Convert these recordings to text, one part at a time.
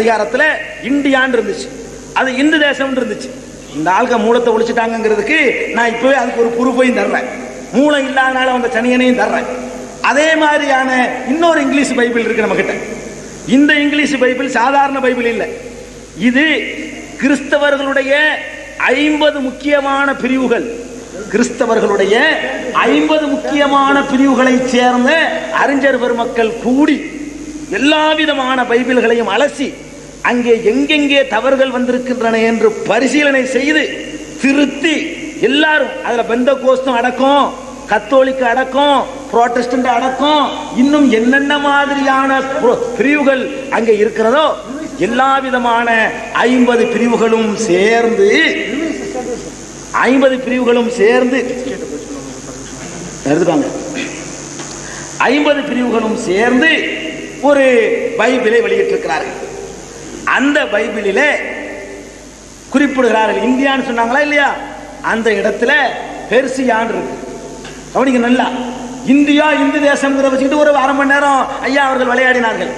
அதிகாரத்தில் இந்தியான்னு இருந்துச்சு, அது இந்து தேசம் இருந்துச்சு. இந்த ஆள்க மூலத்தை ஒழிச்சிட்டாங்கிறதுக்கு நான் இப்பவே அதுக்கு ஒரு ப்ரூஃபையும் தர்றேன், மூலம் இல்லாதனால வந்த சனியனையும் தர்றேன். அதே மாதிரியான இன்னொரு இங்கிலீஷ் பைபிள் இருக்கு நம்ம கிட்ட. இந்த இங்கிலீஷ் பைபிள் சாதாரண பைபிள் இல்லை, இது கிறிஸ்தவர்களுடைய 50 முக்கியமான பிரிவுகள், கிறிஸ்தவர்களுடைய 50 முக்கியமான பிரிவுகளை சேர்ந்த அறிஞர் பெருமக்கள் கூடி எல்லா விதமான பைபிள்களையும் அலசி அங்கே எங்கெங்கே தவறுகள் வந்திருக்கின்றன என்று பரிசீலனை செய்து திருத்தி எல்லாரும், அதுல பெந்தகோஸ்தும் அடக்கம், கத்தோலிக்க அடக்கம், புரோட்டஸ்டன்ட் அடக்கம், இன்னும் என்னென்ன மாதிரியான பிரிவுகள் அங்கே இருக்கிறதோ எல்லா விதமான 50 பிரிவுகளும் சேர்ந்து 50 பிரிவுகளும் சேர்ந்து எழுதுவாங்க. 50 பிரிவுகளும் சேர்ந்து ஒரு பைபிளை வெளியிட்டிருக்கிறார்கள். அந்த பைபிளிலே குறிப்பிடுகிறார்கள், இந்தியான்னு சொன்னாங்களா இல்லையா, அந்த இடத்துல பெர்சியான் இருக்கு. கவனிங்க நல்லா, இந்தியா இந்து தேசம்ங்கிற வச்சுக்கிட்டு ஒரு 1/2 மணி நேரம் ஐயா அவர்கள் விளையாடினார்கள்.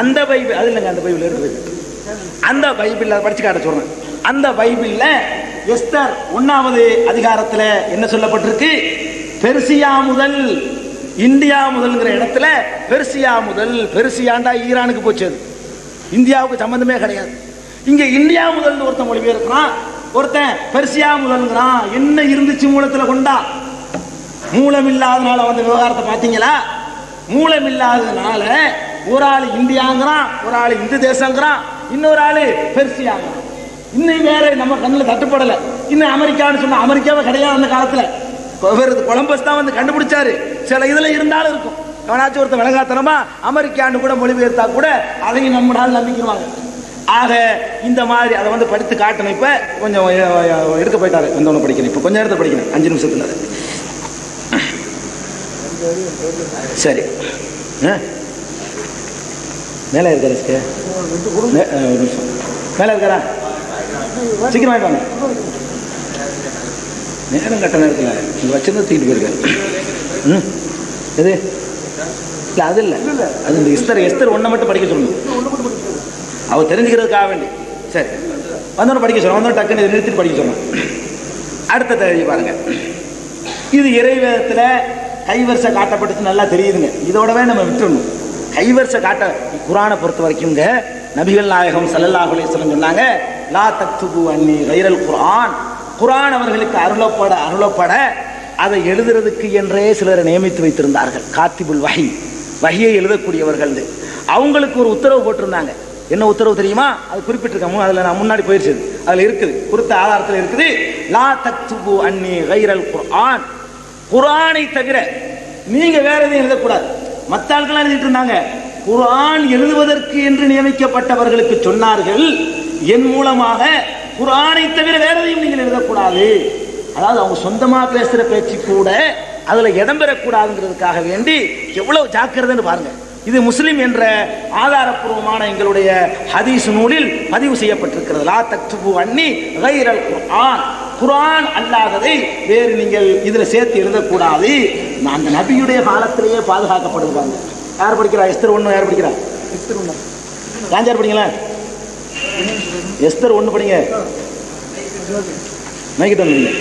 அந்த பைபிள் அது இல்லைங்க, அந்த பைபிள் இருக்குது. அந்த பைபிள் படிச்சு காட்ட சொல்றேன். அந்த பைபிள்ல எஸ்தர் 1வது அதிகாரத்தில் என்ன சொல்லப்பட்டிருக்கு, பெர்சியா முதல் இந்தியா முதல்ங்கிற இடத்துல பெர்சியா முதல், பெர்சியாண்டா ஈரானுக்கு போச்சு, அது இந்தியாவுக்கு சம்பந்தமே கிடையாது. இங்க இந்தியா முதல் ஒருத்தன் மொழிபெயர்க்கிறான், ஒருத்தன் பெர்சியா முதல்ங்கிறான். என்ன இருந்துச்சு மூலத்துல கொண்டா? மூலம் இல்லாதனால வந்த விவகாரத்தை பார்த்தீங்களா? மூலம் இல்லாததுனால ஒரு ஆள் இந்தியாங்கிறான், ஒரு ஆள் இந்து தேசங்கிறான், இன்னொரு ஆளு பெர்சியாங்கிறான். இன்னும் வேற நம்ம கண்ணில் தட்டுப்படலை. இன்னும் அமெரிக்கான்னு சொன்னா அமெரிக்காவே கிடையாது அந்த காலத்துல, கொலம்பஸ் தான் வந்து கண்டுபிடிச்சாரு. சில இதுல இருந்தாலும் இருக்கும், கவனாச்சும் ஒருத்தர் விலகாத்தனமா அமெரிக்கான்னு கூட மொழிபெயர்த்தா கூட அதையும் நம்மளால் நம்பிக்கிறாங்க. ஆக இந்த மாதிரி அதை வந்து படித்து காட்டணும். இப்ப கொஞ்சம் எடுக்க போயிட்டாரு, வந்தவன படிக்கணும். இப்ப கொஞ்சம் நேரத்தை படிக்கணும், 5 நிமிஷத்துல. சரி, மேல இருக்காரு, மேல இருக்காரா? சீக்கிரம் ஆயிட்டாங்க, நேரம் கட்ட நேரத்தில் இங்கே வச்சிருந்தா தூக்கிட்டு போயிருக்காரு. எது இல்லை, அது இல்லை, அது இந்த எஸ்தர் ஒன்றை மட்டும் படிக்க சொல்லணும், அவர் தெரிஞ்சுக்கிறதுக்காக வேண்டி. சரி, வந்தோன்னு படிக்க சொல்லணும், வந்தோன்னு டக்குன்னு இதை நிறுத்திட்டு படிக்க சொல்லணும். அடுத்த தேதி பாருங்க, இது இறைவேதத்தில் கைவரிசை காட்டப்பட்டு நல்லா தெரியுதுங்க. இதோடவே நம்ம விட்டுடணும். கைவரிசை காட்ட குர்ஆனை பொறுத்த வரைக்கும்ங்க நபிகள் நாயகம் ஸல்லல்லாஹு அலைஹி வஸல்லம் சொன்னாங்க, லா தக்துபு அன்னி கைரல் குர்ஆன். குர்ஆன் அவர்களுக்கு அருளப்பட அதை எழுதுறதுக்கு என்றே சிலரை நியமித்து வைத்திருந்தார்கள். காத்திபுல் வஹி, வஹியை எழுதக்கூடியவர்கள். அவங்களுக்கு ஒரு உத்தரவு போட்டிருந்தாங்க. என்ன உத்தரவு தெரியுமா? அது குறிப்பிட்டிருக்காங்க, அதில் நான் முன்னாடி போயிடுச்சு, அதில் இருக்குது, குறித்த ஆதாரத்தில் இருக்குது. லா தக்துபு அன்னி கைரல் குர்ஆன், குர்ஆனை தவிர நீங்க வேற எதையும் எழுதக்கூடாது. மற்ற ஆட்கள்லாம் எழுதிட்டு இருந்தாங்க. குர்ஆன் எழுதுவதற்கு என்று நியமிக்கப்பட்டவர்களுக்கு சொன்னார்கள், என் மூலமாக குர்ஆனை தவிர வேற எதையும் நீங்கள் எழுதக்கூடாது. அதாவது அவங்க சொந்தமா பேசுற பேச்சு கூட அதுல இடம்பெறக்கூடாதுங்கிறதுக்காக வேண்டி எவ்வளவு ஜாக்கிரதைன்னு பாருங்க. இது முஸ்லிம் என்ற ஆதாரப்பூர்வமான எங்களுடைய ஹதீஸ் நூலில் பதிவு செய்யப்பட்டிருக்கிறது. லா தக்துபு அன்னி கைரல் குர்ஆன், குர்ஆன் அல்லாததை வேறு நீங்கள் இதுல சேர்த்து எழுதக்கூடாது. அந்த நபியுடைய காலத்திலேயே பாதுகாக்கப்படுவாங்க. யார் படிக்கிறா? எஸ்தர் 1 யார் படிக்கிறா? எஸ்தர் 1 யார் படிங்களா? எஸ்தர் 1 படிங்க. மைக்கிட்ட வந்து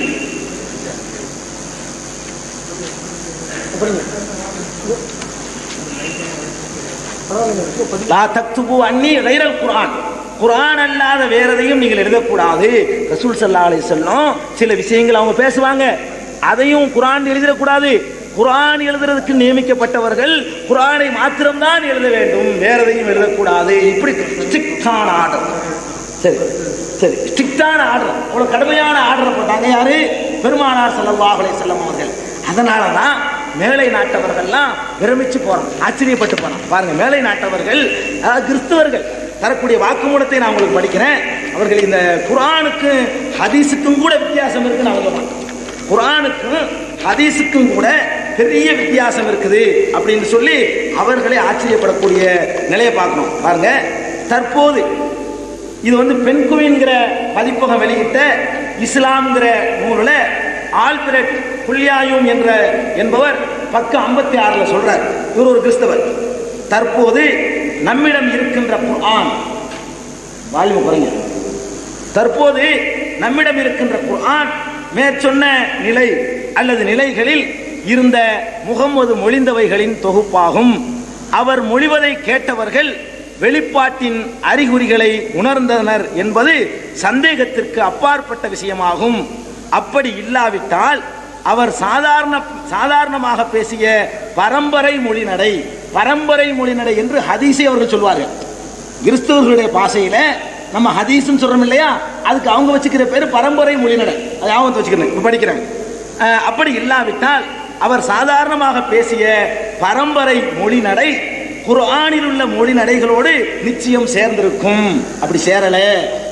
லா தக்துபு அன்னி கைரல் குர்ஆன், குர்ஆன் அல்லாத வேற எதையும் நீங்கள் எழுதக்கூடாது. ரசூல் ஸல்லல்லாஹு அலைஹி வஸல்லம் சில விஷயங்கள் அவங்க பேசுவாங்க, அதையும் குர்ஆன் எழுதிடக்கூடாது. குர்ஆன் எழுதுறதுக்கு நியமிக்கப்பட்டவர்கள் குர்ஆனை மாத்திரம்தான் எழுத வேண்டும், வேற எதையும் எழுதக்கூடாது. இப்படி ஸ்ட்ரிக்டான ஆர்டர். சரி சரி, ஸ்ட்ரிக்டான ஆர்டர், அவ்வளவு கடுமையான ஆர்டர் போட்டாங்க. யாரு? பெருமானார் ஸல்லல்லாஹு அலைஹி வஸல்லம் அவர்கள். அதனாலதான் மேலை நாட்டவர்கள்லாம் விரமிச்சு போறான், ஆச்சரியப்பட்டு போறான். பாருங்க, மேலை நாட்டவர்கள் கிறிஸ்தவர்கள் தரக்கூடிய வாக்குமூலத்தை நான் உங்களுக்கு படிக்கிறேன். அவர்கள் இந்த குர்ஆனுக்கு ஹதீஸுக்கும் கூட வித்தியாசம் இருக்குன்னு அவங்க, குர்ஆனுக்கும் ஹதீஸுக்கும் கூட பெரிய வித்தியாசம் இருக்குது அப்படின்னு சொல்லி அவர்களே ஆச்சரியப்படக்கூடிய நிலையை பார்க்கணும். பாருங்க, தற்போது இது வந்து பெண்குவின்கிற பதிப்பகம் வெளியிட்ட இஸ்லாம்ங்கிற நூலில் ஆல்பிரட் புல்யாயும் என்பவர் பக்கம் 56 சொல்றார். இவர் ஒரு கிறிஸ்தவர். தற்போது நம்மிடம் இருக்கின்ற குர்ஆன், வால்யூம் குறைங்க, தற்போது நம்மிடம் இருக்கின்ற குர்ஆன் மேற்சொன்ன நிலை அல்லது நிலைகளில் இருந்த முகம்மது மொழிந்தவைகளின் தொகுப்பாகும். அவர் மொழிவதை கேட்டவர்கள் வெளிப்பாட்டின் அறிகுறிகளை உணர்ந்தனர் என்பது சந்தேகத்திற்கு அப்பாற்பட்ட விஷயமாகும். அப்படி இல்லாவிட்டால் அவர் சாதாரணமாக பேசிய பரம்பரை மொழிநடை என்று ஹதீஸை அவர்கள் சொல்வார்கள். கிறிஸ்தவர்களுடைய பாஷையில நம்ம ஹதீஸ்னு சொல்றோம் இல்லையா, அதுக்கு அவங்க வச்சுக்கிற பேரு பரம்பரை மொழிநடை. அதை அவங்க வச்சுக்கிறேன் படிக்கிறேன். அப்படி இல்லாவிட்டால் அவர் சாதாரணமாக பேசிய பரம்பரை மொழிநடை குர்ஆனில் உள்ள மொழிநடைகளோடு நிச்சயம் சேர்ந்திருக்கும். அப்படி சேரல,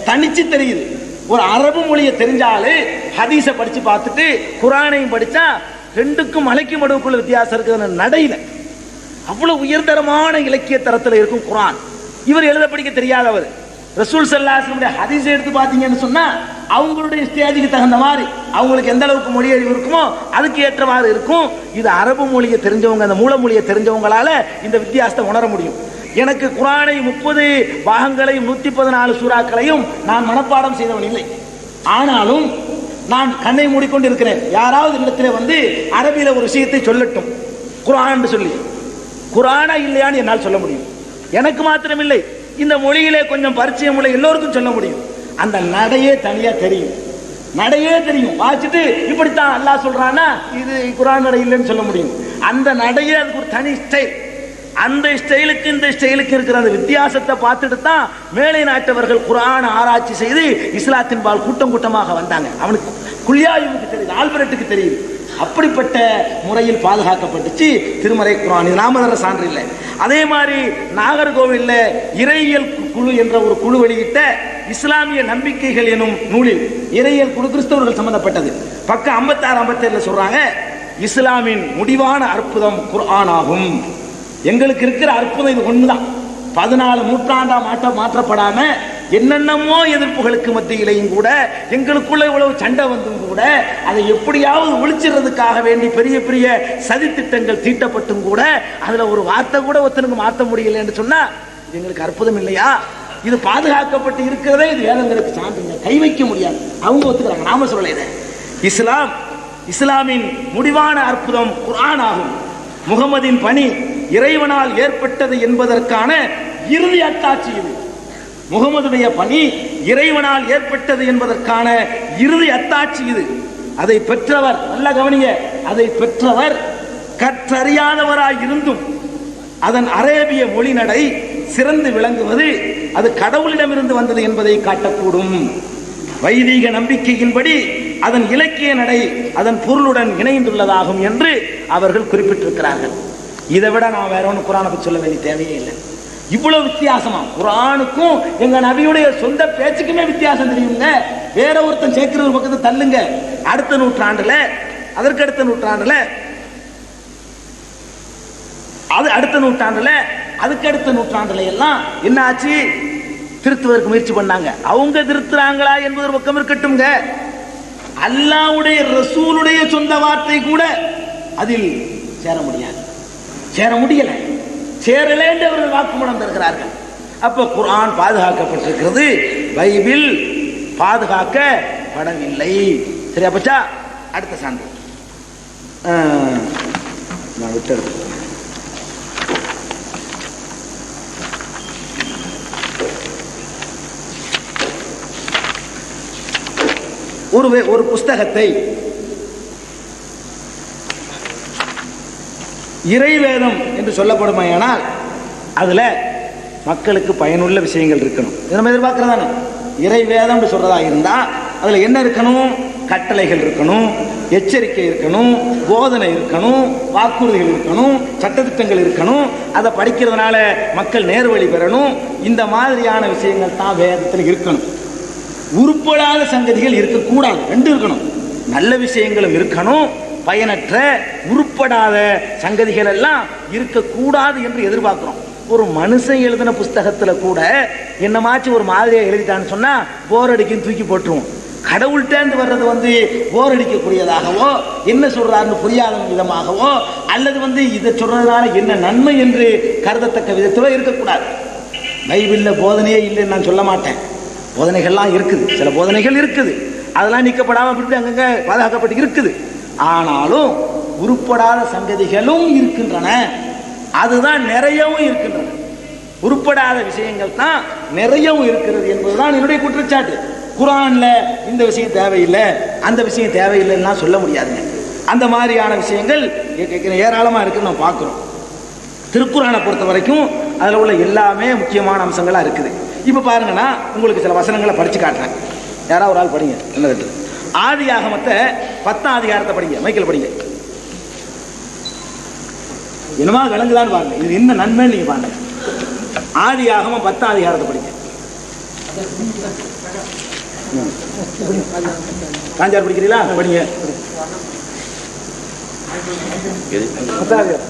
தனிச்சு தெரியுது. ஒரு அரபு மொழியை தெரிஞ்சாலே ஹதீஸை படிச்சு பார்த்துட்டு குர்ஆனையும் படிச்சா ரெண்டுக்கும் மலைக்கும் மடுவுக்குள்ள வித்தியாசம் இருக்குது. நடையில அவ்வளவு உயர்தரமான இலக்கிய தரத்தில் இருக்கும் குர்ஆன். இவர் எழுத படிக்க தெரியாதவர். ரசூல் ஸல்லல்லாஹு அலைஹி வஸல்லம் ஹதீஸை எடுத்து பார்த்தீங்கன்னு சொன்னா அவங்களுடைய ஸ்டேஜுக்கு தகுந்த மாதிரி அவங்களுக்கு எந்த அளவுக்கு மொழி அறிவு இருக்குமோ அதுக்கு ஏற்றவாறு இருக்கும். இது அரபு மொழியை தெரிஞ்சவங்க, அந்த மூல மொழியை தெரிஞ்சவங்களால இந்த வித்தியாசத்தை உணர முடியும். எனக்கு குர்ஆனை 30 பாகங்களையும் 114 சூறாக்களையும் நான் மனப்பாடம் செய்தவன் இல்லை. ஆனாலும் நான் கண்ணை மூடிக்கொண்டு இருக்கிறேன். யாராவது இடத்துல வந்து அரபியில ஒரு விஷயத்தை சொல்லட்டும் குர்ஆன் சொல்லி, குர்ஆனா இல்லையான்னு என்னால் சொல்ல முடியும். எனக்கு மாத்திரமில்லை, இந்த மொழியிலே கொஞ்சம் பரிச்சயம் உள்ள எல்லோருக்கும் சொல்ல முடியும். அந்த நடையே தனியா தெரியும், வாசிச்சுட்டு இப்படித்தான் அல்லாஹ் சொல்றானா இது குர்ஆன் நடை இல்லைன்னு சொல்ல முடியும். அந்த நடையே அதுக்கு ஒரு தனி ஸ்டைல். அந்த ஸ்டைலுக்கு இந்த ஸ்டைலுக்கு இருக்கிற அந்த வித்தியாசத்தை பார்த்துட்டு தான் மேலை நாட்டவர்கள் குர்ஆன் ஆராய்ச்சி செய்து இஸ்லாத்தின் பால் கூட்டம் கூட்டமாக வந்தாங்க. அவனுக்கு குல்யாயுவுக்கு தெரியுது, ஆல்பர்ட்டுக்கு தெரியுது. அப்படிப்பட்ட முறையில் பாதுகாக்கப்பட்டுச்சு திருமறை குர்ஆன். இது நாம தர சான்று இல்லை. அதே மாதிரி நாகர்கோவில்ல இறையியல் குழு என்ற ஒரு குழு வெளியிட்ட இஸ்லாமிய நம்பிக்கைகள் எனும் நூலில், இறையியல் குழு கிறிஸ்தவர்கள் சம்பந்தப்பட்டது, பக்கம் 56 57 சொல்றாங்க, இஸ்லாமின் முடிவான அற்புதம் குர்ஆன் ஆகும். எங்களுக்கு இருக்கிற அற்புதம் இது ஒண்ணுதான். 14 நூற்றாண்டா மாற்றப்படாம என்னென்னமோ எதிர்ப்புகளுக்கு மத்தியிலையும் கூட எங்களுக்குள்ள இவ்வளவு சண்டை வந்தும் கூட அதை எப்படியாவது ஒழிச்சிடுறதுக்காக வேண்டி பெரிய பெரிய சதி திட்டங்கள் தீட்டப்பட்டும் கூட அதுல ஒரு வார்த்தை கூட ஒருத்தனுக்கு மாற்ற முடியல என்று சொன்னா எங்களுக்கு அற்புதம் இல்லையா? இது பாதுகாக்கப்பட்டு இருக்கிறதே இது வேதங்களுக்கு சான்றுங்க, கை வைக்க முடியாது. அவங்க ஒத்துக்கிறாங்க, நாம சொல்லல. இதை இஸ்லாமின் முடிவான அற்புதம் குர்ஆன் ஆகும். முகமதின் பணி இறைவனால் ஏற்பட்டது என்பதற்கான இறுதி அத்தாட்சி இது. முகமதுடைய பணி இறைவனால் ஏற்பட்டது என்பதற்கான இறுதி அத்தாட்சி இது. அதை பெற்றவர், நல்ல கவனிங்க, அதை பெற்றவர் கற்றறியாதவராய் இருந்தும் அதன் அரேபிய மொழி நடை சிறந்து விளங்குவது அது கடவுளிடமிருந்து வந்தது என்பதை காட்டக்கூடும். வைதீக நம்பிக்கையின்படி அதன் இலக்கிய நடை அதன் பொருளுடன் இணைந்துள்ளதாகும் என்று அவர்கள் குறிப்பிட்டிருக்கிறார்கள். இதை விட நான் வேற ஒன்று குர்ஆனை பற்றி சொல்ல வேண்டிய தேவையே இல்லை. இவ்வளவு வித்தியாசமா குர்ஆனுக்கும் எங்க நபியுடைய சொந்த பேச்சுக்குமே வித்தியாசம் தெரியுங்க. வேற ஒருத்தன் சேர்க்கிற ஒரு பக்கத்தை தள்ளுங்க. அடுத்த நூற்றாண்டுல, அதற்கு அடுத்த நூற்றாண்டுல, அதுக்கு அடுத்த நூற்றாண்டுல எல்லாம் என்ன ஆச்சு? திருத்துவதற்கு முயற்சி பண்ணாங்க. அவங்க திருத்துறாங்களா என்பது ஒரு பக்கம் இருக்கட்டும்ங்க, அல்லாஹ்வுடைய ரசூலுடைய சொந்த வார்த்தை கூட அதில் சேர முடியல, சேரல என்று அவர்கள் வாக்குமூலம் தருகிறார்கள். அப்ப குர்ஆன் பாதுகாக்கப்பட்டிருக்கிறது, பைபிள் பாதுகாக்கப்படவில்லை. சரியா பச்சா? அடுத்த சான்று நான் விட்டு ஒரு புஸ்தகத்தை இறைவேதம் என்று சொல்லப்படுமானால் அதுல மக்களுக்கு பயனுள்ள விஷயங்கள் இருக்கணும். நம்ம எதிர்பார்க்கிறதானே இறைவேதம் சொல்றதா இருந்தா அதுல என்ன இருக்கணும்? கட்டளைகள் இருக்கணும், எச்சரிக்கை இருக்கணும், போதனை இருக்கணும், வாக்குறுதிகள் இருக்கணும், சட்டத்திட்டங்கள் இருக்கணும். அதை படிக்கிறதுனால மக்கள் நேர்வழி பெறணும். இந்த மாதிரியான விஷயங்கள் தான் வேதத்தில் இருக்கணும். உருப்படாத சங்கதிகள் இருக்கக்கூடாது. ரெண்டு இருக்கணும், நல்ல விஷயங்களும் இருக்கணும், பயனற்ற உருப்படாத சங்கதிகள் எல்லாம் இருக்கக்கூடாது என்று எதிர்பார்க்கிறோம். ஒரு மனுஷன் எழுதின புஸ்தகத்துல கூட என்னமாச்சு ஒரு மாதிரியா எழுதிட்டான்னு சொன்னா போர் அடிக்கும், தூக்கி போட்டுருவோம். கடவுள்கிட்ட வர்றது போர் அடிக்கக்கூடியதாகவோ, என்ன சொல்றாருன்னு புரியாத விதமாகவோ, அல்லது இதை சொல்றதுனால என்ன நன்மை என்று கருதத்தக்க விதத்திலோ இருக்கக்கூடாது. பைபிளில் போதனையே இல்லைன்னு நான் சொல்ல மாட்டேன். போதனைகள்லாம் இருக்குது, சில போதனைகள் இருக்குது, அதெல்லாம் நீக்கப்படாமல் இப்படி அங்கங்கே பாதுகாக்கப்பட்டு இருக்குது. ஆனாலும் உருப்படாத சங்கதிகளும் இருக்கின்றன, அதுதான் நிறையவும் இருக்கின்றன. உருப்படாத விஷயங்கள் தான் நிறையவும் இருக்கிறது என்பதுதான் என்னுடைய குற்றச்சாட்டு. குர்ஆன்ல இந்த விஷயம் தேவையில்லை, அந்த விஷயம் தேவையில்லைன்னா சொல்ல முடியாதுங்க. அந்த மாதிரியான விஷயங்கள் ஏராளமாக இருக்குன்னு நம்ம பார்க்குறோம். திருக்குர்ஆனை பொறுத்த வரைக்கும் அதில் உள்ள எல்லாமே முக்கியமான அம்சங்களாக இருக்குது. இப்போ பாருங்கன்னா உங்களுக்கு சில வசனங்களை படித்து காட்டுறேன். யாராவது ஒரு ஆள் படிங்க. என்ன கேட்டு ஆதியாகமத்தை 10ஆம் அதிகாரத்தை படிங்க, மைக்கில் படிங்க. என்னமா விளங்குதான்னு பாருங்க, இது என்ன நன்மைன்னு நீங்க பாருங்க. ஆதியாகமம் 10ஆம் அதிகாரத்தை படிங்க. காஞ்சார் படிக்கிறீங்களா? படிங்க.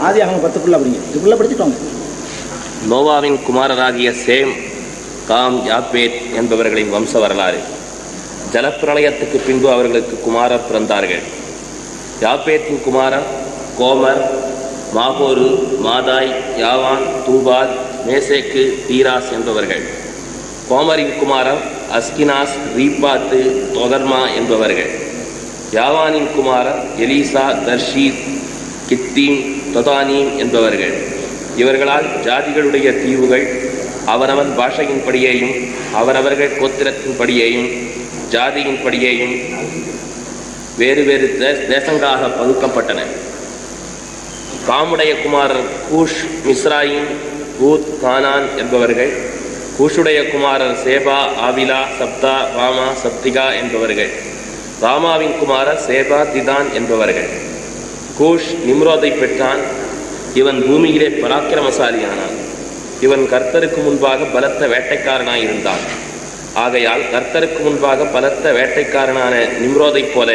ஆதியாகமம் 10 படிங்க. இதுக்குள்ள படிச்சுட்டோங்க. நோவாவின் குமாரராகிய சேம், காம், யாப்பேத் என்பவர்களின் வம்ச வரலாறு. ஜலப்பிரளயத்துக்கு பின்பு அவர்களுக்கு குமாரர் பிறந்தார்கள். யாப்பேத்தின் குமாரர் கோமர், மாகோரு, மாதாய், யாவான், தூபால், மேசேக்கு, தீராஸ் என்பவர்கள். கோமரின் குமாரர் அஸ்கினாஸ், ரீபாத்து, தொகர்மா என்பவர்கள். யாவானின் குமாரர் எலீசா, தர்ஷீத், கித்தீம், தொதானீம் என்பவர்கள். இவர்களால் ஜாதிகளுடைய தீவுகள் அவரவர் பாஷையின் படியேயும் அவரவர்கள் கோத்திரத்தின் படியேயும் ஜாதியின் படியேயும் வேறு வேறு தேசங்களாக பகுக்கப்பட்டன. காமுடைய குமாரர் கூஷ், மிஸ்ராயிம், ஊத், கானான் என்பவர்கள். கூஷுடைய குமாரர் சேபா, ஆவிலா, சப்தா, ராமா, சப்திகா என்பவர்கள். ராமாவின் குமாரர் சேபா, திதான் என்பவர்கள். கூஷ் நிம்ரோதை பெற்றான். இவன் பூமியிலே பராக்கிரமசாலியானான். இவன் கர்த்தருக்கு முன்பாக பலத்த வேட்டைக்காரனாயிருந்தான். ஆகையால் கர்த்தருக்கு முன்பாக பலத்த வேட்டைக்காரனான நிம்ரோதை போல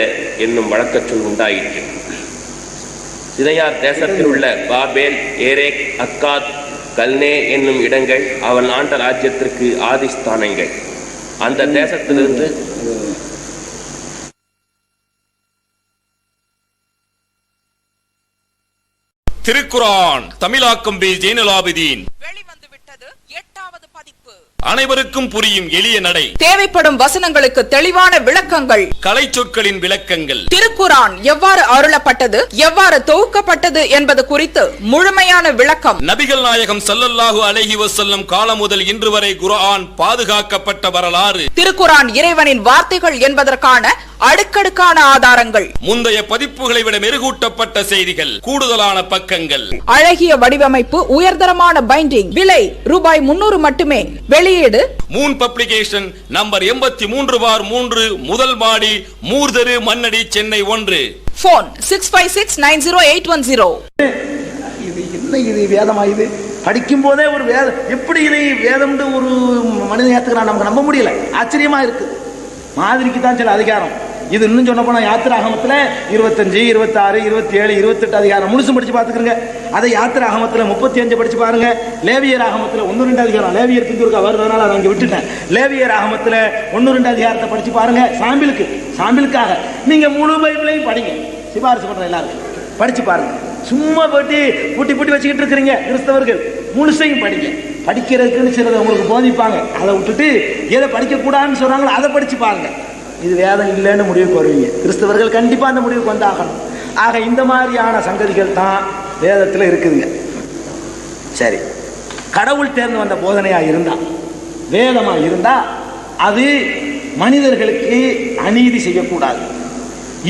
என்னும் வழக்கச்சொல் உண்டாயிற்று. சிதையார் தேசத்தில் உள்ள பாபேல், ஏரேக், அக்காத், கல்னே என்னும் இடங்கள் அவன் ஆண்ட ராஜ்யத்திற்கு ஆதிஸ்தானங்கள். அந்த தேசத்திலிருந்து திருக்குர்ஆன் தமிழாக்கம் பி ஜெய்னுலாபிதீன் வெளிவந்து விட்டது 8வது பதிப்பு. அனைவருக்கும் புரியும் எளிய நடை, தேவைப்படும் வசனங்களுக்கு தெளிவான விளக்கங்கள், கலை சொற்களின் விளக்கங்கள், திருக்குர்ஆன் எவ்வாறு அருளப்பட்டது, எவ்வாறு தொகுக்கப்பட்டது என்பது குறித்து முழுமையான விளக்கம். நபிகள் நாயகம் ஸல்லல்லாஹு அலைஹி வஸல்லம் காலம் முதல் இன்று வரை குர்ஆன் பாதுகாக்கப்பட்ட வரலாறு, திருக்குர்ஆன் இறைவனின் வார்த்தைகள் என்பதற்கான அடுக்கடுக்கான ஆதாரங்கள், முந்தைய பதிப்புகளை விட மெருகூட்டப்பட்ட செய்திகள், கூடுதலான பக்கங்கள், அழகிய வடிவமைப்பு, உயர்தரமான பைண்டிங். விலை ரூபாய் 300 மட்டுமே. வெளியீடு மூன் பப்ளிகேஷன், நம்பர் 83/3, முதல் மாடி, மூர்தரு, மண்ணடி, சென்னை 1. போன் 65690810. இது என்ன, இது வேதமா? இது படிக்கும் போதே ஒரு வேதம், எப்படி இதை வேதம் ஒரு மனித ஏத்துக்கிறான் நமக்கு நம்ப முடியல. ஆச்சரியமா இருக்கு. மாதிரிக்கு தான் சில அதிகாரம். இது இன்னும் சொன்ன போனா யாத்திராகமத்தில் 25, 26, 27, 28 அதிகாரம் முழுசும் படிச்சு பார்த்துக்கிறங்க. அதை யாத்திராகமத்தில் 35 படிச்சு பாருங்க. லேவியர் ஆகமத்தில் 1-2 அதிகாரம், லேவியர் பிந்துருக்கா வருதுனால அதை அங்கே விட்டுட்டேன். லேவியர் ஆகமத்தில் 1-2 அதிகாரத்தை படிச்சு பாருங்க. சாம்பிளுக்காக நீங்க முழு பைபிளையும் படிங்க. சிபாரிசு பண்ற எல்லாருக்கும் படிச்சு பாருங்க. சும்மா போட்டி வச்சுக்கிட்டு இருக்கிறீங்க கிறிஸ்தவர்கள், முழுசையும் படிங்க. படிக்கிறதுக்குன்னு சிலதை உங்களுக்கு போதிப்பாங்க, அதை விட்டுட்டு எதை படிக்கக்கூடாதுன்னு சொல்றாங்களோ அதை படிச்சு பாருங்க. இது வேதம் இல்லைன்னு முடிவுக்கு வருவீங்க. கிறிஸ்தவர்கள் கண்டிப்பாக அந்த முடிவுக்கு வந்தாகணும். ஆக இந்த மாதிரியான சங்கதிகள் தான் வேதத்தில் இருக்குதுங்க. சரி, கடவுள் தேர்ந்து வந்த போதனையாக இருந்தா, வேதமாக இருந்தா, அது மனிதர்களுக்கு அநீதி செய்யக்கூடாது.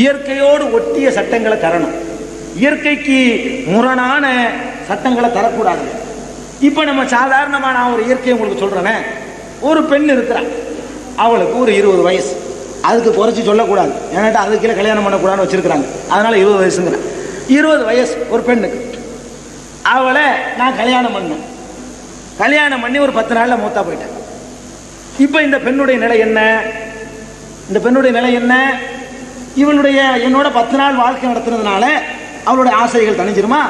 இயற்கையோடு ஒட்டிய சட்டங்களை தரணும். இயற்கைக்கு முரணான சட்டங்களை தரக்கூடாது. இப்போ நம்ம சாதாரணமாக நான் ஒரு இயற்கையை உங்களுக்கு சொல்கிறேனே, ஒரு பெண் இருக்கிறான், அவளுக்கு ஒரு 20 வயசு. அதுக்கு குறைச்சி சொல்லக்கூடாது, ஏன்னாட்டா அதுக்கு கீழே கல்யாணம் பண்ணக்கூடாதுன்னு வச்சுருக்கிறாங்க. அதனால் 20 வயசுங்கிறேன். 20 வயசு ஒரு பெண்ணுக்கு. அவளை நான் கல்யாணம் பண்ணி ஒரு 10 நாளில் மூத்தா போயிட்டேன். இப்போ இந்த பெண்ணுடைய நிலை என்ன? இவளுடைய என்னோட 10 நாள் வாழ்க்கை நடத்துனதுனால அவளுடைய ஆசைகள் தணிஞ்சிருமா?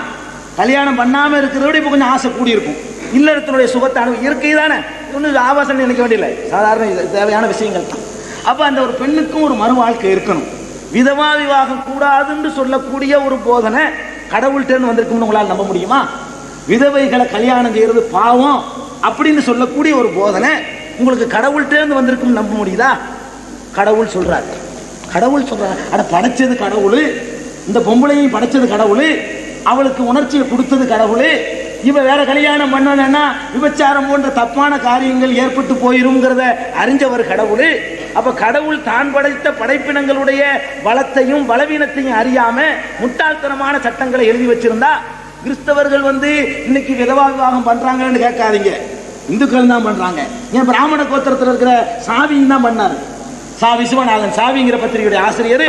கல்யாணம் பண்ணாமல் இருக்கிறதோட இப்போ கொஞ்சம் ஆசை கூடியிருக்கும். இல்லறத்தினுடைய சுகத்தை இயற்கை தானே, ஒன்றும் ஆபாசம் நினைக்க வேண்டியதில்லை, சாதாரண தேவையான விஷயங்கள் தான். அப்போ அந்த ஒரு பெண்ணுக்கும் ஒரு மறு வாழ்க்கை இருக்கணும். விதவா விவாகம் கூடாதுன்னு சொல்லக்கூடிய ஒரு போதனை கடவுள்கிட்டேருந்து வந்திருக்கும்னு உங்களால் நம்ப முடியுமா? விதவைகளை கல்யாணம் செய்கிறது பாவம் அப்படின்னு சொல்லக்கூடிய ஒரு போதனை உங்களுக்கு கடவுள்கிட்டேருந்து வந்திருக்குன்னு நம்ப முடியுதா? கடவுள் சொல்றாரு, கடவுள் சொல்றாரு. அட படைச்சது கடவுள், இந்த பொம்பளையும் படைச்சது கடவுள், அவளுக்கு உணர்ச்சியை கொடுத்தது கடவுள். இவ வேற கல்யாணம் பண்ணலன்னா விபச்சாரம் போன்ற தப்பான காரியங்கள் ஏற்பட்டு போயிருங்கிறத அறிஞ்சவர் கடவுள். அப்ப கடவுள் தான் படைத்த படைப்பினங்களுடைய பலத்தையும் பலவீனத்தையும் அறியாம முட்டாள்தனமான சட்டங்களை எழுதி வச்சிருந்தா கிறிஸ்தவர்கள் இன்னைக்கு விதவா விவாகம் பண்றாங்கன்னு கேட்காதீங்க, இந்துக்கள் தான் பண்றாங்க. ஏன் பிராமண கோத்திரத்தில் இருக்கிற சாவியும் தான் பண்ணாரு. விஸ்வநாதன் சாவிங்கிற பத்திரிகையுடைய ஆசிரியர்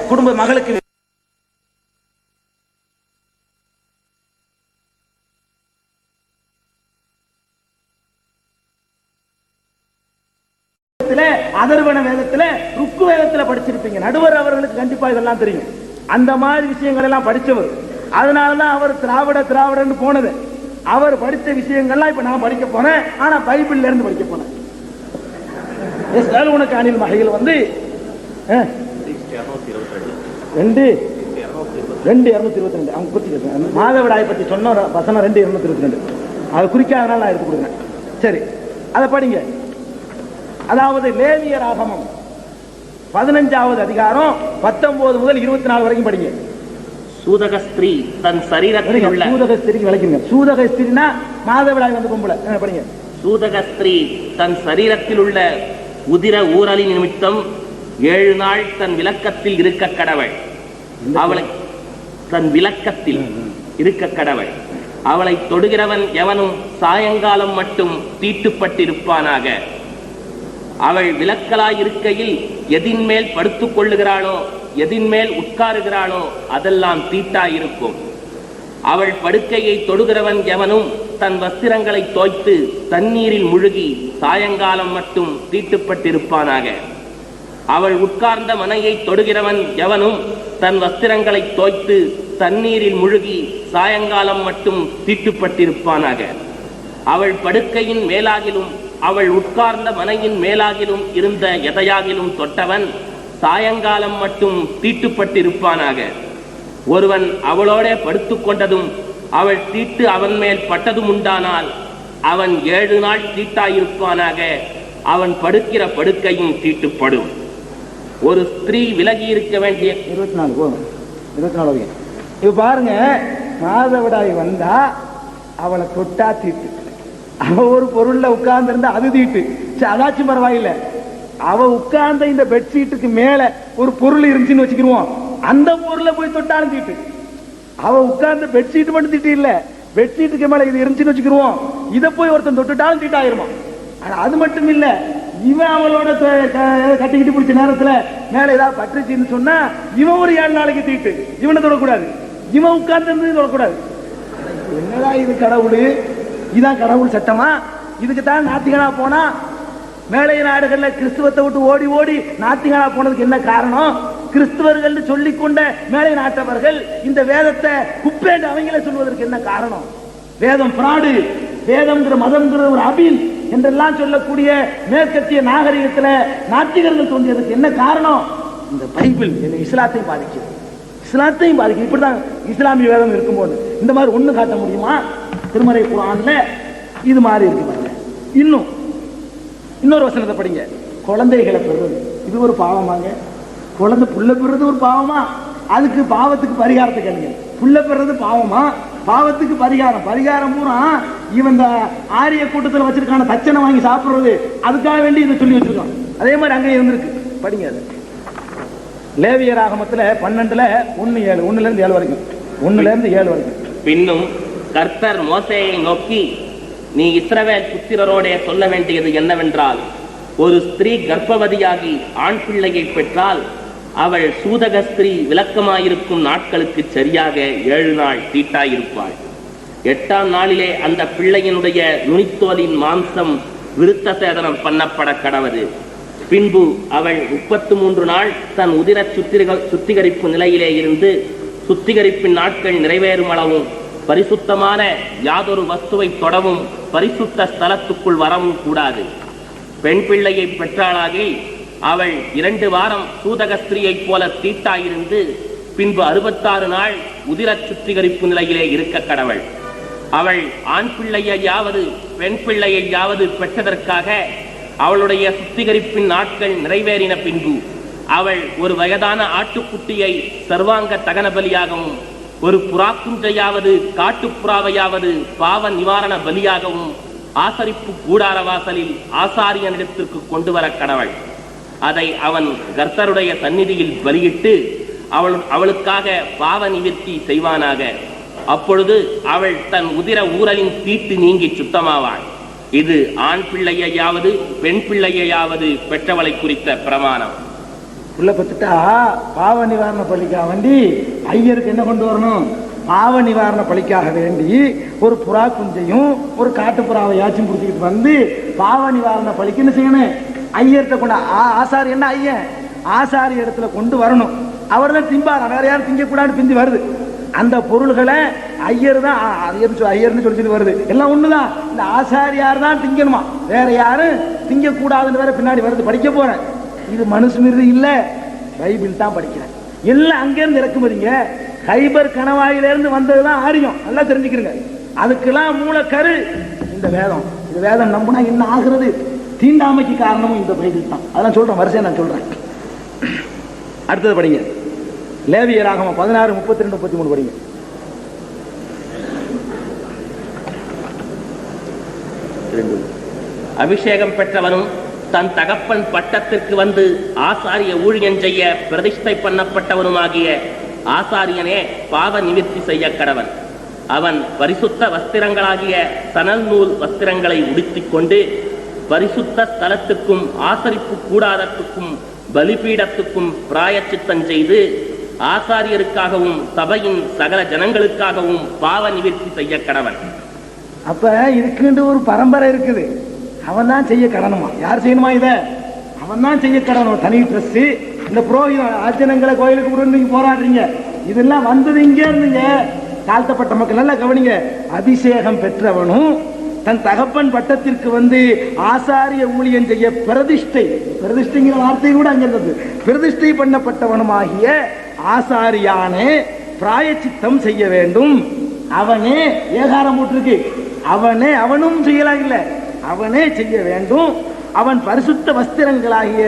குடும்ப மகளுக்கு அதர்வன வேதத்துல ருக்கு வேதத்துல படிச்சிருப்பீங்க. நடுவர் அவர்களுக்கு கண்டிப்பா இதெல்லாம் தெரியும். அந்த மாதிரி விஷயங்கள் எல்லாம் படிச்சவர். அதனாலதான் அவர் திராவிடன்னு போனது. அவர் படித்த விஷயங்கள்லாம் இப்ப நான் படிக்க போனேன். ஆனா பைபிள்ல இருந்து படிக்க போனேன். உனக்கு அணில் மகையில் 2:222 அவங்க குறிச்சு மாதவிடாயை பத்தி சொன்ன வசனம் 2:222 அது குறிக்காதனால நான் எடுத்து கொடுக்குறேன். சரி, அதை படிங்க. அதாவது லேவியர் ஆகமம் 15வது அதிகாரம் 19 முதல் 24 வரைக்கும் படிங்க. சூதக ஸ்திரீ தன் சரீரத்தில் உள்ள சூதக ஸ்திரீக்கு விளக்குங்க. சூதக ஸ்திரீனா மாதவிடாய் பொம்பளை. படிங்க. சூதக ஸ்திரீ தன் சரீரத்தில் உள்ள உதிர ஊரலி நிமித்தம் 7 நாள் தன் விலக்கத்தில் இருக்க கடவுள். அவளை தன் விலக்கத்தில் இருக்க கடவுள். அவளை தொடுகிறவன் எவனும் சாயங்காலம் மட்டும் தீட்டுப்பட்டிருப்பானாக. அவள் விலக்கலாயிருக்கையில் எதின் மேல் படுத்துக் கொள்ளுகிறாளோ எதின் மேல் உட்காருகிறாளோ அதெல்லாம் தீட்டாயிருக்கும். அவள் படுக்கையை தொடுகிறவன் எவனும் தன் வஸ்திரங்களை தோய்த்து தண்ணீரில் முழுகி சாயங்காலம் மட்டும் தீட்டுப்பட்டிருப்பானாக. அவள் உட்கார்ந்த மனையை தொடுகிறவன் எவனும் தன் வஸ்திரங்களை தோய்த்து தண்ணீரில் முழுகி சாயங்காலம் மட்டும் தீட்டுப்பட்டிருப்பானாக. அவள் படுக்கையின் மேலாகிலும் அவள் உட்கார்ந்த மனையின் மேலாகிலும் இருந்த எதையாகிலும் தொட்டவன் சாயங்காலம் மட்டும் தீட்டுப்பட்டிருப்பானாக. ஒருவன் அவளோட படுத்துக் கொண்டதும் அவள் தீட்டு அவன் மேல் பட்டதும் உண்டானால் அவன் 7 நாள் தீட்டாயிருப்பானாக. அவன் படுக்கிற படுக்கையும் தீட்டுப்படும். ஒரு ஸ்திரீ விலகி இருக்க வேண்டிய 24 இப்ப பாருங்க, மாதவிடாய் வந்தா அவளை தொட்டா தீட்டு. அவ ஒரு பொருள்ல உட்கார்ந்து இருந்தா அது தீட்டு. அதாச்சும் பரவாயில்லை. அவ உட்கார்ந்த இந்த பெட்ஷீட்டுக்கு மேல ஒரு பொருள் இருந்துச்சுன்னு வச்சுக்கிருவோம், அந்த பொருளை போய் தொட்டாலும் தீட்டு. அவ உட்கார்ந்த பெட்ஷீட் மட்டும் தீட்டு இல்ல, பெட்ஷீட்டுக்கு மேல இது இருந்துச்சுன்னு வச்சுக்கிருவோம், இதை போய் ஒருத்தன் தொட்டுட்டாலும் தீட்டாயிருமா. ஆனா அது மட்டும் இல்ல, இவன் அவளோட கட்டிக்கிட்டு பிடிச்ச நேரத்துல மேல ஏதாவது பற்றுச்சுன்னு சொன்னா இவன் ஒரு 7 நாளைக்கு தீட்டு. இவனை தொடக்கூடாது, இவன் உட்கார்ந்து இருந்து தொடக்கூடாது. என்னடா இது கடவுள்? இதான் கடவுள் சட்டமா? இதுக்குத்தான் நாத்திகனா போனா மேலைய நாடுகள்ல கிறிஸ்துவத்தை விட்டு ஓடி ஓடி நாத்திகனா போனதுக்கு என்ன காரணம்? கிறிஸ்துவர்கள் சொல்லிக்கொண்ட மேலை நாட்டவர்கள் இந்த வேதத்தை குப்பேண்டு அவங்களே சொல்வதற்கு என்ன காரணம்? வேதம் பிராடு, வேதம்ங்கிற மதம்ங்கிற ஒரு அபில் என்றெல்லாம் சொல்லக்கூடிய மேற்கத்திய நாகரிகத்துல நாத்திகர்கள் தோன்றியதுக்கு என்ன காரணம்? இந்த பைபிள் இஸ்லாத்தையும் பாதிக்குது, இஸ்லாத்தையும் பாதிக்குது. இப்படிதான் இஸ்லாமிய வேதம் இருக்கும்போது இந்த மாதிரி ஒண்ணு காட்ட முடியுமா? திருமறை குர்ஆன்ல இது மாதிரி இருக்கு பாருங்க. இன்னொரு வசனத்தை படிங்க. குழந்தைகளை பெறுவது இது ஒரு பாவமாங்க? குழந்தை புள்ள பெறுறது ஒரு பாவமா? அதுக்கு பாவத்துக்கு பரிகாரத்தை கேளுங்க. புள்ள பெறுறது பாவமா? பாவத்துக்கு பரிகாரம் பூரா இவன் இந்த ஆரிய கூட்டத்தில் வச்சிருக்கான தச்சனை வாங்கி சாப்பிடுறது, அதுக்காக வேண்டி இதை சொல்லி வச்சிருக்கான். அதே மாதிரி அங்கே இருந்திருக்கு. படிங்க. அது லேவியர் ஆகமத்தில் 12ல் 1:7 1-7 வரைக்கும் 1-7 வரைக்கும். பின்னும் கர்த்தர் மோசேயை நோக்கி, நீ இஸ்ரவேல் புத்திரரோடே சொல்ல வேண்டியது என்னவென்றால், ஒரு ஸ்திரீ கர்ப்பவதியாகி ஆண் பிள்ளையை பெற்றால் அவள் சூதகஸ்திரி விளக்கமாயிருக்கும் நாட்களுக்கு சரியாக 7 நாள் தீட்டாயிருப்பாள். 8ஆம் நாளிலே அந்த பிள்ளையினுடைய நுனித்தோலின் மாம்சம் விருத்த சேதனம் பண்ணப்பட கடவது. பின்பு அவள் 33 நாள் தன் உதிர சுத்திகரிப்பு நிலையிலே இருந்து சுத்திகரிப்பின் நாட்கள் நிறைவேறும் அளவும் பரிசுத்தமான யாதொரு வஸ்துவை தொடவும் பரிசுத்த ஸ்தலத்துக்குள் வரவும் கூடாது. பெண் பிள்ளையை பெற்றாளாகி அவள் 2 வாரம் சூதகஸ்திரியைப் போல தீட்டாயிருந்து பின்பு 66 நாள் உதிர சுத்திகரிப்பு நிலையிலே இருக்க கடவள். அவள் ஆண் பிள்ளையாவது பெண் பிள்ளையாவது பெற்றதற்காக அவளுடைய சுத்திகரிப்பின் நாட்கள் நிறைவேறின பின்பு அவள் ஒரு வயதான ஆட்டுக்குட்டியை சர்வாங்க தகன பலியாகவும் ஒரு புறாக்குஞ்சையாவது காட்டுப்புறாவையாவது பாவ நிவாரண பலியாகவும் ஆசரிப்பு கூடார வாசலில் ஆசாரியனிடத்திற்கு கொண்டு வர கடவள். அதை அவன் கர்த்தருடைய சந்நிதியில் பலியிட்டு அவளுக்காக பாவ நிவர்த்தி செய்வானாக. அப்பொழுது அவள் தன் உதிர ஊரலின் தீட்டு நீங்கி சுத்தமாவாள். இது ஆண் பிள்ளையாவது பெண் பிள்ளையாவது பெற்றவளை குறித்த பிரமாணம். உள்ள பத்துட்டா பாவ நிவாரண பலிக்காக வேண்டி ஐயருக்கு என்ன கொண்டு வரணும்? பாவ நிவாரண பலிக்காக வேண்டி ஒரு புறா குஞ்சையும் ஒரு காட்டுப்புறாவை யாச்சும் பிடிச்சிக்கிட்டு வந்து பாவ நிவாரண பலிக்கு என்ன செய்யணும்? ஐயர்கிட்ட கொண்டு ஆசாரி என்ன ஐயன் ஆசாரி இடத்துல கொண்டு வரணும். அவர் தான் திம்பாரா, வேற யாரும் திங்கக்கூடாது பிந்தி வருது. அந்த பொருள்களை ஐயர் தான் ஐயர்னு சொல்லிட்டு வருது. எல்லாம் ஒண்ணுதான். இந்த ஆசாரியார் தான் திங்கணுமா, வேற யாரும் திங்க கூடாதுன்னு வேற பின்னாடி வருது. படிக்க போறேன். இது மனுஸ்மிருதி இல்ல, பைபிள் தான் படிக்கிறேன். எல்லாம் அங்கிருந்து இறக்குமதிங்க. கைபர் கணவாயிலிருந்து வந்ததுதான் ஆரியம். நல்லா தெரிஞ்சுக்கிறீங்க. அதுக்கெல்லாம் மூலக்கரு இந்த வேதம். இந்த வேதம் நம்பினா என்ன ஆகுறது? தீண்டாமைக்கு காரணமும் இந்த பைபிள் தான். அதெல்லாம் சொல்றேன், வரிசையா நான் சொல்றேன். அடுத்தது படிங்க. லேவியராகமம் 16, 32, 33 படிங்க. அபிஷேகம் பெற்றவனும் தன் தகப்பன் பட்டத்திற்கு வந்து ஆசாரிய ஊழியம் செய்ய பிரதிஷ்டை பண்ணப்பட்டவனுமாகிய ஆசாரியனே பாவ நிவர்த்தி செய்ய கடவன். அவன் பரிசுத்த வஸ்திரங்களாகிய சணல் நூல் வஸ்திரங்களை உடுத்திக் கொண்டு பரிசுத்த ஸ்தலத்துக்கும் ஆசரிப்பு கூடாரத்துக்கும் பலிபீடத்துக்கும் பிராயச்சித்தம் செய்து ஆசாரியருக்காகவும் சபையின் சகல ஜனங்களுக்காகவும் பாவ நிவர்த்தி செய்ய கடவன். அப்ப இதுக்கு ஒரு பரம்பரை இருக்குது. அவன் தான் செய்ய கடனுமா? யார் செய்யணுமா? இதை அவன் தான் செய்ய கடனும். தனி ட்ரெஸ். இந்த புரோகிதம் ஆச்சனங்களை கோயிலுக்கு கூட நீங்க போராடுறீங்க. இதெல்லாம் வந்தது இங்கே இருந்துங்க. தாழ்த்தப்பட்ட மக்கள் நல்லா கவனிங்க. அபிஷேகம் பெற்றவனும் தன் தகப்பன் பட்டத்திற்கு வந்து ஆசாரிய ஊழியம் செய்ய பிரதிஷ்டைங்கிற வார்த்தை கூட அங்க இருந்தது. பிரதிஷ்டை பண்ணப்பட்டவனுமாகிய ஆசாரியானே பிராயச்சித்தம் செய்ய வேண்டும். அவனே ஏகாரம் போட்டிருக்கு. அவனும் செய்யலாம் இல்ல, அவனே செய்ய வேண்டும். அவன் பரிசுத்த வஸ்திரங்களாகிய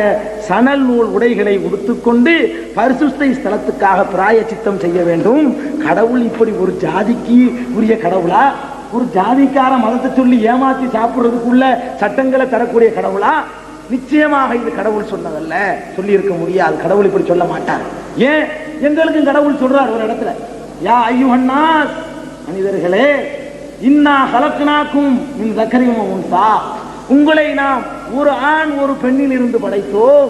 சணல் நூல் உடைகளை உடுத்துக்கொண்டு பரிசுத்த ஸ்தலத்துக்காக பிராயச்சித்தம் செய்ய வேண்டும். கடவுள் இப்படி ஒரு ஜாதிக்கு உரிய கடவுளா? ஒரு ஜாதிக்கார மதத்தை சொல்லி ஏமாத்தி சாப்பிடுறதுக்குள்ள சட்டங்களை தரக்கூடிய கடவுளா? நிச்சயமாக இது கடவுள் சொன்னதல்ல, சொல்லி இருக்க முடியாது. கடவுள் இப்படி சொல்ல மாட்டார். ஏன்? எங்களுக்கும் கடவுள் சொல்றார் ஒரு இடத்துல, யா அய்யுஹன்னாஸ், மனிதர்களே, இன்னா ஹலக்னாக்கும் மின் ஸக்கரின் வ உன்ஸா, உங்களை நாம் ஒரு ஆண் ஒரு பெண்ணில் இருந்து படைத்தோம்.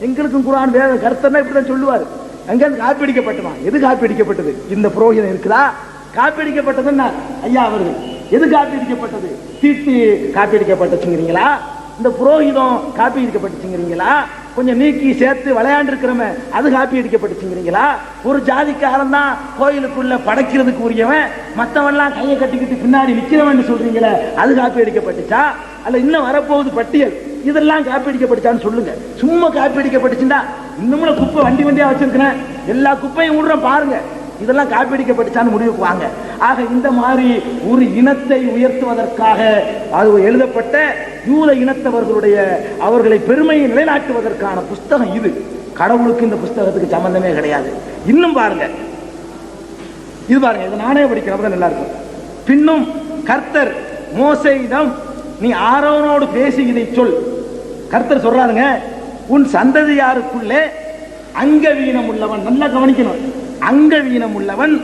எங்களுக்கும் குர்ஆன் வேத கருத்தனா இப்படிதான் சொல்லுவார். அங்க காப்பிடிக்கப்பட்டமா? எது காப்பிடிக்கப்பட்டது? இந்த புரோகிதம் இருக்குதா? காப்பிடிக்கப்பட்டதுன்னா ஐயா அவர்கள் எது காப்பிடிக்கப்பட்டது? தீட்டு காப்பிடிக்கப்பட்டுச்சுங்கிறீங்களா? இந்த புரோகிதம் காப்பி அடிக்கப்பட்டுச்சுங்கிறீங்களா? கொஞ்சம் நீக்கி சேர்த்து விளையாண்டு இருக்கிறவன் அது காப்பி அடிக்கப்பட்டுச்சுங்கிறீங்களா? ஒரு ஜாதிக்காரன் தான் கோயிலுக்குள்ள படைக்கிறதுக்கு உரியவன், மற்றவன்லாம் கையை கட்டிக்கிட்டு பின்னாடி நிக்கிறவன் சொல்றீங்களே, அது காப்பி அடிக்கப்பட்டுச்சா? அல்ல இன்னும் வரப்போகுது பட்டியல், இதெல்லாம் காப்பி அடிக்கப்பட்டுச்சான்னு சொல்லுங்க. சும்மா காப்பி அடிக்கப்பட்டுச்சுன்னா இன்னும் குப்பை வண்டியா வச்சிருக்கிறேன், எல்லா குப்பையும் விடுறேன் பாருங்க, இதெல்லாம் காப்பீடிக்கப்பட்டுச்சான்னு முடிவுக்கு வாங்க. ஆக இந்த மாதிரி ஒரு இனத்தை உயர்த்துவதற்காக அது எழுதப்பட்ட யூத இனத்தவர்களுடைய அவர்களை பெருமையை நிலைநாட்டுவதற்கான புஸ்தகம் இது. கடவுளுக்கு இந்த புஸ்தகத்துக்கு சம்பந்தமே கிடையாது. இன்னும் பாருங்க, இது பாருங்க, இதை நானே படிக்கிறப்ப நல்லா இருக்கும். பின்னும் கர்த்தர் மோசேயிடம், நீ ஆரோனோடு பேசி இதை சொல். கர்த்தர் சொல்றாருங்க, உன் சந்ததியாருக்குள்ளே அங்கவீனம் உள்ளவன், நல்லா கவனிக்கணும், அங்கவீனம் உள்ளவன்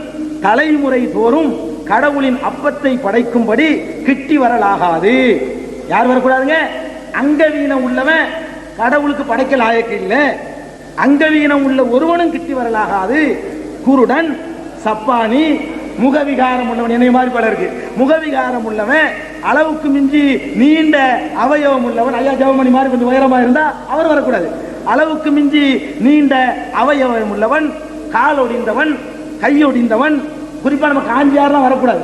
தலைமுறை தோறும் கடவுளின் அப்பத்தை படைக்கும்படி கிட்டி வரலாகாது. யார் வரக்கூடாதுங்க? அங்கவீனம் உள்ளவன் கடவுளுக்கு படைக்க லாயக்கு இல்லை. அங்கவீனம் உள்ள ஒருவனும் கிட்டி வரலாகாது. குருடன், சப்பானி, முகவிகாரம் உள்ளவன், என்னை மாதிரி பல இருக்கு. முகவிகாரம் உள்ளவன், அளவுக்கு மிஞ்சி நீண்ட அவயவம் உள்ளவன், ஐயா ஜவமணி மாதிரி கொஞ்சம் உயரமா இருந்தா அவர் வரக்கூடாது. அளவுக்கு மிஞ்சி நீண்ட அவயவம் உள்ளவன், கால் ஒடிந்தவன், கையொடிந்தவன், குறிப்பா நம்ம காஞ்சியாரெல்லாம் வரக்கூடாது.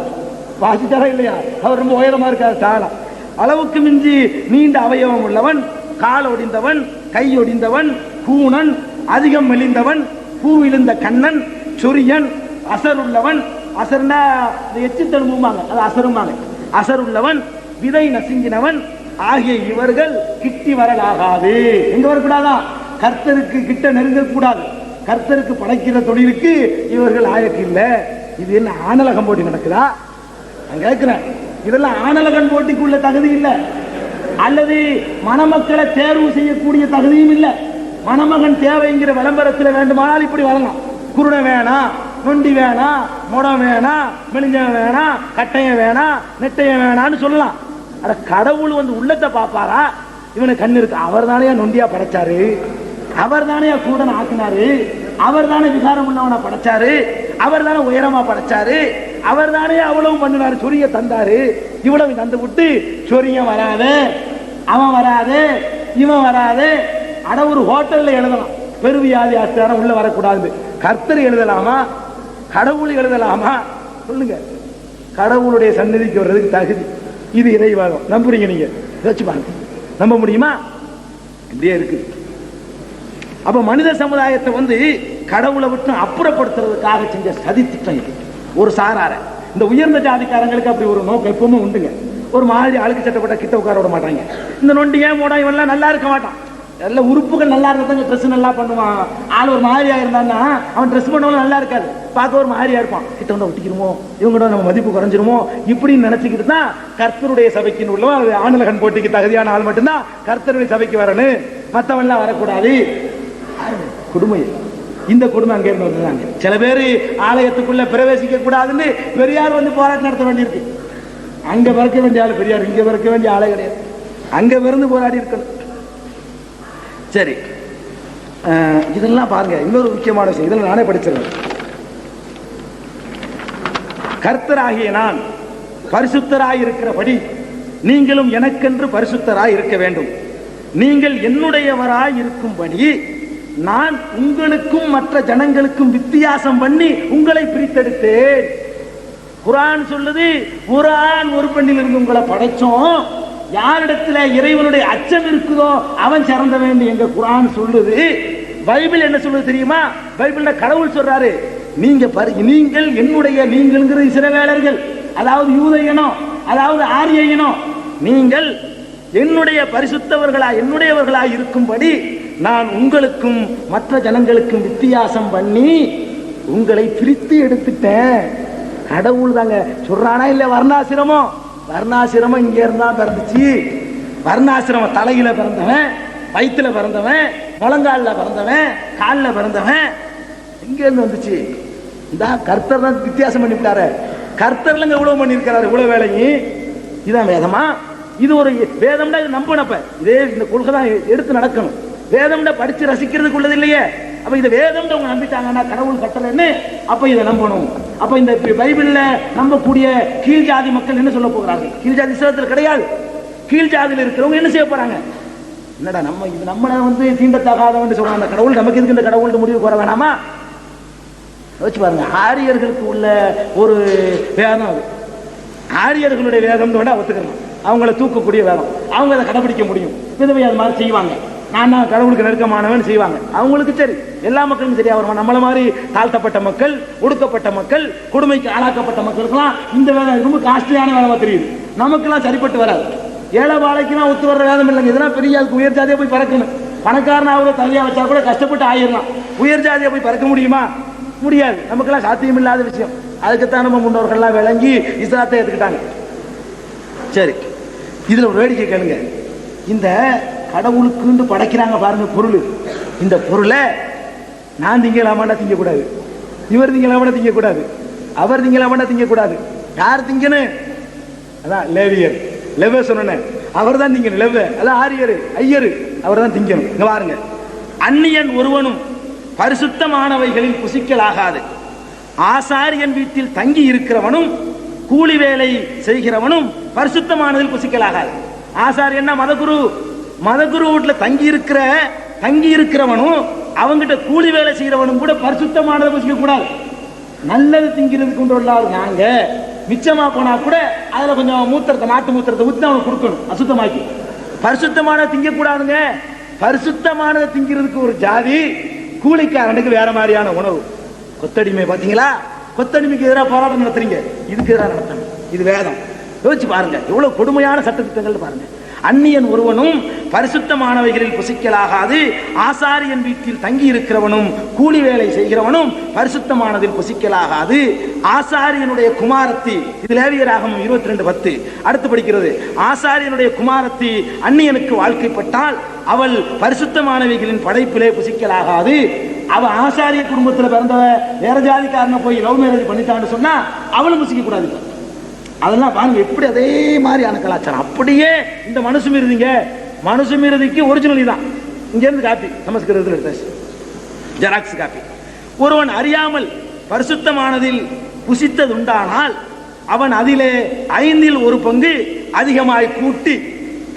வாசிச்சாரா இல்லையா? அவர் ரொம்ப உயரமா இருக்காரு தாளம். அளவுக்கு மிஞ்சி நீண்ட அவயவம் உள்ளவன், கால் ஒடிந்தவன், கையொடிந்தவன், கூணன், அதிகம் மெலிந்தவன், பூவிழுந்த கண்ணன், சொரியன், அசருள்ளவன், அசர்னா எச்சு தழும்புமாங்க, அது அசருமாங்க, அசருள்ளவன், விதை நசுங்கினவன் ஆகிய இவர்கள் கிட்டி வரலாகாது. எங்க வரக்கூடாதா? கர்த்தருக்கு கிட்ட நெருங்க கூடாது. கர்த்தருக்கு படைக்கிற தொழிலுக்கு இவர்கள் ஆயக்கு இல்லை. இது என்ன ஆணலகம் போட்டி நடக்குதா? நான் கேட்கிறேன், இதெல்லாம் ஆணலகன் போட்டிக்குள்ள தகுதி இல்லை, அல்லது மணமக்களை தேர்வு செய்யக்கூடிய தகுதியும் இல்லை. மணமகன் தேவைங்கிற விளம்பரத்தில் வேண்டுமானால் இப்படி வரலாம். குருட வேணாம், நொண்டி வேணாம், முடம் வேணாம், மெலிஞ்சவன் வேணாம், கட்டையன் வேணாம், நெட்டையன் வேணான்னு சொல்லலாம். அட கடவுள் வந்து உள்ளத்தை பார்ப்பாரா? இவனுக்கு கண்ணு இருக்கு, அவர் தானே நொண்டியா படைச்சாரு, அவர் தானே கூடன் ஆக்கினாரு, அவர் தானே விகாரம் உள்ளவனை படைச்சாரு, அவர் தானே உயரமா படைச்சாரு, அவர் தானே அவ்வளவு பண்ணினாரு, சொரிய தந்தாரு. இவ்வளவு தந்து விட்டு சொரிய வராது, அவன் வராது, இவன் வராது. அட ஒரு ஹோட்டல்ல எழுதலாம், பெருவியாதி ஆஸ்தியாரம் உள்ள வரக்கூடாது. கர்த்தர் எழுதலாமா? கடவுள் எழுதலாமா? சொல்லுங்க. கடவுளுடைய சந்நிதிக்கு வர்றதுக்கு தகுதி இது இறைவாதம். நம்புறீங்க நீங்க? வச்சு பாருங்க, நம்ப முடியுமா? இப்படியே இருக்கு. அப்ப மனித சமுதாயத்தை வந்து கடவுளை விட்டு அப்புறப்படுத்துறதுக்காக செஞ்ச சதி திட்டம் இது. ஒரு சாரார இந்த உயர்ந்த ஜாதிக்காரங்களுக்கு அப்படி ஒரு நோக்கம் எப்பவுமே உண்டுங்க. ஒரு மாதிரி அழுக்கு சட்டப்பட்ட கிட்ட உட்கார விட மாட்டாங்க. இந்த நொண்டி ஏன் மோடா இவெல்லாம் நல்லா இருக்க மாட்டான். நல்ல உறுப்புகள் நல்லா இருந்தாங்க, ட்ரெஸ் நல்லா பண்ணுவான். ஆள் ஒரு மாதிரியா இருந்தான்னா அவன் ட்ரெஸ் பண்ணவங்க நல்லா இருக்காது, பார்க்க ஒரு மாதிரியா இருப்பான். கிட்ட வந்து ஒட்டிக்கிறோமோ, இவங்க நம்ம மதிப்பு குறைஞ்சிருமோ இப்படின்னு நினைச்சுக்கிட்டு தான் கர்த்தருடைய சபைக்கு உள்ளவன் ஆணலகன் போட்டிக்கு தகுதியான ஆள் மட்டும்தான் கர்த்தருடைய சபைக்கு வரணும், மற்றவன்லாம் வரக்கூடாது. கொடுமை. இந்த கொடுமை அங்கே இருந்து வந்தாங்க. சில பேர் ஆலயத்துக்குள்ள பிரவேசிக்க கூடாதுன்னு பெரியார் வந்து போராட்டம் நடத்த வேண்டியிருக்கு. அங்க பிறக்க வேண்டிய ஆள் பெரியார், இங்க பிறக்க வேண்டிய ஆளே கிடையாது. அங்க பிறந்து போராடி இருக்கணும். சரி, இதெல்லாம் பாருங்க. இன்னொரு முக்கியமான விஷயம், இதெல்லாம் நானே படிச்சிருக்கேன். கர்த்தராகிய நான் பரிசுத்தராய் இருக்கிறபடி நீங்களும் எனக்கென்று பரிசுத்தராய் இருக்க வேண்டும். நீங்கள் என்னுடையவராய் இருக்கும்படி நான் உங்களுக்கும் மற்ற ஜனங்களுக்கும் வித்தியாசம் பண்ணி உங்களை பிரித்தெடுத்தேன். குர்ஆன் சொல்லுது, குர்ஆன் ஒரு பெண்ணில் இருந்து உங்களை படைச்சோம். யாரிடத்துல இறைவனுடைய அச்சம் இருக்குதோ அவன் சிறந்த வேண்டும் எங்க குர்ஆன் சொல்லுது. பைபிள் என்ன சொல்லுது தெரியுமா? பைபிள்ல கடவுள் சொல்றாரு, நீங்கள் என்னுடைய, நீங்கள்ங்கிற இஸ்ரவேலர்கள், அதாவது யூத இனம், அதாவது ஆரிய இனம், நீங்கள் என்னுடைய என்னுடையவர்களாய் இருக்கும்படி நான் உங்களுக்கும் மற்ற ஜனங்களுக்கும் வித்தியாசம் பண்ணி உங்களை பிரித்து எடுத்துட்டேன். கடவுள் தாங்க சொல்றானா இல்ல? வர்ணாசிரமம், வர்ணாசிரமம் இங்க இருந்தா பிறந்துச்சு. வர்ணாசிரமம் தலையில பிறந்தவன், வயிற்றுல பிறந்தவன், முழங்காலில் பிறந்தவன், காலில் பிறந்தவன் எங்க இருந்து வந்துச்சு? இந்த கர்த்தர் தான் வித்தியாசம் பண்ணிவிட்டாரு. கர்த்தர்லங்க இவ்வளவு பண்ணியிருக்கிறாரு, இவ்வளவு வேலையும். இதான் வேதமா? இது ஒரு வேதம்னா இது நம்பனப்ப இதே இந்த கொள்கை தான் எடுத்து நடக்கணும். வேதம்னா படிச்சு ரசிக்கிறதுக்கு உள்ளது இல்லையே. அப்ப இந்த வேதம் அவங்க நம்பிட்டாங்கன்னா கடவுள் கட்டளைன்னு, அப்ப இதை நம்பணும். அப்ப இந்த பைபிள்ல நம்பக்கூடிய கீழ் ஜாதி மக்கள் என்ன சொல்ல போகிறார்கள்? கீழ் ஜாதி இஸ்லாத்தில் கிடையாது. கீழ் ஜாதியில் இருக்கிறவங்க என்ன செய்ய போறாங்க? என்னடா நம்மளை வந்து தீண்டத்தகாதவன் சொல்றாங்க, கடவுள் நமக்கு எதுக்கு இந்த கடவுள் முடிவு போற வேணாமா? வச்சு பாருங்க. ஆரியர்களுக்கு உள்ள ஒரு வேதம் அது. ஆரியர்களுடைய வேதம் வேண்டாம் ஒத்துக்கணும், அவங்கள தூக்கக்கூடிய வேதம், அவங்க அதை கடைபிடிக்க முடியும். விதவை அது மாதிரி செய்வாங்க. நான் தான் கடவுளுக்கு நெருக்கமானவன் செய்வாங்க. அவங்களுக்கு சரி, எல்லா மக்களுக்கும் சரியா வருமா? நம்மள மாதிரி தாழ்த்தப்பட்ட மக்கள், ஒடுக்கப்பட்ட மக்கள், கொடுமைக்கு ஆளாக்கப்பட்ட மக்களுக்கெல்லாம் இந்த வேதம் ரொம்ப காஸ்ட்லியான வேதமா தெரியுது. நமக்கெல்லாம் சரிப்பட்டு வராது. ஏழை வாழைக்குலாம் ஒத்து வர்ற வேதம் இல்லைங்க. இதெல்லாம் பெரிய அதுக்கு உயர் ஜாதியா போய் பறக்கணும். பணக்காரன் அவரை தனியா வச்சா கூட கஷ்டப்பட்டு ஆயிடலாம். உயர் ஜாதியா போய் பறக்க முடியுமா? முடியாது. நமக்கெல்லாம் சாத்தியம் இல்லாத விஷயம். அதுக்குத்தான் நம்ம முன்னோர்கள்லாம் விளங்கி இஸ்லாத்தை ஏற்றுக்கிட்டாங்க. சரி, இதுல ஒரு வேடிக்கை கேளுங்க. இந்த கடவுளுக்கு படைக்கிறாங்க பாருங்க பொருள். இந்த பொருளை நான் திங்கலாமாண்டா திங்கக்கூடாது, இவர் திங்கலாமாண்டா திங்கக்கூடாது, அவர் திங்கலாமாண்டா திங்கக்கூடாது. யார் திங்கணும்? அதான் லேவியர், லெவ சொன்ன அவர் தான் திங்கணும். லெவ அதான் ஆரியர், ஐயரு, அவர் தான் திங்கணும். இங்க பாருங்க, அந்நியன் ஒருவனும் பரிசுத்தமானவைகளில் புசிக்கலாகாது. ஆசாரியன் வீட்டில் தங்கி இருக்கிறவனும் கூலி வேலை செய்கிறவனும் பரிசுத்தமானதில் புசிக்கலாகாது. ஆசாரியன்னா மதகுரு. மதகுரு வீட்டுல தங்கி இருக்கிறவனும் அவங்கிட்ட கூலி வேலை செய்கிறவனும் கூட பரிசுத்தமானதை புசிக்க கூடாது. நல்லது திங்கிறது கொண்டு வரலாது. நாங்க மிச்சமா போனா கூட அதுல கொஞ்சம் மூத்திரத்தை, மாட்டு மூத்திரத்தை ஊற்றி அவனுக்கு கொடுக்கணும், அசுத்தமாக்கி. பரிசுத்தமானதை திங்க கூடாதுங்க. பரிசுத்தமானதை திங்கிறதுக்கு ஒரு ஜாதி, கூலிக்காரனுக்கு வேற மாதிரியான உணவு. கொத்தடிமை பாத்தீங்களா? கொத்தடிமைக்கு எதிராக போராட்டம் நடத்துறீங்க, இதுக்கு எதிராக நடத்தணும். இது வேதம். யோசிச்சு பாருங்க, எவ்வளவு கொடுமையான சட்டத்திட்டங்கள் பாருங்க. அந்நியன் ஒருவனும் பரிசுத்தமானவைகளில் புசிக்கலாகாது. ஆசாரியன் வீட்டில் தங்கி இருக்கிறவனும் கூலி வேலை செய்கிறவனும் பரிசுத்தமானதில் புசிக்கலாகாது. ஆசாரியனுடைய குமாரத்தி, இது லேவியராகமம் 22:10 அடுத்து படிக்கிறது. ஆசாரியனுடைய குமாரத்தி அந்நியனுக்கு வாழ்க்கைப்பட்டால் அவள் பரிசுத்தமானவைகளின் படைப்பிலே புசிக்கலாகாது. அவ ஆசாரிய குடும்பத்தில் பிறந்தவ வேற ஜாதிக்காரனை போய் லவ் மேரேஜ் பண்ணிட்டான்னு சொன்னா அவளும் புசிக்க கூடாது. அதெல்லாம் பாருங்க எப்படி அதே மாதிரியான கலாச்சாரம். அப்படியே இந்த மனுசுமிருதிங்க, மனுசுமிருதிக்கு ஒரிஜினல் தான். இங்க இருந்து காப்பி சமஸ்கிருதத்தில் எடுத்தாச்சு, ஜெராக்ஸ் காப்பி. ஒருவன் அறியாமல் பரிசுத்தமானதில் புசித்தது உண்டானால் அவன் அதிலே 1/5 அதிகமாய் கூட்டி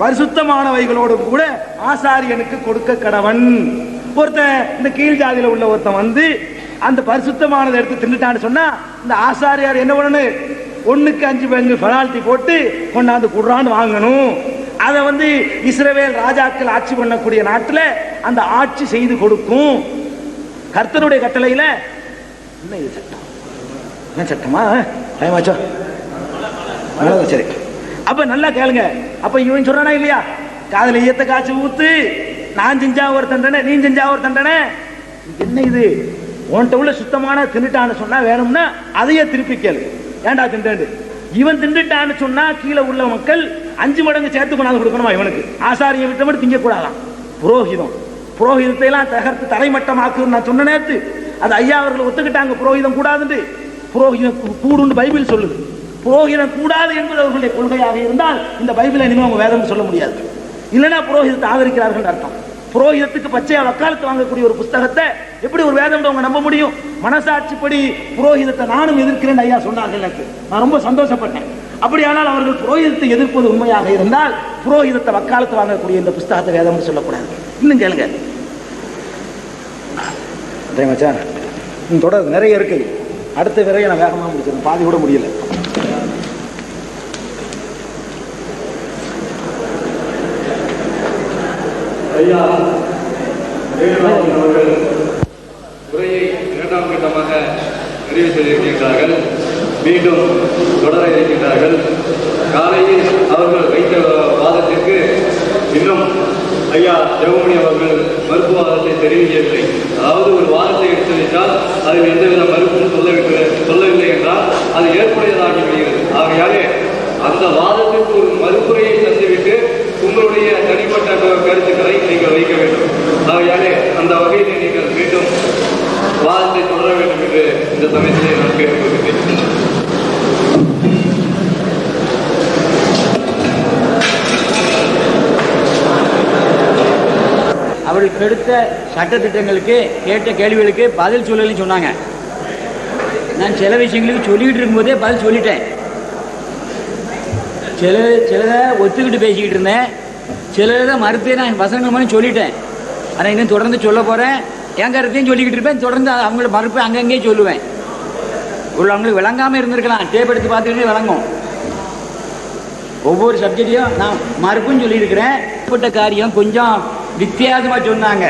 பரிசுத்தமானவைகளோடு கூட ஆசாரியனுக்கு கொடுக்க கடவன். ஒருத்தன் இந்த கீழ் ஜாதியில உள்ள ஒருத்தன் வந்து அந்த பரிசுத்தமானதை எடுத்து தின்னுட்டான்னு சொன்னா இந்த ஆசாரியார் என்ன பண்ணணும்? 1/5 பங்கு பெனால்டி போட்டு கொண்டாந்து குடுறான்னு வாங்கணும். அதை வந்து இஸ்ரவேல் ராஜாக்கள் ஆட்சி பண்ணக்கூடிய நாட்டில் அந்த ஆட்சி செய்து கொடுக்கும். கர்த்தருடைய கட்டளையில என்ன இது சட்டம்? என்ன சட்டமா? டைமாச்சா? சரி, அப்ப நல்லா கேளுங்க. அப்ப இவன் சொல்றானா இல்லையா? காதல ஈயத்தை காய்ச்சி ஊத்து, நான் செஞ்சா ஒரு தண்டனை, நீ செஞ்சா ஒரு தண்டனை. என்ன இது? உன்கிட்ட உள்ள சுத்தமான தின்னுட்டான்னு சொன்னா வேணும்னா அதையே திருப்பி கேளு, ஏண்டா திண்டு. இவன் திண்டுட்டான்னு சொன்னா கீழே உள்ள மக்கள் 5 மடங்கு சேர்த்து கொண்டாந்து கொடுக்கணுமா இவனுக்கு? ஆசாரிய விட்ட மட்டும் திங்க கூடாதான். புரோகிதத்தை எல்லாம் தகர்த்து தரைமட்டமாக்குன்னு நான் சொன்ன நேரத்து அது ஐயா அவர்கள் ஒத்துக்கிட்டாங்க. புரோகிதம் கூடாதுன்னு. புரோகிதம் கூடுன்னு பைபிள் சொல்லுது. புரோகிதம் கூடாது என்பது அவர்களுடைய கொள்கையாக இருந்தால் இந்த பைபிளை இனிமே அவங்க வேதம் சொல்ல முடியாது. இல்லைன்னா புரோகிதத்தை ஆதரிக்கிறார்கள் அர்த்தம். புரோகிதத்துக்கு பச்சையா வக்காலத்து வாங்கக்கூடிய ஒரு புஸ்தகத்தை எப்படி ஒரு வேதம் அவங்க நம்ப முடியும்? மனசாட்சிப்படி புரோகிதத்தை நானும் எதிர்க்கிறேன் ஐயா சொன்னார்கள். எனக்கு நான் ரொம்ப சந்தோஷப்பட்டேன். அப்படியானால் அவர்கள் புரோகிதத்தை எதிர்ப்பது உண்மையாக இருந்தால் புரோகிதத்தை வக்காலத்து வாங்கக்கூடிய இந்த புஸ்தகத்தை வேதம் சொல்லக்கூடாது. இன்னும் கேளுங்க, தொடர் நிறைய இருக்கு. அடுத்த விரையை நான் வேகமாக முடிச்சிருக்கேன், பாதி கூட முடியல. ஐயா அவர்கள் உரையை 2ஆம் கட்டமாக நிறைவு செய்திருக்கின்றார்கள். மீண்டும் தொடர இருக்கின்றார்கள். காலையில் அவர்கள் வைத்த வாதத்திற்கு இன்னும் ஐயா ஜெகமணி அவர்கள் மறுப்பு வாதத்தை தெரிவிக்கவில்லை. அதாவது ஒரு வாதத்தை எடுத்து வைத்தால் அதில் எந்தவித மறுப்பும் சொல்லவில்லை என்றால் அது ஏற்புடையதாகி விடுகிறது. ஆகையாலே அந்த வாதத்திற்கு ஒரு மறுப்புரையை தந்துவிட்டு உங்களுடைய தனிப்பட்ட கருத்துக்களை நீங்கள் வைக்க வேண்டும். ஆகையாலே அந்த வகையில் நீங்கள் மீண்டும் வாதத்தை தொடர வேண்டும் என்று இந்த சமயத்திலே நான் கேட்டுக்கொள்கிறேன். அவர்களுக்கு எடுத்த சட்டத்திட்டங்களுக்கு கேட்ட கேள்விகளுக்கு பதில் சொல்லலன்னு சொன்னாங்க. நான் சில விஷயங்களுக்கு சொல்லிக்கிட்டு இருக்கும்போதே பதில் சொல்லிட்டேன். சிலதை ஒத்துக்கிட்டு பேசிக்கிட்டு இருந்தேன், சிலதை மறுத்தே நான் வசனங்கள் மாதிரி சொல்லிட்டேன். ஆனால் இன்னும் தொடர்ந்து சொல்ல போகிறேன். என் கருத்தையும் சொல்லிக்கிட்டு இருப்பேன். தொடர்ந்து அவங்கள மறுப்பு அங்கங்கே சொல்லுவேன். அவங்களுக்கு விளங்காமல் இருந்திருக்கலாம், டேப் எடுத்து பார்த்துக்கிட்டே விளங்கும். ஒவ்வொரு சப்ஜெக்டையும் நான் மறுப்புன்னு சொல்லியிருக்கிறேன். இப்பட்ட காரியம் கொஞ்சம் வித்தியாசமாக சொன்னாங்க.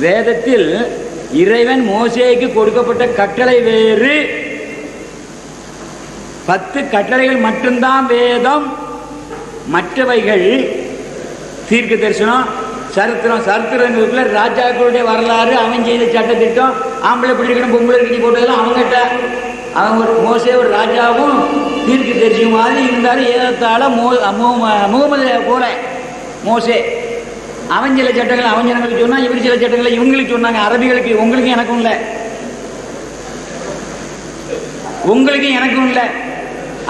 வேதத்தில் இறைவன் மோசேக்கு கொடுக்கப்பட்ட கட்டளை வேறு, 10 கட்டளைகள் மட்டும்தான் வேதம். மற்றவைகள் தீர்க்க தரிசனம், சரித்திரங்களுக்குள்ள ராஜாக்களுடைய வரலாறு, அவன் செய்த சட்டத்திட்டம், ஆம்பளை பிடிக்கணும் பொம்பளை கிட்டி போட்டதெல்லாம் அவங்ககிட்ட. அவங்க ஒரு மோசே ஒரு ராஜாவும் தீர்க்க தரிசனம் மாதிரி இருந்தாலும் ஏதத்தால முகமது போல மோசே அவன் சில சட்டங்களை அவன் ஜனங்களுக்கு சொன்னா, இவரு சில சட்டங்களை இவங்களுக்கு சொன்னாங்க. அரபிகளுக்கு உங்களுக்கும் எனக்கும் இல்லை, உங்களுக்கும் எனக்கும் இல்லை.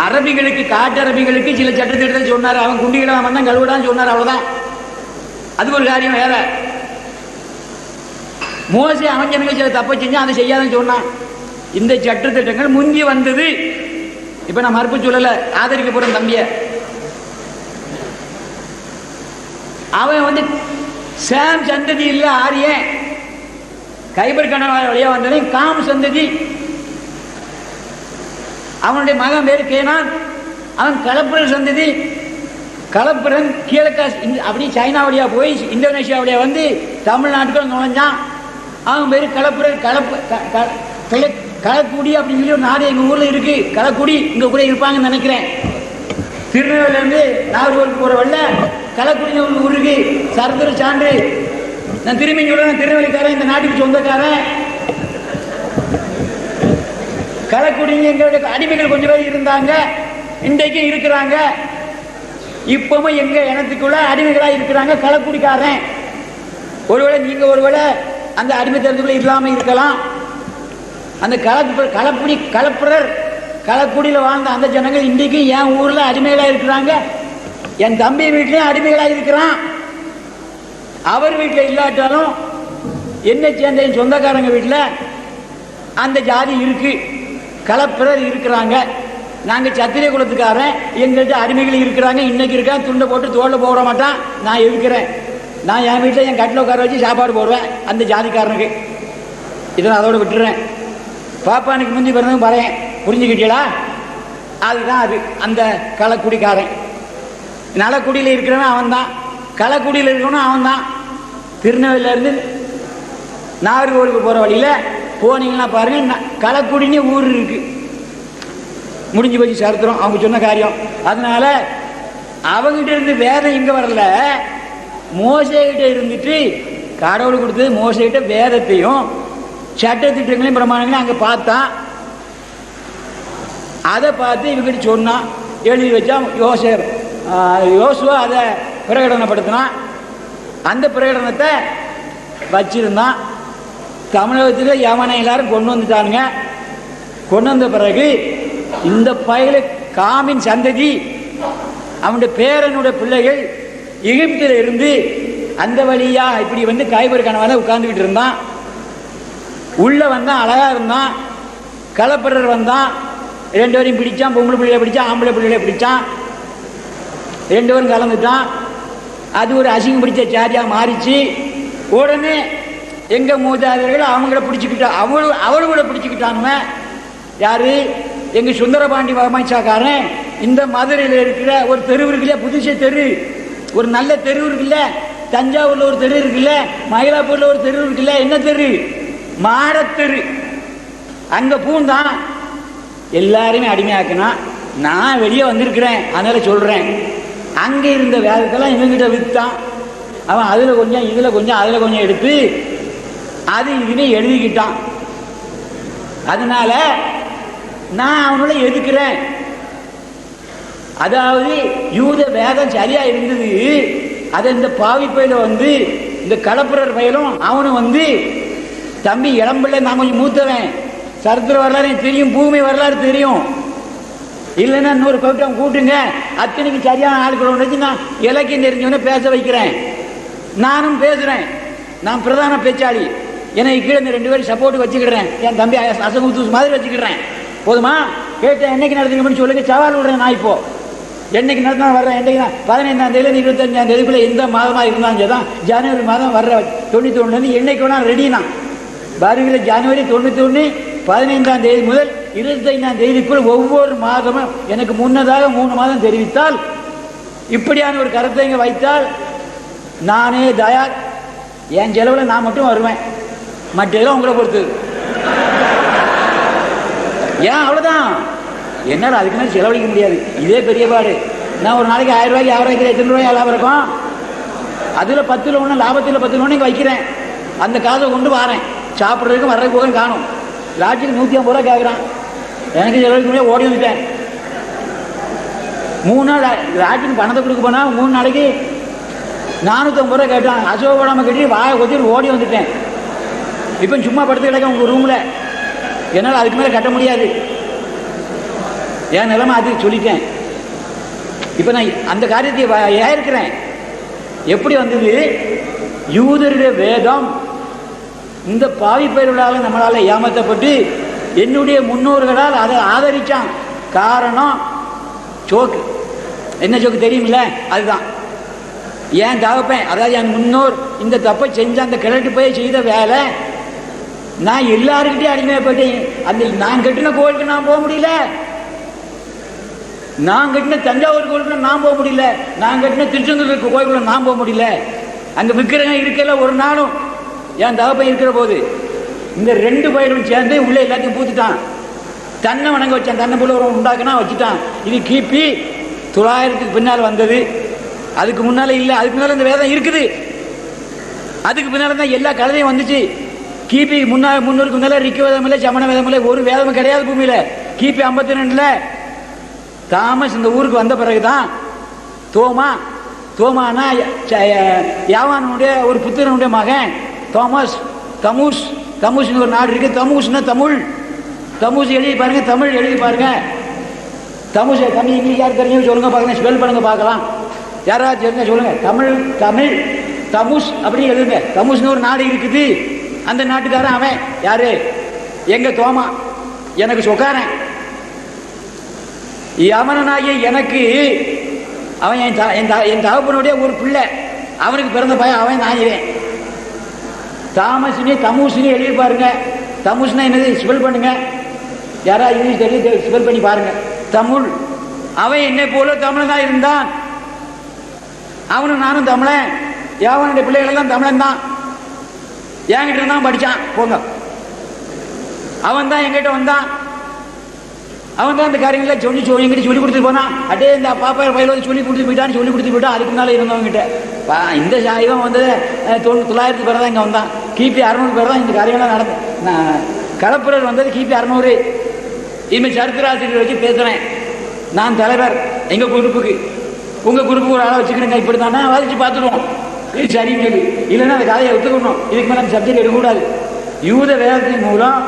அரபிகளுக்கு காட்டு அரபிகளுக்கு சில சட்டத்திட்டத்தை சொன்னார். அவன் குண்டிகளை அவன் தான் கழுவிடான்னு சொன்னார், அவ்வளவுதான். அது ஒரு காரியம் வேற. மோசே அவன் ஜனங்கள் சில தப்பை செஞ்சா அதை செய்யாதுன்னு சொன்னான். இந்த சட்டத்திட்டங்கள் முந்தி வந்தது. இப்ப நான் மறுப்பு சொல்லல, ஆதரிக்க போறேன் தம்பிய. அவன் சேம் சந்ததி இல்ல, ஆரியன் கைபர் கணவாய் வழியா வந்தது காம் சந்ததி. அவனுடைய மகன் பேரு கேனான், அவன் கலப்புரன் சந்ததி. கலப்புரன் கீழக்கா அப்படி சைனா வழியா போய் இந்தோனேஷியா வழியா வந்து தமிழ்நாட்டுக்குள்ள நுழைஞ்சான். அவன் பேரு கலப்புரன். களக்குடி அப்படின்னு சொல்லி ஒரு நாடு எங்க ஊர்ல இருக்கு. களக்குடி இங்க கூட இருப்பாங்கன்னு நினைக்கிறேன். திருநெல்வேலியில இருந்து நாகர்கோவிலுக்கு போற வழியில களக்குடி ஒரு ஊர் இருக்கு. சரித்திர சான்று. நான் திரும்பி சொல்றேன், திருநெல்வேலிக்காரன், இந்த நாட்டுக்கு சொந்தக்காரன். களக்குடிங்க எங்களுடைய அடிமைகள் கொஞ்சம் பேர் இருந்தாங்க, இன்றைக்கு இருக்கிறாங்க. இப்பவும் எங்க இனத்துக்குள்ள அடிமைகளா இருக்கிறாங்க களக்குடிக்காரன். ஒருவேளை நீங்க ஒருவேளை அந்த அடிமைத்தனத்துக்குள்ள இல்லாம இருக்கலாம். அந்த கலப்புரர் களக்குடியில் வாழ்ந்த அந்த ஜனங்கள் இன்றைக்கு என் ஊர்ல அடிமைகளா இருக்கிறாங்க. என் தம்பி வீட்லயும் அடிமைகளா இருக்கிறான். அவர் வீட்டில் இல்லாட்டாலும் என்ன சேர்ந்த என் சொந்தக்காரங்க வீட்டில் அந்த ஜாதி இருக்கு, கலப்புரர் இருக்கிறாங்க. நாங்கள் சத்திரிய குலத்துக்காரன், எங்கள்கிட்ட அடிமைகள் இருக்கிறாங்க. இன்னைக்கு இருக்கேன், துண்டை போட்டு தோளில் போட மாட்டான். நான் இருக்கிறேன். நான் என் வீட்டில் என் கட்டில் உட்கார வச்சு சாப்பாடு போடுவேன் அந்த ஜாதிக்காரனுக்கு. இதை நான் அதோட விட்டுறேன். பாப்பானுக்கு முந்தி பிறந்தவங்க பாறேன், புரிஞ்சுக்கிட்டீங்களா? அதுதான் அது அந்த களக்குடிக்காரன். நலக்குடியில் இருக்கிறவன் அவன் தான், களக்குடியில் இருக்கிறவனும் அவன் தான். திருநெல்வேலியிலேருந்து நாகர்கோவிலுக்கு போகிற வழியில் போனீங்கன்னா பாருங்க, களக்குடின்னு ஊர் இருக்கு. முடிஞ்சு போச்சு சரித்திரம், அவங்க சொன்ன காரியம். அதனால அவங்ககிட்ட இருந்து வேதம் இங்கே வரல, மோசைகிட்ட இருந்துட்டு கடவுள் கொடுத்தது மோசைகிட்ட வேதத்தையும் சட்டத்திட்டங்களையும் பிரமாணங்களையும் அங்கே பார்த்தான். அதை பார்த்து இவங்கிட்ட சொன்னான், எழுதி வச்சா. யோசுவா அதை பிரகடனப்படுத்தினான். அந்த பிரகடனத்தை வச்சிருந்தான். தமிழகத்தில் யவனை எல்லாரும் கொண்டு வந்துட்டானுங்க. கொண்டு வந்த பிறகு இந்த பயில காமின் சந்ததி, அவனுடைய பேரனுடைய பிள்ளைகள் எகிப்தில் இருந்து அந்த வழியா இப்படி கைபர் கணவால உட்கார்ந்துக்கிட்டு இருந்தான். உள்ள வந்தான், அழகா இருந்தான். கலப்பரர் வந்தான், 2 பேரையும் பிடிச்சான். பொம்பளை பிள்ளைகளை பிடிச்சான், ஆம்பளை பிள்ளைகளை பிடிச்சான். 2 பேரும் கலந்துட்டான். அது ஒரு அசிங்கம் பிடிச்ச சாரியா மாறிச்சு. உடனே எங்க மூதாதையர்கள் அவங்கள பிடிச்சிக்கிட்டா, அவளோட பிடிச்சிக்கிட்டானுங்க. யாரு? எங்க சுந்தரபாண்டி அமைச்சாக்காரன். இந்த மதுரையில் இருக்கிற ஒரு தெரு இருக்குல்ல, புதுசை தெரு, ஒரு நல்ல தெரு இருக்குல்ல, தஞ்சாவூர்ல ஒரு தெரு இருக்குல்ல, மயிலாப்பூர்ல ஒரு தெரு இருக்குல்ல, என்ன தெரு? மாடத்தெரு. அங்க பூந்தான், எல்லாருமே அடிமையாக்குனா. நான் வெளியே வந்திருக்கிறேன், அதனால சொல்றேன். அங்க இருந்த வேதத்தெல்லாம் இவங்கிட்ட வித்தான். அவன் அதுல கொஞ்சம், இதுல கொஞ்சம், அதுல கொஞ்சம் எடுத்து அது இதுன்னு எழுதிக்கிட்டான். அதனால நான் அவனோட எதுக்குறேன். அதாவது யூத வேதம் சரியா இருந்தது. அதை இந்த பாவி பயில இந்த கலப்புரர் பயிலும் அவனும் தம்பி இளம்பிள்ளை, நான் கொஞ்சம் மூத்தவன், சரித்திர வரலாறு தெரியும், பூமி வரலாறு தெரியும். இல்லைன்னா இன்னொரு கூட்டம் கூட்டுங்க, அத்தனைக்கு சரியான ஆட்களோட வச்சு நான் இலக்கியம் தெரிஞ்சவன பேச வைக்கிறேன். நானும் பேசுறேன், நான் பிரதான பேச்சாளி. எனக்கு கீழே இந்த 2 பேரும் சப்போர்ட் வச்சுக்கிறேன். என் தம்பி அசமுத்து மாதிரி வச்சுக்கிறேன். போதுமா? கேட்டேன், என்னைக்கு நடத்துங்க சொல்லுங்க, சவால் விடுறேன். நான் இப்போ என்னைக்கு நடத்தினா வர்றேன். என்னைக்கு 15ஆம் தேதியில 25ஆம் தேதிக்குள்ள எந்த மாதமா இருந்தாலும் சரிதான், ஜனவரி மாதம் வர்ற 91 என்னைக்கு வேணா ரெடினா. வருகிற ஜனவரி 91 15ஆம் தேதி முதல் 25ஆம் தேதிக்குள் ஒவ்வொரு மாதமும் எனக்கு முன்னதாக 3 மாதம் தெரிவித்தால், இப்படியான ஒரு கருத்தை இங்கே வைத்தால் நானே தயார். என் செலவில் நான் மட்டும் வருவேன், மற்றெல்லாம் உங்களை பொறுத்து. ஏன் அவ்வளோதான், என்னால் அதுக்கு மேலே செலவழிக்க முடியாது. இதே பெரிய பாடு. நான் ஒரு நாளைக்கு 1000 ரூபாய்க்கு 1000 ரூபாய்க்கு எத்தனை ரூபாய் லாபம் இருக்கும்? அதில் 10ல் 1 லாபத்தில் 10ல் 1 வைக்கிறேன். அந்த காசை கொண்டு வரேன், சாப்பிட்றதுக்கு வர்றதுக்கு போக காணும். லாட்ஜுக்கு 150 ரூபா கேட்குறான், எனக்கு செலவழிக்க முடியாது, ஓடி வந்துட்டேன். 3 நாள் லாட்ஜுக்கு பணத்தை கொடுக்க போனால் 3 நாளைக்கு 450 ரூபா கேட்டான். அசோகப்படாமல் கட்டி வாயை கொத்திட்டு ஓடி வந்துட்டேன். இப்போ சும்மா படுத்து கிடக்க உங்கள் ரூமில், என்னால் அதுக்கு மேலே கட்ட முடியாது. என் நிலைமை அது சொல்லிட்டேன். இப்போ நான் அந்த காரியத்தை ஏற்கிறேன். எப்படி வந்தது? யூதருடைய வேதம் இந்த பாவி பயிர்களால் நம்மளால் ஏமாற்றப்பட்டு என்னுடைய முன்னோர்களால் அதை ஆதரிச்சான். காரணம் சோக்கு. என்ன சோக்கு தெரியுமில்ல? அதுதான் ஏன் தகப்பேன், அதாவது என் முன்னோர் இந்த தப்பை செஞ்ச அந்த கிழட்டு போய் செய்த வேலை. நான் எல்லாருக்கிட்டையும் அடிமையாக போயிட்டேன். அந்த நான் கட்டின கோயிலுக்கு நான் போக முடியல, நான் கட்டின தஞ்சாவூர் கோயிலுக்குள்ள நான் போக முடியல, நான் கட்டின திருச்செந்தூர் கோயிலுக்குள்ள நான் போக முடியல. அங்கே விக்கிரகம் இருக்கல ஒரு நாளும் என் தகப்பன் இருக்கிற போது இந்த 2 பயிரும் சேர்ந்து உள்ளே எல்லாத்தையும் பூத்துட்டான். தன்னை வணங்க வச்சான், தன்னை போல ஒரு உண்டாக்குனா வச்சுட்டான். இது கிபி 900க்கு பின்னால் வந்தது. அதுக்கு முன்னால இல்லை, அதுக்கு முன்னால் இந்த வேதம் இருக்குது. அதுக்கு பின்னால் தான் எல்லா கதையும் வந்துச்சு. கிபி 300க்கு முன்னால ரிக்கு வேதம் இல்லை, சமண வேதம் இல்லை, ஒரு வேதமும் கிடையாது பூமியில். கிபி 52ல் தாமஸ் இந்த ஊருக்கு வந்த பிறகுதான் தோமானா யாவானுடைய ஒரு புத்திரனுடைய மகன் தமுஸ்னு ஒரு நாடு இருக்கு. தமுஸ்னா தமுஸ் எழுதி பாருங்க, தமிழ் எழுதி பாருங்க. தமிழ் இங்கிலீஷ் யார் தெரிஞ்சு சொல்லுங்க பார்க்கலாம், ஸ்பெல் பண்ணுங்க பார்க்கலாம். யாராவது தெரிஞ்ச சொல்லுங்க. தமிழ் தமுஸ் அப்படி எழுதுங்க. தமுஸ்னு ஒரு நாடு இருக்குது. அந்த நாட்டுக்காரன் அவன் யாரு? எங்க தோமா, எனக்கு சொக்காரன். யமனாகிய எனக்கு அவன் என் தகப்பனுடைய ஒரு பிள்ளை, அவனுக்கு பிறந்த பையன் அவன் நாயிரேன். தமுஸ்னு எழுதி பாருங்க. தமுஸ்னா என்னது ஸ்பெல் பண்ணுங்க. யாராவது இங்கிலீஷ் தெரியும் ஸ்பெல் பண்ணி பாருங்க. தமிழ். அவன் என்னை போல தமிழன் தான் இருந்தான். அவனும் நானும் தமிழன். யாவனுடைய பிள்ளைகள் எல்லாம் தமிழன் தான். என்கிட்ட தான் படித்தான். போங்க, அவன் தான் என்கிட்ட வந்தான். அவன் தான் இந்த காரியங்களை எங்கிட்ட சொல்லி கொடுத்துட்டு போனான். அட்டே இந்த பாப்பா பயில வந்து சொல்லி கொடுத்து போயிட்டான். அதுக்கு முன்னால் இருந்தவங்கிட்ட இந்த இவன் வந்து 900 பேர் தான் இங்கே வந்தான். கிபி 600 பேர் தான் இந்த காரியங்கள்லாம் நடந்து. கலப்புரர் வந்தது கிபி 600. இனிமேல் சரித்திராசிரியர் வச்சு பேசுகிறேன். நான் தலைவர் எங்கள் குரூப்புக்கு, உங்கள் குரூப்புக்கு ஒரு ஆளை வச்சுக்கிறேங்க. இப்படி தானே வலிச்சு பார்த்துடுவோம். இது சரின்னு சொல்லி, இல்லைன்னா அந்த கதையை ஒத்துக்கணும். இதுக்கு மேலே அந்த சப்ஜெக்ட் எடுக்கக்கூடாது. யூத வேதத்தின் மூலம்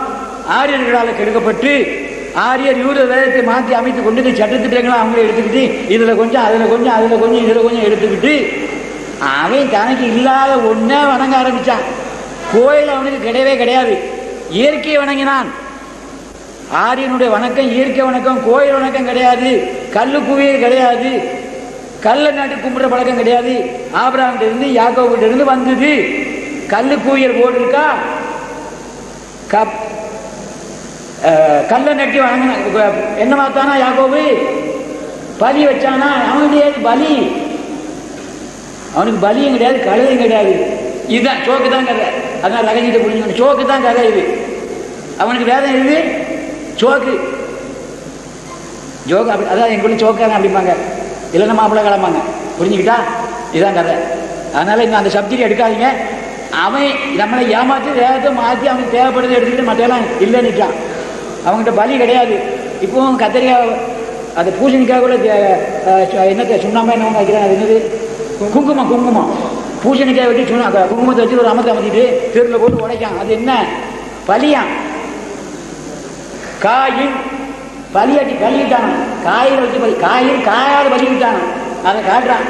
ஆரியர்களால் கெடுக்கப்பட்டு ஆரியர் யூத வேதத்தை மாற்றி அமைத்து கொண்டு இந்த சட்டத்திட்டங்களும் அவங்களே எடுத்துக்கிட்டு இதில் கொஞ்சம் அதில் கொஞ்சம் எடுத்துக்கிட்டு அவன் தனக்கு இல்லாத ஒன்றே வணங்க ஆரம்பித்தான். கோயில் அவனுக்கு கிடையவே கிடையாது. இயற்கையை வணங்கினான். ஆரியனுடைய வணக்கம் இயற்கை வணக்கம், கோயில் வணக்கம் கிடையாது. கல்லு குவியல் கிடையாது. கல்ல நாட்டு கும்பிட்ற பழக்கம் கிடையாது. ஆபிரகாம்கிட்ட இருந்து யாக்கோபுகிட்ட இருந்து வந்தது. கல்லு குவியல் போர்டு இருக்கா? கல்ல நட்டி வணங்கின என்ன பார்த்தானா யாக்கோபு? பலி வச்சானா? அவனுக்கு பலி, அவனுக்கு பலியும் கிடையாது, கழுதையும் கிடையாது. இதுதான் சோக்கு தான் கதை. அதான் ரகசியத்தை புரிஞ்சுக்கணும். சோக்கு தான் கதை இது. அவனுக்கு வேதம் இது சோக்கு ஜோக்கு. அப்படி அதான் எங்களுடைய சோக்காரன் அப்படிம்பாங்க, இல்லைன்னா மாப்பிள்ளை கிளம்பாங்க. புரிஞ்சுக்கிட்டா? இதுதான் கதை. அதனால் இன்னும் அந்த சப்ஜெக்ட் எடுக்காதீங்க. அவன் நம்மளை ஏமாற்றி வேதத்தை மாற்றி அவனுக்கு தேவைப்படுறதை எடுத்துக்கிட்டு மற்றெல்லாம் இல்லைன்னுட்டான். அவங்ககிட்ட பலி கிடையாது. இப்போவும் கத்திரிக்காய் அது பூசணிக்காய் கூட என்னத்தை சுண்ணாம்பா என்ன வைக்கிறாங்க, அது என்னது குங்குமம். பூசணிக்காய் வெட்டி குங்குமத்தை வச்சு ஒரு அமர்த்திட்டு தெருவில் போட்டு உடைக்கான். அது என்ன பலியான்? காயின் பலியிட்டான். காயில் வச்சு காயால் பலியிட்டான். அதை காட்டுறான்.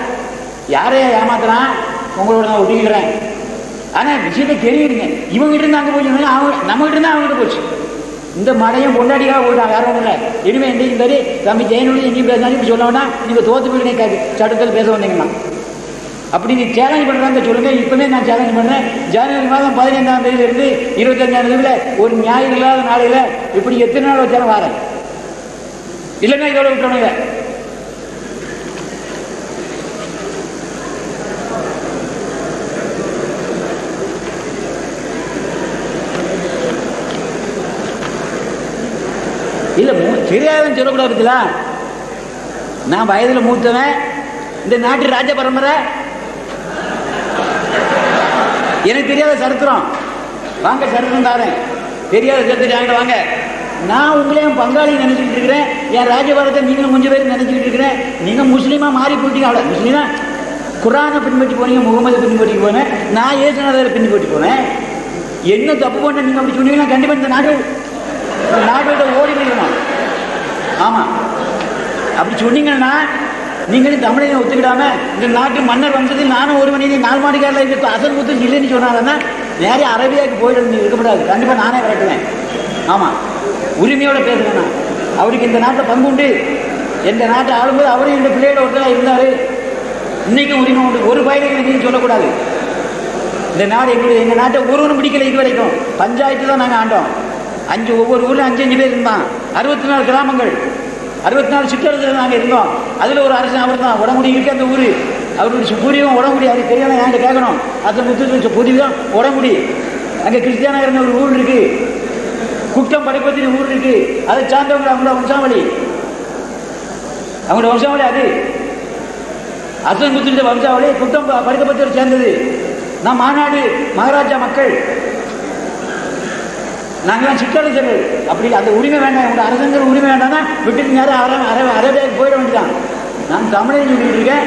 யாரையா ஏமாத்துறான்? உங்களோட நான் ஒட்டிக்கிறேன். ஆனால் விஷயத்தை தெரியுதுங்க. இவங்ககிட்ட இருந்து அங்கே போச்சு, நம்மகிட்ட இருந்தால் அவங்ககிட்ட போச்சு. இந்த மடையும் பொண்டாட்டிக்காக போயிட்டான், வேற ஒன்றும் இல்லை. இனிமேல் எந்தையும் சரி தம்பி ஜெயனுடைய எங்கேயும் பேசினாலும் இப்படி சொல்லணும்னா நீங்கள் தோற்று போய் சட்டத்தில் பேச வந்தீங்கன்னா அப்படி நீ சேலஞ்ச் பண்ணுறாங்க சொல்லுங்க. இப்போவே நான் சேலஞ்ச் பண்ணுறேன். ஜனவரி மாதம் 15ஆம் தேதியிலிருந்து 25ஆம் தேதியில் ஒரு ஞாயிறு இல்லாத நாளையில் இப்படி எத்தனை நாள் வச்சாலும் வரேன். இல்லைன்னா இதோட விட்டணுங்க. இல்லை தெரியாதுன்னு சொல்லக்கூடாது. இருக்குல்ல, நான் வயதில் மூத்தவன், இந்த நாட்டு ராஜ பரம்பரை, எனக்கு தெரியாத சரித்திரம். வாங்க சரித்திரம் தாரேன். தெரியாத சரித்திரம் என்கிட்ட வாங்க. நான் உங்களையும் பங்காளி நினைச்சிக்கிட்டு இருக்கிறேன். என் ராஜபாரத்தை நீங்களும் கொஞ்சம் பேர் நினைச்சிக்கிட்டு இருக்கிறேன். நீங்கள் முஸ்லீமாக மாறி போயிட்டீங்க. அவ்வளோ முஸ்லீமா குரானை பின்பற்றி போனீங்க, முகமது பின்பற்றி போனேன், நான் ஏசுநாதரை பின்பற்றி போனேன். என்ன தப்பு பண்ண நீங்கள் அப்படி சொன்னீங்கன்னா கண்டிப்பாக இந்த நாட்டோட ஓடி போயிடணும். ஆமாம், அப்படி சொன்னீங்கன்னா நீங்களும் தமிழனை ஒத்துக்கிடாம இந்த நாட்டு மன்னர் வந்தது நானும் ஒரு மணி 4 மாடிக்காரில் இருக்க அசல் முத்து இல்லைன்னு சொன்னாங்கன்னா நேரே அரபியாவுக்கு போயிட்டு இருக்கப்படாது. கண்டிப்பாக நானே விரட்டுவேன். ஆமாம், உரிமையோடு பேசுகிறேன். நான் அவருக்கு இந்த நாட்டில் பங்கு உண்டு. எந்த நாட்டை ஆளும்போது அவரும் இந்த பிள்ளையோட ஒருத்தராக இருந்தார். இன்றைக்கும் உரிமை உண்டு. ஒரு பயிரை நீங்கள் சொல்லக்கூடாது. இந்த நாடு எங்கள் நாட்டை ஒருவரும் பிடிக்கல. இது வரைக்கும் பஞ்சாயத்து தான் நாங்கள் ஆண்டோம். ஒவ்வொரு ஊரில் 5 பேர் இருந்தான். 64 கிராமங்கள், 64 சிற்றரசில் நாங்கள் இருந்தோம். அதில் ஒரு அரசன் அவர் தான். உடம்புடி இருக்கு அந்த ஊர். அவருடைய பூர்வீகம் உடம்புடி. அவருக்கு தெரியாம என்கிட்ட கேட்கணும். அது முத்து பூர்வீகம் உடம்புடி. அங்கே கிறிஸ்டியானகர்னு ஒரு ஊர் இருக்கு. குட்டம் படைப்பத்தின் ஊர் இருக்கு. அதை சார்ந்தவங்க அவங்களோட வம்சாவளி. அவங்களோட வம்சாவளி அது அசன் முத்து வம்சாவளி குட்டம் படைக்கப்பட்டவர் சேர்ந்தது. நான் மாநாடு மகாராஜா மக்கள், நாங்களாம் சிற்றரசர்கள். அப்படி அந்த உரிமை வேண்டாம். உங்களோட அரசங்கிற உரிமை வேண்டாம்னா விட்டுட்டு நேரம் அரபியாவுக்கு போயிட வேண்டியதான். நான் தமிழையும் சொல்லிட்டு இருக்கேன்.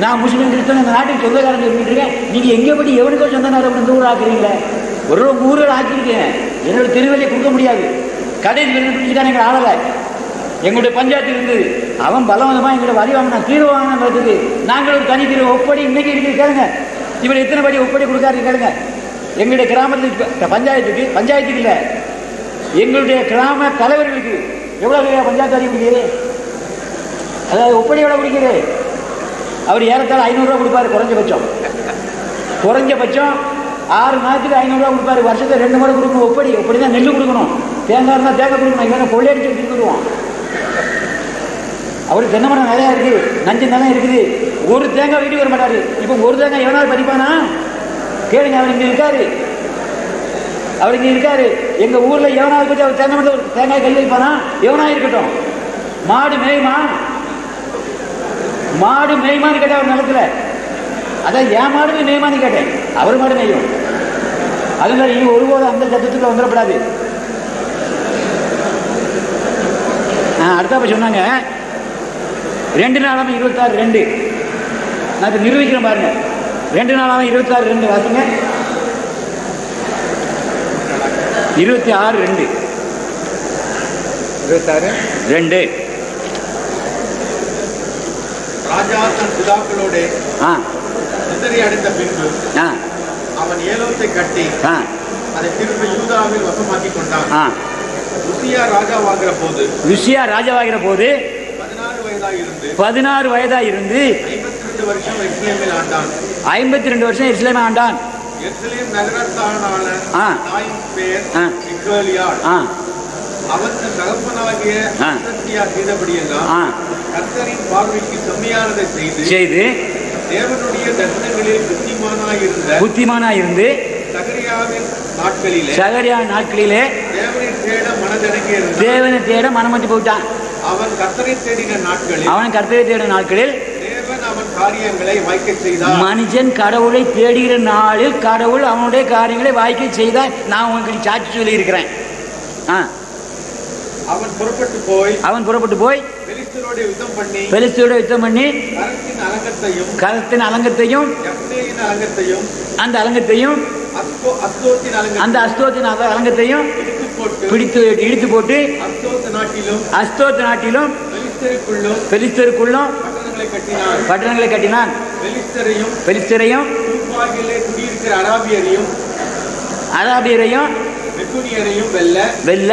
நான் முஸ்லீம் கிறிஸ்தவன் இந்த நாட்டுக்கு சொந்தக்காரன் சொல்லிட்டு இருக்கேன். நீங்கள் எங்கே படி எவனுக்கோ சொந்தக்காரன் இந்த ஊர் ஆக்குறீங்களே. ஒரு ஊரில் ஆக்கியிருக்கேன். என்னோட திருவள்ளியை கொடுக்க முடியாது. கடைசி பிடிச்சிக்கான எங்களை ஆளலை. எங்களுடைய பஞ்சாயத்து இருந்தது. அவன் பலவந்தமாக எங்களோட வரி வாங்கினா தீர்வு வாங்கினது. நாங்கள் ஒரு தனி தீர்வு ஒப்படி இன்னைக்கு இருக்குது. கேளுங்க, இவர் எத்தனை படி ஒப்படி கொடுக்காரு கேளுங்க. எங்களுடைய கிராமத்துக்கு பஞ்சாயத்துக்கு இல்லை, எங்களுடைய கிராம தலைவர்களுக்கு எவ்வளோ பஞ்சாயத்து வரி கொடுக்குது? அதாவது ஒப்படி எவ்வளோ கொடுக்குது? அவர் ஏறத்தாழ 500 ரூபா கொடுப்பாரு. குறைஞ்சபட்சம் 6 மாதத்துக்கு 500 ரூபா கொடுப்பாரு. வருஷத்துக்கு 2 முறை கொடுக்கணும். ஒப்படி தான் நெல் கொடுக்கணும். தேங்காய் இருந்தால் தேங்காய் கொடுக்கணும். இவனை கொள்ளையடிச்சு கொடுத்துருவோம். அவருக்கு தென்னை மரம் நிறையா இருக்குது. நஞ்சு நிலம் இருக்குது. ஒரு தேங்காய் வீட்டுக்கு வர மாட்டாரு. இப்போ ஒரு தேங்காய் எவனாலும் பதிப்பானா கேளுங்க. அவர் இங்கே இருக்காரு. எங்கள் ஊரில் எவனாவது பற்றி அவர் தென்னை மரத்தில் தேங்காய் கை வைப்பானா? எவனா இருக்கட்டும். மாடு மேய்மான்னு கேட்டேன் அவர் நிலத்துல. அதான் என் மாடு மேய்மான்னு கேட்டேன். அவர் மாடு மேயும். அதுல நீ ஒருபோது அந்த சட்டத்துக்குள்ள வந்துடப்படாது. அடுத்தப்ப சொன்னாங்க 2 நாளாம 26:2. நான் இப்ப நிரூபிக்கிறேன் பாருங்க. 2 நாளாம 26:2 வாசிங்க. 26:2 26:2. ராஜா தன் பிதாக்களோட சிதறி அடைந்த பின்பு அவன் ஏலோத்தை கட்டி அதை திரும்ப யூதாவில் வசமாக்கி கொண்டான். உசியா ராஜாவாகிற போது 16 வயதாய் இருந்து 52 வருஷம் எருசலேமில் ஆண்டான். 52 வருஷம் எருசலேமை ஆண்டான். எருசலேம் நகரத்தானான தாயின் பேர் மிகாலியாள். அவன் தன் தகப்பனாகிய செய்தபடியெல்லாம் கர்த்தரின் பார்வைக்கு செம்மையானதை செய்து தேவனுடைய தரிசனங்களில் புத்திமானாயிருந்து சகரியா நாட்களிலே தேவனை தேட மனமட்டு போட்டான். அவன் கர்த்தரை தேடின நாட்களில் மனுஷன் கடவுளை தேடுகிற நாளில் கடவுள் அவனுடைய காரியங்களை வாய்க்க செய்தார். நான் உங்களுக்கு சாட்சி சொல்லி இருக்கிறேன். அவன் புறப்பட்டு போய் பெலிஸ்தரோட யுத்தம் பண்ணி கரத்தின் அலங்கத்தையும் அந்த அலங்கத்தையும் அந்த அஸ்தோத்தின் அலங்கத்தையும் இடித்து போட்டு அஸ்தோத் நாட்டிலும் பெலிஸ்தருக்குள்ளும் பட்டணங்களை கட்டினான். பெலிஸ்தரையும் அராபியரையும் வெல்ல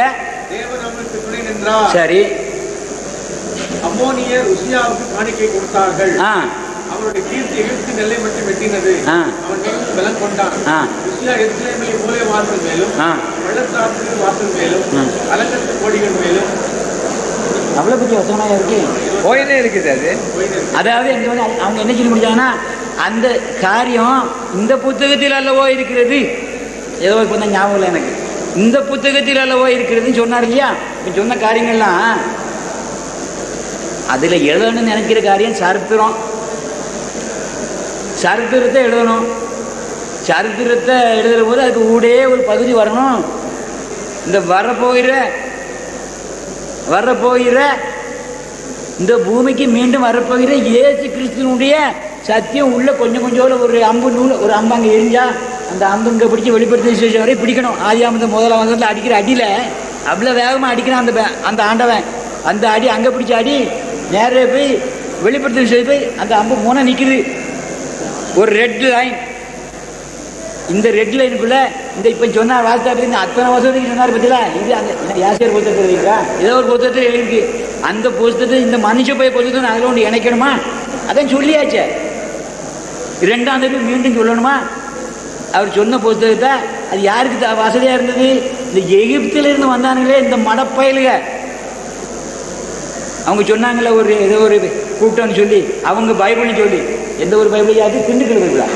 சரி. அம்மோனியர் உசியாவுக்கு காணிக்கை கொடுத்தார்கள். அவருடைய கீர்த்தி எகிப்து நெல்லை மட்டும் வெட்டினது. அவன் மிகவும் பலம் கொண்டான். உசியா எருசலேமிலே மூலை வாசல் மேலும் பள்ளத்தாக்கு வாசல் மேலும் அலங்கத்து கோடிகள் மேலும் அவ்வளோ பற்றி வசனமாக இருக்கு. போயினே இருக்குது. அதாவது அவங்க என்ன சொல்லி முடிச்சாங்கன்னா, அந்த காரியம் இந்த புத்தகத்தில் அல்லவோ இருக்கிறது. ஏதோ இப்போ தான் ஞாபகம் இல்லை எனக்கு. இந்த புத்தகத்தில் அல்லவோ இருக்கிறதுன்னு சொன்னார் இல்லையா? இப்போ சொன்ன காரியங்கள்லாம் அதில் எழுதணும்னு நினைக்கிற காரியம் சரித்திரத்தை எழுதணும். சரித்திரத்தை எழுதுகிற போது அதுக்கு ஊடே ஒரு பகுதி வரணும். இந்த வரப்போகிற இந்த பூமிக்கு மீண்டும் வரப்போகிற இயேசு கிறிஸ்துவனுடைய சத்தியம் உள்ள கொஞ்சம் ஒரு ஒரு அம்பு அங்கே எரிஞ்சா அந்த அம்பு இங்கே பிடிச்சி வெளிப்படுத்த விசேஷம் வரை பிடிக்கணும். ஆதியாமந்த முதலாவது அடிக்கிற அடியில் அவ்வளோ வேகமாக அடிக்கிறான் அந்த ஆண்டவன். அந்த அடி அங்கே பிடிச்ச அடி நேரே போய் வெளிப்படுத்த விசேஷம் போய் அந்த அம்பு முனை நிற்குது. ஒரு ரெட் லைன். இந்த ரெட் லைனுக்குள்ள இந்த இப்போ சொன்னார் வாஸ்தாபி இந்த அத்தனை வருஷத்துக்கு சொன்னார் பற்றில இது அந்த யாசியர் புத்தகத்தில் இருக்கா ஏதோ ஒரு புத்தகத்தில் எழுதிருக்கு. அந்த புத்தகத்தை இந்த மனுஷ போய் புத்தகத்தை அதில் ஒன்று இணைக்கணுமா? அதான் சொல்லியாச்சே. 2ஆம் தேதி மீண்டும் சொல்லணுமா? அவர் சொன்ன புத்தகத்தை அது யாருக்கு வசதியாக இருந்தது? இந்த எகிப்திலிருந்து வந்தானுங்களே இந்த மடப்பயலுக. அவங்க சொன்னாங்களே ஒரு ஏதோ ஒரு கூட்டம்னு சொல்லி அவங்க பைபிள்னு சொல்லி எந்த ஒரு பைபிள் யாரு திண்டுக்கல் பைபிளா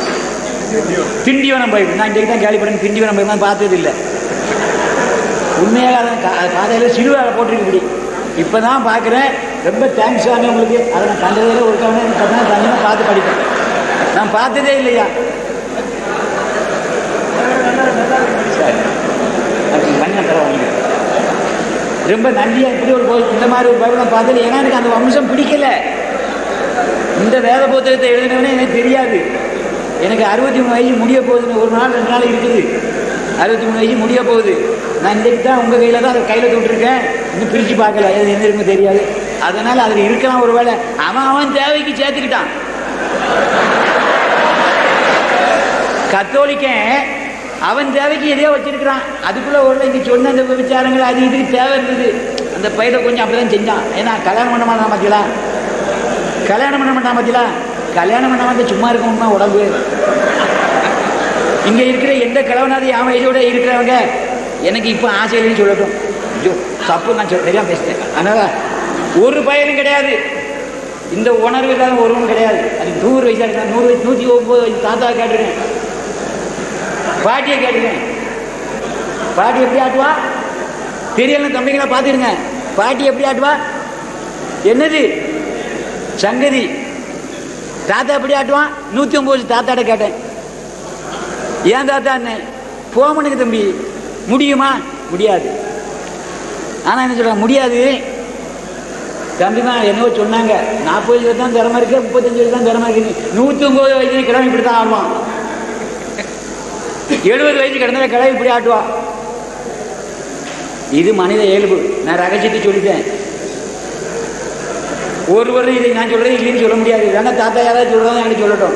திண்டிவனம் பைபிள். நான் இன்றைக்கு தான் கேள்விப்பட்டேன். திண்டிவனம் பைபிள் நான் பார்த்தது இல்லை. உண்மையாக அதை பாதையில் சிலுவையில் போட்டிருக்கு இப்படி. இப்போ தான் பார்க்குறேன். ரொம்ப தேங்க்ஸ் ஆனே உங்களுக்கு. அதை நான் கண்டதில் ஒரு தனியாக பார்த்து படிப்பேன். நான் பார்த்ததே இல்லையா. ரொம்ப நன்றியா இப்படி ஒரு இந்த மாதிரி ஒரு பைபிளை பார்த்தது. ஏன்னா எனக்கு அந்த வம்சம் பிடிக்கல. இந்த வேத புத்தகத்தை எழுதினவனே எனக்கு தெரியாது. எனக்கு 63 வயசு முடிய போகுதுன்னு ஒரு நாள் 2 நாள் இருக்குது. 63 வயசு முடிய போகுது. நான் இன்றைக்கு தான் உங்கள் கையில் தான் அதை கையில் தொட்டிருக்கேன். இன்னும் பிரித்து பார்க்கல. எது எந்த இருக்குன்னு தெரியாது. அதனால் அதில் இருக்கலாம். ஒரு வேளை அவன் தேவைக்கு சேர்த்துக்கிட்டான். கத்தோலிக்கன் அவன் தேவைக்கு எதையோ வச்சிருக்கிறான். அதுக்குள்ளே ஒரு இங்கே சொன்ன அந்த விசாரங்கள் அது இதுக்கு தேவை இருந்தது. அந்த பையனை கொஞ்சம் அப்படி தான் செஞ்சான். ஏன்னா கல்யாணம் பண்ண மாட்டான் பார்த்தீங்களா? கல்யாணம் பண்ண மாட்டான் பார்த்தீங்களா? கல்யாணம் பண்ண வந்து சும்மா இருக்கணும்னா உடம்பு. இங்கே இருக்கிற எந்த கிழவனாவது என் வயசோட இருக்கிறவங்க எனக்கு இப்போ ஆசை இல்லைன்னு சொல்லட்டும். ஐயோ தப்பு நான் தெரியாமல் பேசிட்டேன். அதனால் ஒரு பயனும் கிடையாது. இந்த உணர்வு இல்லாத ஒருவனும் கிடையாது. அது 100 வயசாக இருக்கா 100 வயசு 109 வயசு தாத்தா கேட்டிருக்கேன். பாட்டியை கேட்டிருக்கேன். பாட்டி எப்படி ஆட்டுவா தெரியல. தம்பிங்களா பார்த்துருங்க. பாட்டி எப்படி ஆட்டுவா என்னது சங்கதி. தாத்தா எப்படி ஆட்டுவான் 109 தாத்தாட்ட கேட்டேன். ஏன் தாத்தா என்ன போமனுக்கு தம்பி முடியுமா? முடியாது. ஆனால் என்ன சொல்கிறாங்க முடியாது தம்பி தான் என்னவோ சொன்னாங்க. 40 வயசுல தான் திறமை இருக்கு, 35 வயசு தான் திறமை இருக்கு. 109 வயசு கிழமை இப்படி தான் ஆடுவான். 70 வயசு கிடந்த கிழமை இப்படி ஆட்டுவா. இது மனித இயல்பு. நான் ரகசியத்தை சொல்லிட்டேன். ஒருவர் இதை நான் சொல்கிறேன் இல்லைன்னு சொல்ல முடியாது. வேணா தாத்தா யாராவது சொல்கிறதா எனக்கு சொல்லட்டும்.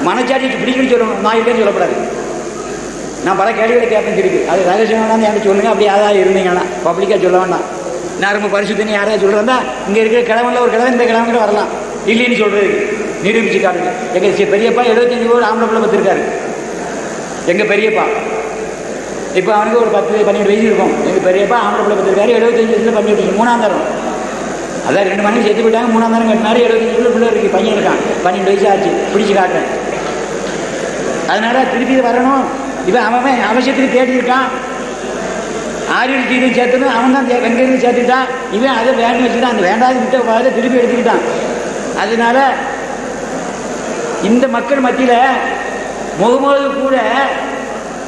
மனச்சாட்சி பிடிக்கணும்னு சொல்லணும். நான் இல்லைன்னு சொல்லக்கூடாது. நான் பல கேள்விகளை கேட்பேன் திருப்பி. அது ரகசியம் வேணாம் எனக்கு சொல்லுங்கள். அப்படி யாராவது இருந்தீங்கன்னா பப்ளிக்காக சொல்ல வேண்டாம். நான் ரொம்ப பரிசுத்தனி யாராவது சொல்கிறதா இங்கே இருக்கிற கிழவனில் ஒரு கிழவன் இந்த கிழவன் வரலாம் இல்லைன்னு சொல்கிறதுக்கு நிரூபிச்சு காட்டுங்க. எங்கள் பெரியப்பா 75 ஒரு ஆம்பளை பிள்ளை பத்திருக்காரு. எங்கள் பெரியப்பா இப்போ அவனுக்கு ஒரு 10-12 வயசு இருக்கும். எங்கள் பெரியப்பா ஆம்பளை பிள்ளை பத்திருக்காரு. 75 வயசில் பண்ணி விட்டு 3ஆம் தரம். அதான் 2 மணிக்கு செத்து போயிட்டாங்க. 3ஆம் தரம் கட்டினாரு. 75 பிள்ளை இருக்கு. பையன் இருக்கான். 12 வயசு ஆச்சு. பிடிச்சி காட்டுறேன். அதனால திருப்பி வரணும். இவன் அவன் அவசியத்துக்கு தேடியிருக்கான். ஆரியல் தீர்வு சேர்த்துன்னு அவன் தான் வெங்கையில் சேர்த்துக்கிட்டான். இவன் அதை வேண்டு வச்சுக்கிட்டான். அந்த வேண்டாத விட்ட பாதை திருப்பி எடுத்துக்கிட்டான். அதனால இந்த மக்கள் மத்தியில் முகமது கூட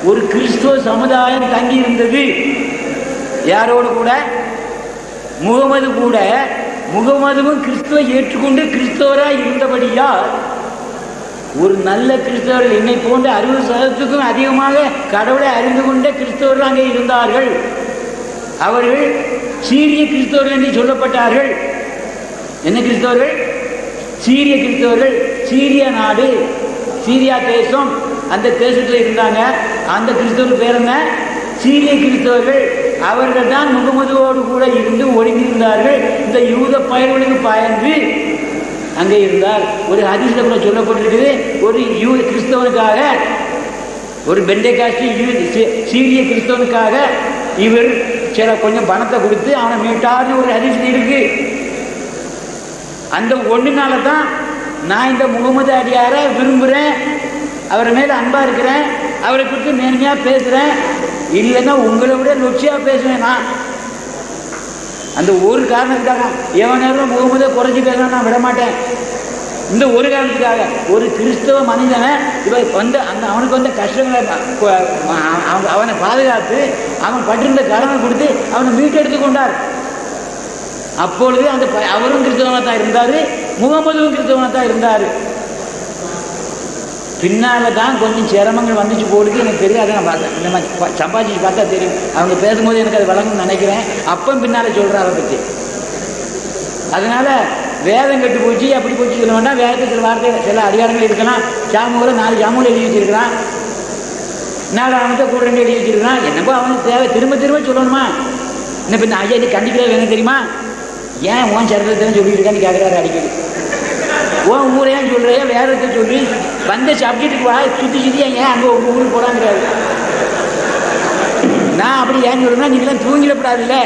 ஒரு கிறிஸ்துவ சமுதாயம் தங்கி இருந்தது. யாரோடு கூட? முகமது கூட. முகமதுவும் கிறிஸ்துவை ஏற்றுக்கொண்டு கிறிஸ்தவராக இருந்தபடியால் ஒரு நல்ல கிறிஸ்தவர்கள் என்னை போன்ற 60% அதிகமாக கடவுளை அறிந்து கொண்ட கிறிஸ்தவர்கள் அங்கே இருந்தார்கள். அவர்கள் சீரிய கிறிஸ்தவர்கள் என்று சொல்லப்பட்டார்கள். என்ன கிறிஸ்தவர்கள்? சீரிய கிறிஸ்தவர்கள். சீரிய நாடு, சீரியா தேசம், அந்த தேசத்தில் இருந்தாங்க. அந்த கிறிஸ்தவர்கள் பேர் என்ன? சீரிய கிறிஸ்தவர்கள். அவர்கள் தான் முகமதுவோடு கூட இருந்து ஒழுங்கியிருந்தார்கள். இந்த யூத பயல்களுக்கு பயந்து அங்கே இருந்தார். ஒரு ஹதீஸ்ல கூட சொல்லப்பட்டிருக்குது. ஒரு கிறிஸ்தவனுக்காக, ஒரு பெண்டேகாஸ்ட் சீரிய கிறிஸ்தவனுக்காக இவர் கொஞ்சம் பணத்தை கொடுத்து அவனை மீட்டார்னு ஒரு ஹதீஸ் இருக்கு. அந்த ஒன்றுனால தான் நான் இந்த முகமது அடியாரை விரும்புகிறேன். அவர் மேலே அன்பாக இருக்கிறேன். அவரை குறித்து நேர்மையாக பேசுகிறேன். இல்லைன்னா உங்களை விட நொச்சியாக பேசுவேன். நான் அந்த ஒரு காரணத்துக்காக எவனாலும் முகமதை குறைஞ்சி பேசணும் நான் விட மாட்டேன். இந்த ஒரு காரணத்துக்காக ஒரு கிறிஸ்தவ மனிதனை இவன் வந்து அவனுக்கு வந்த கஷ்டங்களை அவனை பாதுகாத்து அவன் பட்டிருந்த கடனை கொடுத்து அவனை மீட்டெடுத்து கொண்டார். அப்பொழுது அந்த அவரும் கிறிஸ்தவனாக தான் இருந்தார், முகமதுவும் கிறிஸ்தவனாக தான் இருந்தார். பின்னால் தான் கொஞ்சம் சிரமங்கள் வந்துச்சு போடுது. எனக்கு தெரியும். அதை நான் பார்த்தேன். இந்த மாதிரி சம்பாதிச்சு பார்த்தா தெரியும். அவங்க பேசும்போது எனக்கு அது வழங்குன்னு நினைக்கிறேன். அப்போ பின்னால் சொல்கிறேன் அதை பற்றி. அதனால் வேதம் கெட்டு போச்சு அப்படி போச்சு சொல்ல வேண்டாம். வேதத்தில் சில வார்த்தை சில அதிகாரங்கள் இருக்கலாம். ஜாமூரில் 4 ஜாமூல் எழுதி வச்சிருக்கிறான். நான் அவன்கிட்ட கூட 2 அடி வச்சிருக்கான். என்னப்போ அவனுக்கு தேவை திரும்ப திரும்ப சொல்லணுமா? என்ன இப்போ ஐயா நீ கண்டிக்கிறது வேணும் தெரியுமா? ஏன் உன் சரித்திரத்தை சொல்லிட்டு இருக்கான்னு கேட்குறாரு அடிக்கடி. உன் ஊரையான்னு சொல்கிறையா வேற ஒருத்தர் சொல்லி வந்த சப்ஜெக்ட்டுக்கு வா சுற்றி சுற்றி ஏன் அங்கே உங்கள் ஊருக்கு போடாங்கிறாரு. நான் அப்படி ஏன் சொல்லணும்னா நீங்களாம் தூங்கிடப்படாதுல்ல.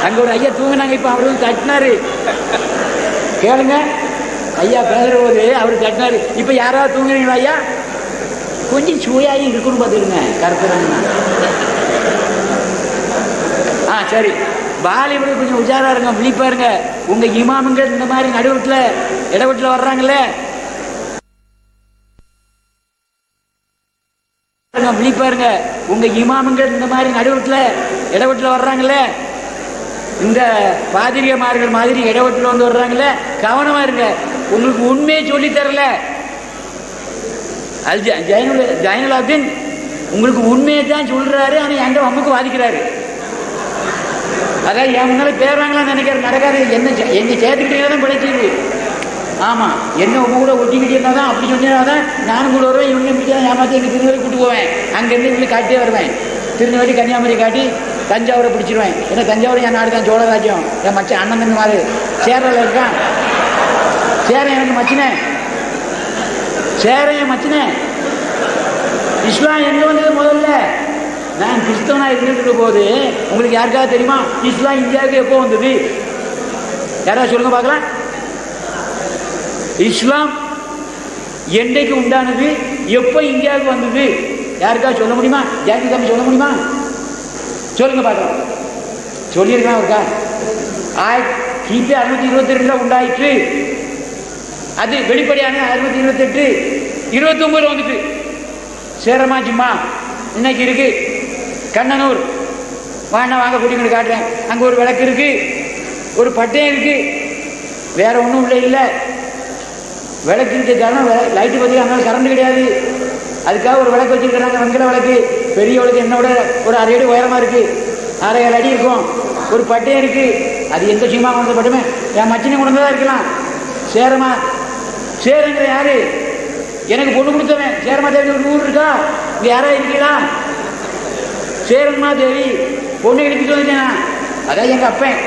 அங்கே ஒரு ஐயா தூங்கினாங்க, இப்போ அவரு தட்டினாரு கேளுங்க. ஐயா பேசுகிற போது அவர் தட்டினாரு. இப்போ யாராவது தூங்குறீங்களா ஐயா? கொஞ்சம் சுவையாகி இருக்குன்னு பார்த்துருங்க கருத்துறாங்கன்னா. சரி, பாலிவுட் கொஞ்சம் உஜாரா இருங்க, விழிப்பா இருங்க. உங்க இமாமுங்க இந்த மாதிரி நடுவட்டில் இடவட்டில் வர்றாங்கல்ல, விழிப்பா இருங்க. உங்க இமாமுங்க இந்த மாதிரி நடுவட்டில் இடவட்டில் வர்றாங்கல்ல, இந்த பாதிரியமார்கள் மாதிரி இடவட்டில் வந்து வர்றாங்கல்ல, கவனமா இருங்க. உங்களுக்கு உண்மையை சொல்லி தரல ஜைனுலாப்தீன், உங்களுக்கு உண்மையை தான் சொல்றாரு. ஆனால் எங்க அம்முக்கு வாதிக்கிறாரு. அதாவது என் முன்னால பேர்றாங்களான்னு நினைக்கிறது நடக்காது. என்ன சேர்த்துக்கிட்டே தான் பிழைச்சிது. ஆமாம், என்ன உங்க கூட ஒட்டிக்கிட்டே இருந்தால் தான் அப்படி சொன்னாதான் நானும் கூட வருவேன். இவங்க இப்படி தான் ஏமாற்றி எங்கள் திருநெல்வேலி கூட்டு போவேன். அங்கேருந்து இவங்களுக்கு காட்டியே வருவேன். திருநெல்வேலி கன்னியாகுமரி காட்டி தஞ்சாவூரை பிடிச்சிருவேன். ஏன்னா தஞ்சாவூர் என் நாடு தான், சோழராஜ்யம். என் மச்சன் அண்ணன் தம்பி மாதிரி சேரில் இருக்கான். சேரன் எனக்கு மச்சினேன், சேரன் என் மச்சினேன். இஸ்லாம் எங்கே வந்தது முதல்ல? நான் கிறிஸ்தவனா இருந்துட்டு போது உங்களுக்கு யாருக்காவது தெரியுமா இஸ்லாம் இந்தியாவுக்கு எப்போ வந்தது? யாராவது சொல்லுங்க பார்க்கலாம். இஸ்லாம் என்றைக்கு உண்டானது, எப்போ இந்தியாவுக்கு வந்தது? யாருக்காவது சொல்ல முடியுமா? ஜாதி தம்பி சொல்ல முடியுமா? சொல்லுங்க பார்க்கலாம். சொல்லியிருக்கான் இருக்கா? கிபி 622 உண்டாயிற்று. அது வெளிப்படையான 628 29 வந்துட்டு. சேரமா ஜிம்மா இன்னைக்கு இருக்கு. கண்ணனூர் வாங்க கூட்டிகிட்டு காட்டுறேன். அங்கே ஒரு விளக்கு இருக்கு, ஒரு பட்டயம் இருக்கு, வேற ஒன்றும் உள்ள இல்லை. விளக்கு இருக்க காரணம் லைட்டு பற்றி அதனால கரண்ட் கிடையாது. அதுக்காக ஒரு விளக்கு வச்சிருக்கிறாங்க, வெங்கல விளக்கு. பெரிய விளக்கு என்னோட ஒரு 1/2 அடி உயரமாக இருக்கு, 6-7 அடி இருக்கும். ஒரு பட்டயம் இருக்கு. அது எந்த சீமா கொண்ட பட்டமே என் மச்சினை கொண்டு தான் இருக்கலாம். சேரமா சேருங்கிற யாரு? எனக்கு பொண்ணு கொடுத்தவன் சேரமா தேவி ஒரு ஊர் இருக்கா? இங்கே யாராவது இருக்கீங்களா? சேரன்மா தேவி பொண்ணு எடுத்துட்டு வந்துட்டேன். அதான் எங்கள் அப்பன்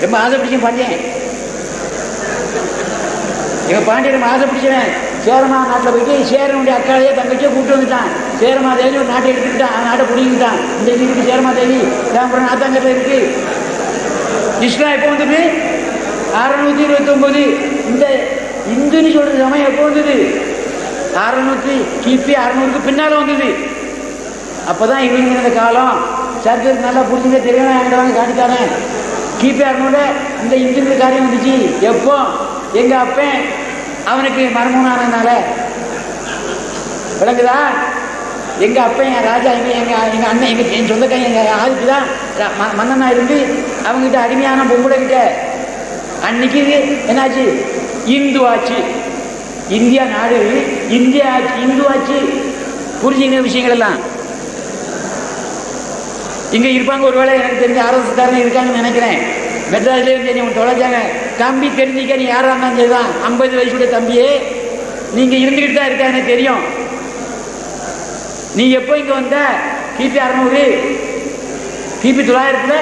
ரொம்ப ஆசைப்பிடிச்சேன் பாண்டியன். எங்கள் பாண்டியன் ரொம்ப ஆசைப்பிடிச்சவன். சேரமா நாட்டில் போயிட்டு சேரனுடைய அக்காளையே தங்கச்சியே கூப்பிட்டு வந்துட்டான். சேரமா தேவி ஒரு நாட்டை எடுத்துக்கிட்டான், அந்த நாட்டை பிடிக்கிட்டான். இந்த இருக்கு சேரமா தேவி ராமபுரம் நாத்தாங்கத்தில் இருக்கு. இஸ்லாம் எப்போ வந்தது? 629. இந்த இந்துன்னு சொல்ற சமயம் எப்போ வந்தது? 600 கிபி 600க்கு பின்னால் வந்தது. அப்போதான் இவங்க இந்த காலம் சரித்திரத்துக்கு நல்லா புரிஞ்சுக்க தெரியணும். என்கிட்ட வாங்க காட்டித்தானே. கிபி 600 இந்த இந்துங்கிற காரியம் வந்துச்சு. எப்போ? எங்க அப்பன் அவனுக்கு மர்மூனானதுனால. விளங்குதா? எங்க அப்பன் என் ராஜா, எங்க அண்ணன், என் சொந்தக்காரன், எங்க ஆதிக்கு தான் மன்னனா இருந்து அவங்ககிட்ட அடிமையான பொம்பளை கிட்ட அன்னைக்கு என்னாச்சு? இந்து ஆட்சி. இந்தியா நாடு இந்தியா ஆட்சி, இந்து ஆட்சி. புரிஞ்சுக்கிற விஷயங்கள் எல்லாம் இங்க இருப்பாங்க. ஒருவேளை எனக்கு தெரிஞ்ச அரசுக்காரங்க இருக்காங்கன்னு நினைக்கிறேன். மெட்ராஸ்ல இருந்து தொலைச்சாங்க. தம்பி தெரிஞ்சிக்க, நீ யாரா இருந்தாலும் சரிதான். 50 வயசுடைய தம்பியே நீங்க இருந்துகிட்டு தான் இருக்கா, எனக்கு தெரியும். நீ எப்போ இங்க வந்த? கிபி 600. கிபி 900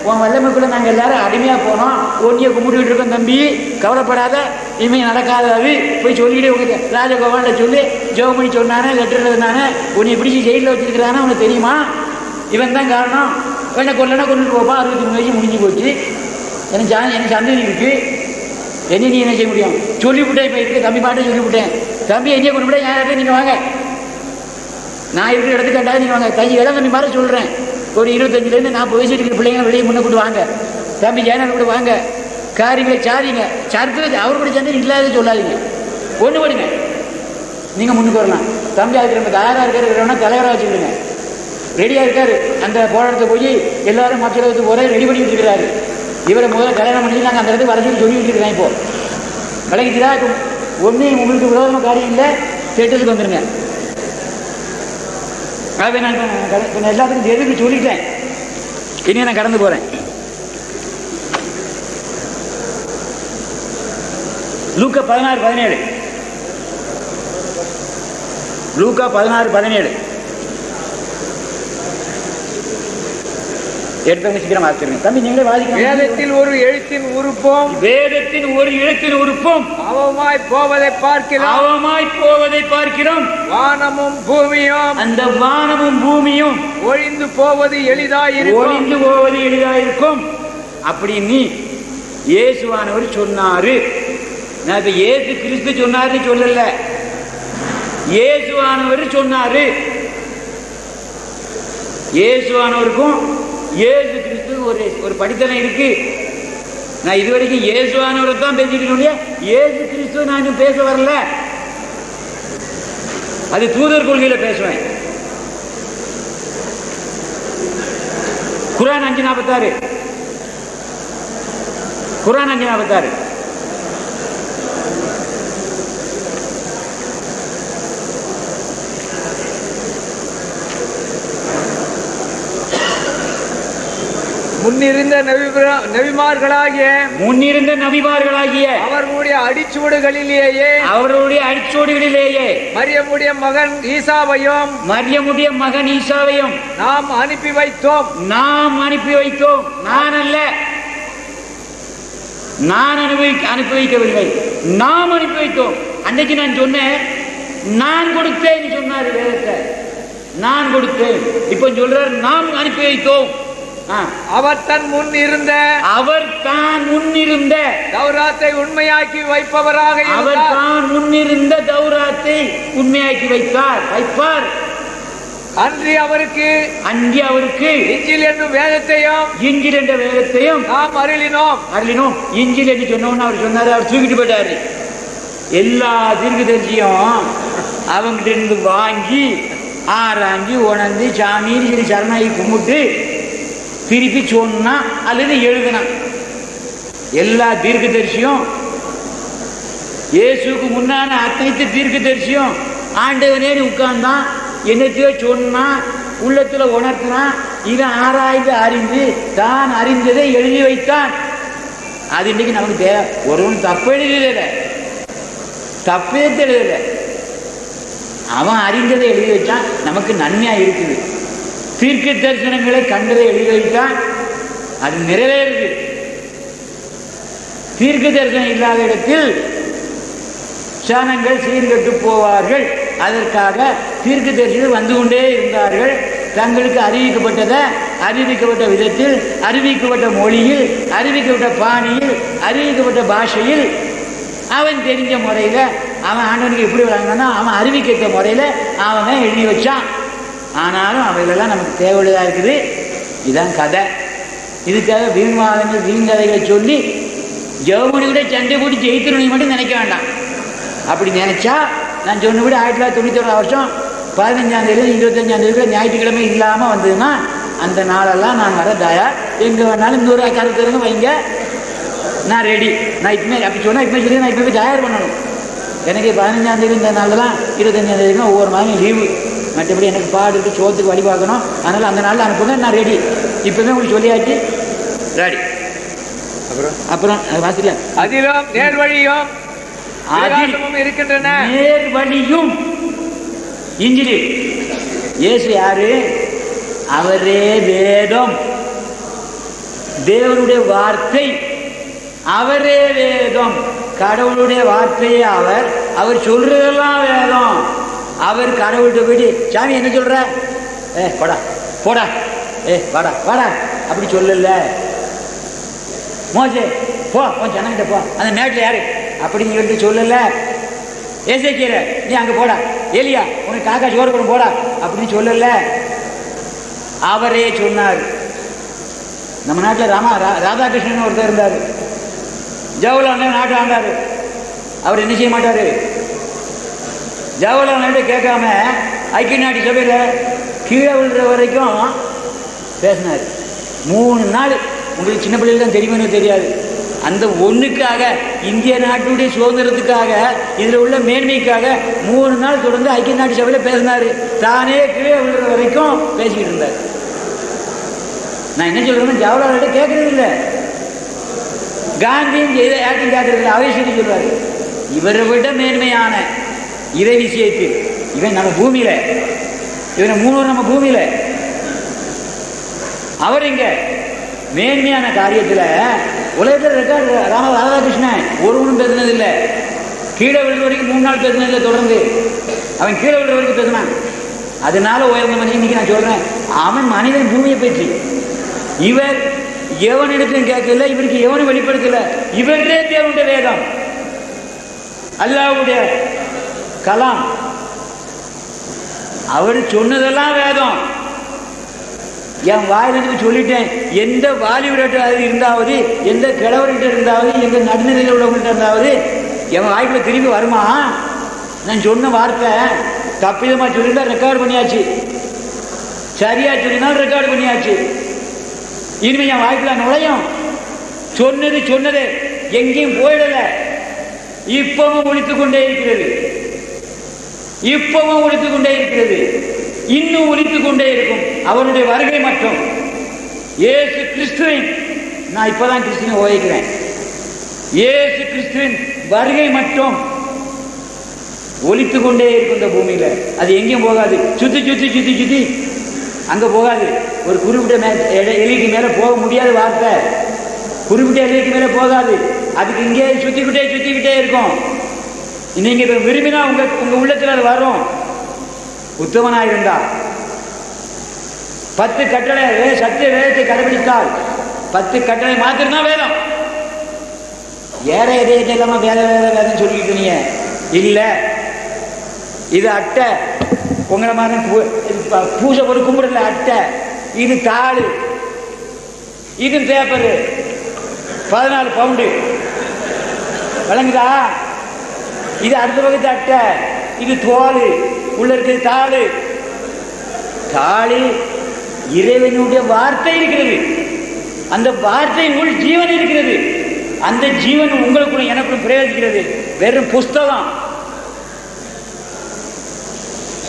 உன் வல்லமைக்குள்ள நாங்கள் எல்லாரும் அடிமையாக போனோம். ஒன்றியை கும்பிட்டுக்கிட்டு இருக்கோம். தம்பி கவலைப்படாத, இனிமேல் நடக்காது. போய் சொல்லிக்கிட்டே உங்க ராஜகோபாலில் சொல்லி ஜோம் பண்ணி சொன்னானே, லெட்டர் எழுதினானே, உன்னை பிடிச்சி ஜெயிலில் வச்சிருக்கிறானே உனக்கு தெரியுமா? இவன் தான் காரணம். என்ன கொல்லனா கொண்டுட்டு போப்பா. 63 வயசு முடிஞ்சு போச்சு. எனக்கு சந்ததி இருக்கு. என்ன நீ என்ன செய்ய முடியும்? சொல்லிவிட்டேன். இப்போ இருக்கு தம்பி பாட்டை சொல்லிவிட்டேன். தம்பி என்னையை கொண்டு விட யார் இடத்துல நீங்கள் வாங்க, நான் இருக்கிற இடத்துக்கு கண்டாது நீங்கள் வாங்க. இடம் தம்பி மாதிரி சொல்கிறேன். ஒரு 25லேருந்து 40 வயசு இருக்கிற பிள்ளைங்க வெளியே முன்ன கூட்டு வாங்க. தம்பி ஜெயநாள் கூட வாங்க. காரியங்களை சாதிங்க. சரித்திரத்தை அவர் கூட சேர்ந்து இல்லாத சொல்லாதீங்க. ஒன்று படுங்க, நீங்கள் முன்னுக்கு வரலாம். தம்பி அதுக்கு நம்ம தயாராக இருக்கிறவனா தலைவராக வச்சுக்கிடுங்க. ரெடியாக இருக்காரு. அந்த போராட்டத்தை போய் எல்லாரும் மக்களுக்கு போகிற ரெடி பண்ணிட்டு இருக்கிறாரு. இவரை முதல்ல கல்யாணம் பண்ணி நாங்கள் அந்த இடத்துக்கு வரச்சுன்னு சொல்லிட்டு இருக்கிறேன். இப்போ விளக்கிச்சுதா? ஒன்றே உங்களுக்கு விரோதமாக காரியம் இல்லை, தேட்டத்துக்கு வந்துடுங்க. அதை நான் எல்லாத்துக்கும் எதுக்கு சொல்லிட்டேன். இனி நான் கடந்து போகிறேன். லூக்கா 16:17 லூக்கா 16:17 எடுத்தவங்க சீக்கிரம் வாசிக்கிறேன். தம்பி நீங்களே வாசிக்க. வேதத்தில் ஒரு எழுத்தின் உறுப்பும் வேதத்தின் ஒரு எழுத்தின் உறுப்பும் அவமாய் போவதை பார்க்கிறோம். வானமும் பூமியும், அந்த வானமும் பூமியும் ஒழிந்து போவது எளிதாயிருக்கும் அப்படின்னு இயேசுவானவர் சொன்னாரு. நான் இப்ப இயேசு கிறிஸ்து சொன்னாரு சொல்லல, இயேசுவானவர் சொன்னாரு. இயேசுவானவருக்கும் இயேசு கிறிஸ்து ஒரு படித்தனம் இருக்கு. நான் இதுவரைக்கும் இயேசுவானவரை தான் பேசிட்டு இருக்கேன், இயேசு கிறிஸ்துவ நான் இன்னும் பேச வரல. அது தூதர் கொள்கையில பேசுவேன். குர்ஆன் 5:46 குர்ஆன் 5:46 முன்னிருந்த நபிமார்களாகிய அவர்களுடைய அடிச்சுவடுகளிலேயே மரியமுடைய மகன் ஈசாவையும் நாம் அனுப்பி வைத்தோம். நான் அல்ல, நான் அனுப்பி வைக்கவில்லை, நாம் அனுப்பி வைத்தோம். அன்னைக்கு நான் சொன்னேன், நான் கொடுத்தேன் சொன்னார் வேதத்தை, நான் கொடுத்தேன். இப்ப சொல்றார் நாம் அனுப்பி வைத்தோம். அவர் தான் முன்னிருந்த தௌராத்தை உண்மையாக்கி வைப்பவராக அவர் தான் முன்னிருந்த தௌராத்தை உண்மையாக்கி வைப்பார். அன்றி அவருக்கு இஞ்சில் என்னும் வேதத்தையும் நாம் அருளினோம். இஞ்சில் என்று சொன்னோன்னு அவர் சொன்னாரு, அவர் தூக்கிட்டு போயிட்டாரு. எல்லா தீர்க்கதரிசியும் அவங்கிட்ட இருந்து வாங்கி ஆராய்ஞ்சு உணர்ந்து சாமின்னு சொல்லி சரணாகி கும்பிட்டு திருப்பி சொன்னா அல்லது எழுதுனா. எல்லா தீர்க்கதரிசியும் இயேசுக்கு முன்னான அத்தனைத்து தீர்க்கதரிசியும் ஆண்டவனே உட்கார்ந்தான், என்னத்தையோ சொன்னா, உள்ளத்துல உணர்த்தினான். இவன் ஆராய்ந்து அறிந்து தான் அறிந்ததை எழுதி வைத்தான். அது இன்னைக்கு நமக்கு தேவை. ஒருவன் தப்பு எழுதல, தப்பே எழுதல, அவன் அறிந்ததை எழுதி வச்சான், நமக்கு நன்மையா இருக்குது. தீர்க்க தரிசனங்களை கண்டதை எழுதி வைத்தான், அது நிறைவேறுது. தீர்க்க தரிசனம் இல்லாத இடத்தில் ஜனங்கள் சீர்கெட்டு போவார்கள். அதற்காக தீர்க்க தரிசிகள் வந்து கொண்டே இருந்தார்கள். தங்களுக்கு அறிவிக்கப்பட்ட விதத்தில், அறிவிக்கப்பட்ட மொழியில், அறிவிக்கப்பட்ட பாணியில், அறிவிக்கப்பட்ட பாஷையில், அவன் தெரிஞ்ச முறையில், அவன் ஆண்டவனுக்கு எப்படி வழங்கினா அவன் அறிவிக்கிற முறையில் அவன் எழுதி வச்சான். ஆனாலும் அவைகளெல்லாம் நமக்கு தேவையுள்ளதாக இருக்குது. இதுதான் கதை. இதுக்காக வீண்வாதங்கள் வீண்கதைகளை சொல்லி ஜெர்மனி கூட சண்டை போட்டு ஜெயித்திருவனை மட்டும் நினைக்க வேண்டாம். அப்படி நினைச்சா நான் சொன்னபடி 1991 15ஆம் தேதி 25ஆம் தேதி ஞாயிற்றுக்கிழமை இல்லாமல் வந்ததுன்னா அந்த நாளெல்லாம் நான் வர தயார். எங்கே வேணாலும் இன்னொரு கருத்துருங்க வைங்க, நான் ரெடி. நான் இப்பமே அப்படி சொன்னால் இப்பமே சொல்லி நான் இப்போ தயார் பண்ணணும். எனக்கு 15ஆம் தேதி இந்த நாளெல்லாம் 25ஆம் தேதினா ஒவ்வொரு மாதம் லீவு. மற்றபடி எனக்கு பாடுக்கு சோத்துக்கு வழி பார்க்கணும். அதனால் அந்த நாளில் அனுப்புங்க, நான் ரெடி. இப்போவே உங்களுக்கு சொல்லியாச்சு, ரெடி. அப்புறம் வாசிக்கல. அதிலும் நேர்வழியும் இருக்கின்றன. நேர்வழியும் இஞ்சிலி. இயேசு யாரு? அவரே வேதம், தேவனுடைய வார்த்தை, அவரே வேதம். கடவுளுடைய வார்த்தையே அவர் சொல்றதெல்லாம் வேதம். அவர் கடவுள்கிட்ட போயிட்டு சாமி என்ன சொல்ற, போடா போடா, வாடா வாடா அப்படி சொல்லல. மோசே போ, ஜனங்கிட்ட போ, அந்த மேட்டில் யாரு அப்படின்னு சொல்லிட்டு சொல்லல. ஏசேக்கியல நீ அங்கே போடா, ஏலியா உனக்கு காக்கா சோறு கூட போடா அப்படின்னு சொல்லல. அவரே சொன்னார். நம்ம நாட்டில் ராதாகிருஷ்ணன் ஒருத்தர் இருந்தார், ஜவஹர்லால் நாட்டை ஆண்டார். அவர் என்ன செய்ய மாட்டார், ஜவஹர்லால் நேரு கேட்காம ஐக்கிய நாட்டு சபையில் கீழே விழுற வரைக்கும் பேசினார். 3 நாள். உங்களுக்கு சின்ன பிள்ளைகள் தான் தெரியுமே தெரியாது. அந்த ஒன்றுக்காக, இந்திய நாட்டுடைய சுதந்திரத்துக்காக, இதில் உள்ள மேன்மைக்காக 3 நாள் தொடர்ந்து ஐக்கிய நாட்டு சபையில் பேசினார். தானே கீழே விழுற வரைக்கும் பேசிக்கிட்டு இருந்தார். நான் என்ன சொல்றேன்னா, ஜவஹர்லால் நேரு கேட்கறது இல்லை, காந்தியும் யாருக்கும் கேட்கறது இல்லை. அவை சொல்லி சொல்வார், இவரை விட மேன்மையான இறை விஷயத்தில் இவன் நம்ம பூமியில, இவனை 3 நம்ம பூமியில. அவர் இங்க மேன்மையான காரியத்துல உலகத்தில் ரெக்கார்டு. ராதாகிருஷ்ணன் ஒருவனும் பேசினது இல்லை. கீழே விழுற வரைக்கும் 3 நாள் பேசினது இல்லை தொடர்ந்து. அவன் கீழே விழுற வரைக்கும் பேசினான். அதனால உயர்ந்த மனிதன். இன்னைக்கு நான் சொல்றேன், அவன் மனிதன் பூமியை பற்றி. இவர் எவனிடத்தையும் கேட்கல, இவருக்கு எவனும் வெளிப்படுத்தல. இவரே தேவனுடைய வேதம், அல்லாஹ்வுடைய கலாம். அவர் சொன்னதெல்லாம் வேதம். என் வாயிலிருந்து சொல்லிட்டேன். எந்த வாலிபர்கிட்ட இருந்தாவது, எந்த கிழவர்கிட்ட இருந்தாவது, எந்த நடுநிலையில் உள்ளவங்கள்ட்ட இருந்தாவது என் வாய்க்குள்ள திரும்பி வருமா? நான் சொன்ன வார்த்தை தப்பிதமாக சொல்லியிருந்தா ரெக்கார்டு பண்ணியாச்சு, சரியா சொல்லினா ரெக்கார்டு பண்ணியாச்சு. இனிமேல் என் வாய்க்குள்ள நுழையும். சொன்னது சொன்னது எங்கேயும் போயிடல. இப்பவும் ஒழித்துக் கொண்டே இருக்கிறது, இப்பவும் ஒழித்துக் கொண்டே இருக்கிறது, இன்னும் ஒழித்துக் கொண்டே இருக்கும். அவருடைய வருகை மட்டும் இயேசு கிறிஸ்துவின், நான் இப்பதான் கிறிஸ்துவின் ஓதிக்கிறேன், இயேசு கிறிஸ்துவின் வருகை மட்டும் ஒழித்துக் கொண்டே இருக்கும் இந்த பூமியில. அது எங்கேயும் போகாது. சுத்தி சுத்தி சுத்தி சுத்தி அங்க போகாது. ஒரு குறிப்பிட்ட எல்லைக்கு மேல போக முடியாத வார்த்தை, குறிப்பிட்ட எல்லைக்கு மேல போகாது. அதுக்கு இங்கே சுத்திக்கிட்டே இருக்கும். நீங்க விரும்பினா உங்க உள்ளத்துல அது வரும். உத்தமனா இருந்தா 10 கட்டளை சத்திய வேதத்தை கடைபிடித்தால், 10 கட்டளை மாத்திரம்தான் வேதம். ஏற எதையத்தை இல்லாம வேதம் சொல்லிக்கிட்டு நீங்க இல்ல. இது அட்டை, உங்களை மாதிரி பூஜை ஒரு கும்பிடல அட்டை. இது தாள், இது பேப்பரு 14 பவுண்டு விளங்குதா? இது அடுத்த பக்கத்து அட்டை, இது தோல், உள்ள இருக்கிறது தாள். தாளில் இறைவனுடைய வார்த்தை இருக்கிறது. அந்த வார்த்தை உள் ஜீவன் இருக்கிறது. அந்த ஜீவன் உங்களுக்குள்ள எனக்குள்ள பிரயோகிக்கிறது. வெறும் புஸ்தகம்.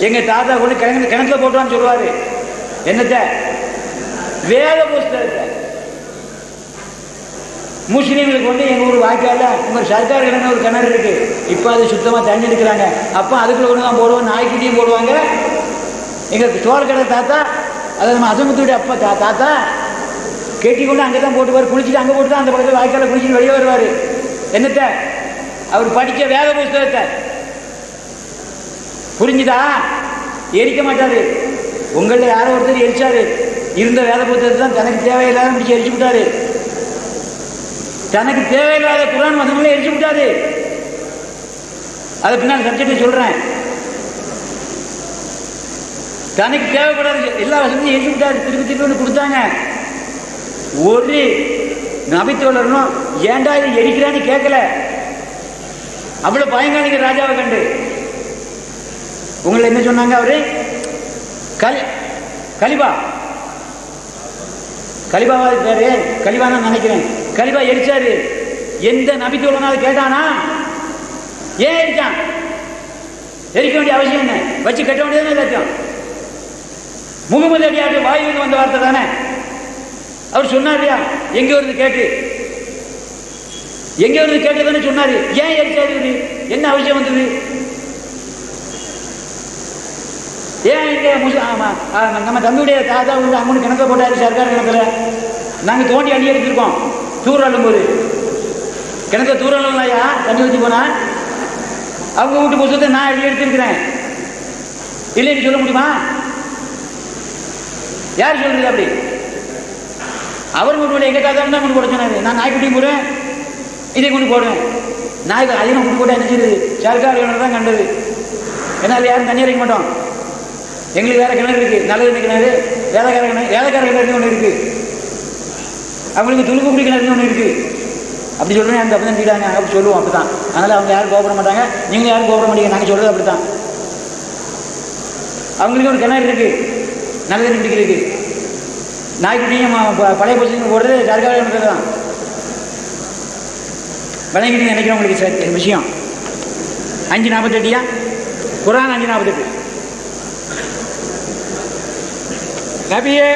எங்க தாத்தா கொண்டு கிணத்துல போட்டுவான்னு சொல்லுவாரு. என்னத்த? வேத புஸ்தகத்தை. முஸ்லீம்களுக்கு வந்து எங்க ஊர் வாய்க்கால உங்க சர்க்கார் கிணறு ஒரு கிணறு இருக்கு. இப்ப அது சுத்தமா தண்ணி எடுக்கிறாங்க. அப்ப அதுக்குள்ள கொண்டு தான் போடுவோம். நாய்க்குட்டியும் போடுவாங்க. எங்க சோழ கடை தாத்தா, அதை நம்ம அசமுத்துடைய அப்பா தாத்தா கெட்டி கொண்டு அங்கதான் போட்டுவார். குளிச்சுட்டு அங்க போட்டு தான் அந்த பக்கத்தில் வாய்க்கால குளிச்சுட்டு வெளியே வருவாரு. என்னத்த? அவர் படிக்க வேத புஸ்தகத்தை. புரிஞ்சுதா? எரிக்க மாட்டாரு. உங்கள யாரோ ஒருத்தர் எரிச்சாரு. இருந்த வேத புத்தகத்தை தான் தனக்கு தேவையில்லாத முடிச்சு எரிச்சு விட்டாரு. தனக்கு தேவையில்லாத குர்ஆன் வசனங்களை எரிச்சு விட்டாரு. அதை பின்னால் சப்ஜெக்ட் சொல்றேன். தனக்கு தேவைப்படாது எல்லா வசனத்தையும் எரிச்சு விட்டாரு. திருப்பி ஒன்று கொடுத்தாங்க. ஒரு நபித்தோழரும் ஏண்டா இதை எரிக்கிறான்னு கேட்கல. அவ்வளவு பயங்காளிங்க ராஜாவை கண்டு. உங்களை என்ன சொன்னாங்க? அவரு கலிபா, கலிபாவா பேரு? கலிபா தான் நினைக்கிறேன். கலிபா எரிச்சாரு. எந்த நபித்தோழனாவது கேட்டானா? ஏன் எரிச்சான்? எரிக்க வேண்டிய அவசியம் என்ன? வச்சு கட்ட வேண்டியதானே எல்லாத்தையும். முகமது அடியாட்டு வாயிலிருந்து வந்த வார்த்தை தானே. அவர் சொன்னார் இல்லையா? எங்க வருது கேட்டு, எங்க வருது கேட்டு தானே சொன்னாரு. ஏன் எரிச்சாரு? என்ன அவசியம் வந்தது? ஏன் இங்க நம்ம தம்பியுடைய தாத்தா வந்து அம்மனு கிணத்துல போட்டாரு. சர்க்கார் கிணத்துல நாங்க தோண்டி அடி எடுத்திருக்கோம். தூர் அள்ளும் போது கிணத்துல தூர் அள்ளும்லையா தண்ணி ஊற்றி போனா அவங்க வீட்டு புத்தகத்தை நான் அடி எடுத்திருக்கிறேன். இல்லைன்னு சொல்ல முடியுமா? யார் சொல்றது? அப்படி அவர் கொண்டு எங்க தாத்தா தான் கொண்டு போட சொன்னாரு. நான் நாய்க்குட்டியும் போடுவேன், இதை கொண்டு போடுவேன். நாய்க்கு அதிகம் கொண்டு போட்டா என்ன செய்யுது? சர்க்கார் கிணறு தான் கண்டது. என்னால் யாரும் தண்ணி அரைக்க மாட்டோம். எங்களுக்கு வேற கிணறு இருக்கு, நல்லது கிணறு, வேலைக்கார கிணறு ஒன்று இருக்கு, அவங்களுக்கு துணுக்குடி கிணறு ஒன்று இருக்கு. அப்படி சொல்றேன். அந்த அப்படி தான் தீடாங்க அப்படி சொல்லுவோம். அப்படித்தான். அதனால அவங்க யாரும் கோபப்பட மாட்டாங்க, நீங்களும் யாரும் கோபப்பட மாட்டீங்க. நாங்கள் சொல்றது அப்படித்தான். அவங்களுக்கு ஒரு கிணறு இருக்கு, நல்ல தண்ணி பிடிக்கிறதுக்கு. நாய்க்குட்டியும் பழைய பொசிஷன் போடுறது சர்க்கார் கிணறு தான். விளங்கிட்டு நினைக்கிறேன் உங்களுக்கு விஷயம். 5:48 குர்ஆன் 5:48. நபியே,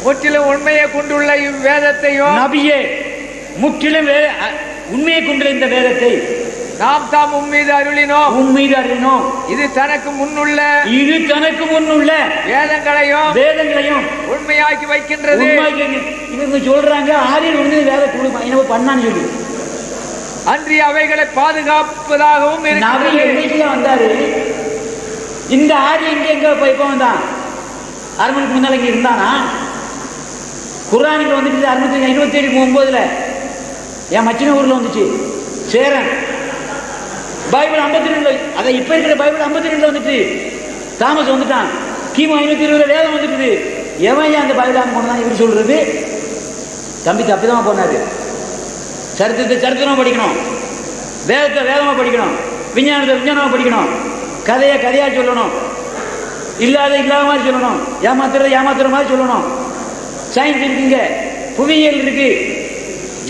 முற்றிலும் உண்மையை கொண்டுள்ள இவ்வேதத்தையும், நபியே முற்றிலும் உண்மையை கொண்டுள்ள இந்த வேதத்தை நாம் தாம் உம்மீது அருளினோம். உம்மீது அருளினோம். இது தனக்கு முன்னுள்ள வேதங்களையும் உண்மையாக்கி வைக்கின்றது. இவங்க சொல்றாங்க ஆரியர் வந்து வேத கொடுமா என்ன பண்ணான்னு சொல்லி அன்றி அவைகளை பாதுகாப்பதாகவும் வந்தாரு. இந்த ஆரியன் எங்க இப்ப வந்தான்? அரண்மனைக்கு முன்னால இங்க இருந்தானா? குர்ஆனுக்கு வந்துட்டு 657 என் மச்சின ஊர்ல வந்துச்சு சேரன். பைபிள் 52 அதை இப்ப இருக்கிற பைபிள் 52 வந்துட்டு தாமஸ் வந்துட்டான். கிமு 520 வேதம் வந்துட்டு எவன் அந்த பைபிள் அங்க கொண்டு தான் இவர் சொல்றது? தம்பி தப்பிதமா போனாரு. சரித்திரமா படிக்கணும், வேதத்தை வேதமா படிக்கணும், விஞ்ஞானத்தை விஞ்ஞானமா படிக்கணும், கதையா சொல்லணும், இல்லாத மாதிரி சொல்லணும், ஏமாத்துற மாதிரி சொல்லணும். சயின்ஸ் இருக்குங்க, புவியியல் இருக்கு,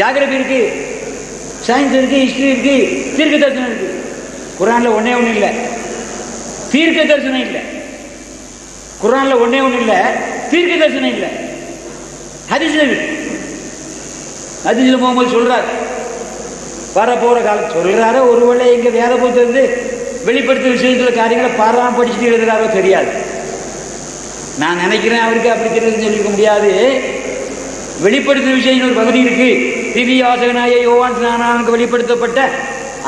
ஜாகிரபி இருக்கு, சயின்ஸ் இருக்கு, ஹிஸ்டரி இருக்கு, தீர்க்க தரிசனம் இருக்கு. குர்ஆன்ல ஒன்னே ஒண்ணு இல்லை, தீர்க்க தரிசனம் இல்லை. குர்ஆன்ல ஒன்னே ஒண்ணு இல்லை, தீர்க்க தரிசனம் இல்லை. ஹதீஸ்ல போகும்போது சொல்றாரு வரப்போற காலம் சொல்றாரு. ஒருவேளை எங்க வேத புத்தகத்தை வெளிப்படுத்த விஷயத்துல காரியங்களை பாராம படிச்சுட்டு எழுதுறாரோ தெரியாது. நான் நினைக்கிறேன் அவருக்கு அப்படி தெரியுதுன்னு சொல்லிக்க முடியாது. வெளிப்படுத்தும் விஷயம் ஒரு பகுதி இருக்கு. திவ்ய வாசகனாய யோவான் ஸ்நானனுக்கு வெளிப்படுத்தப்பட்ட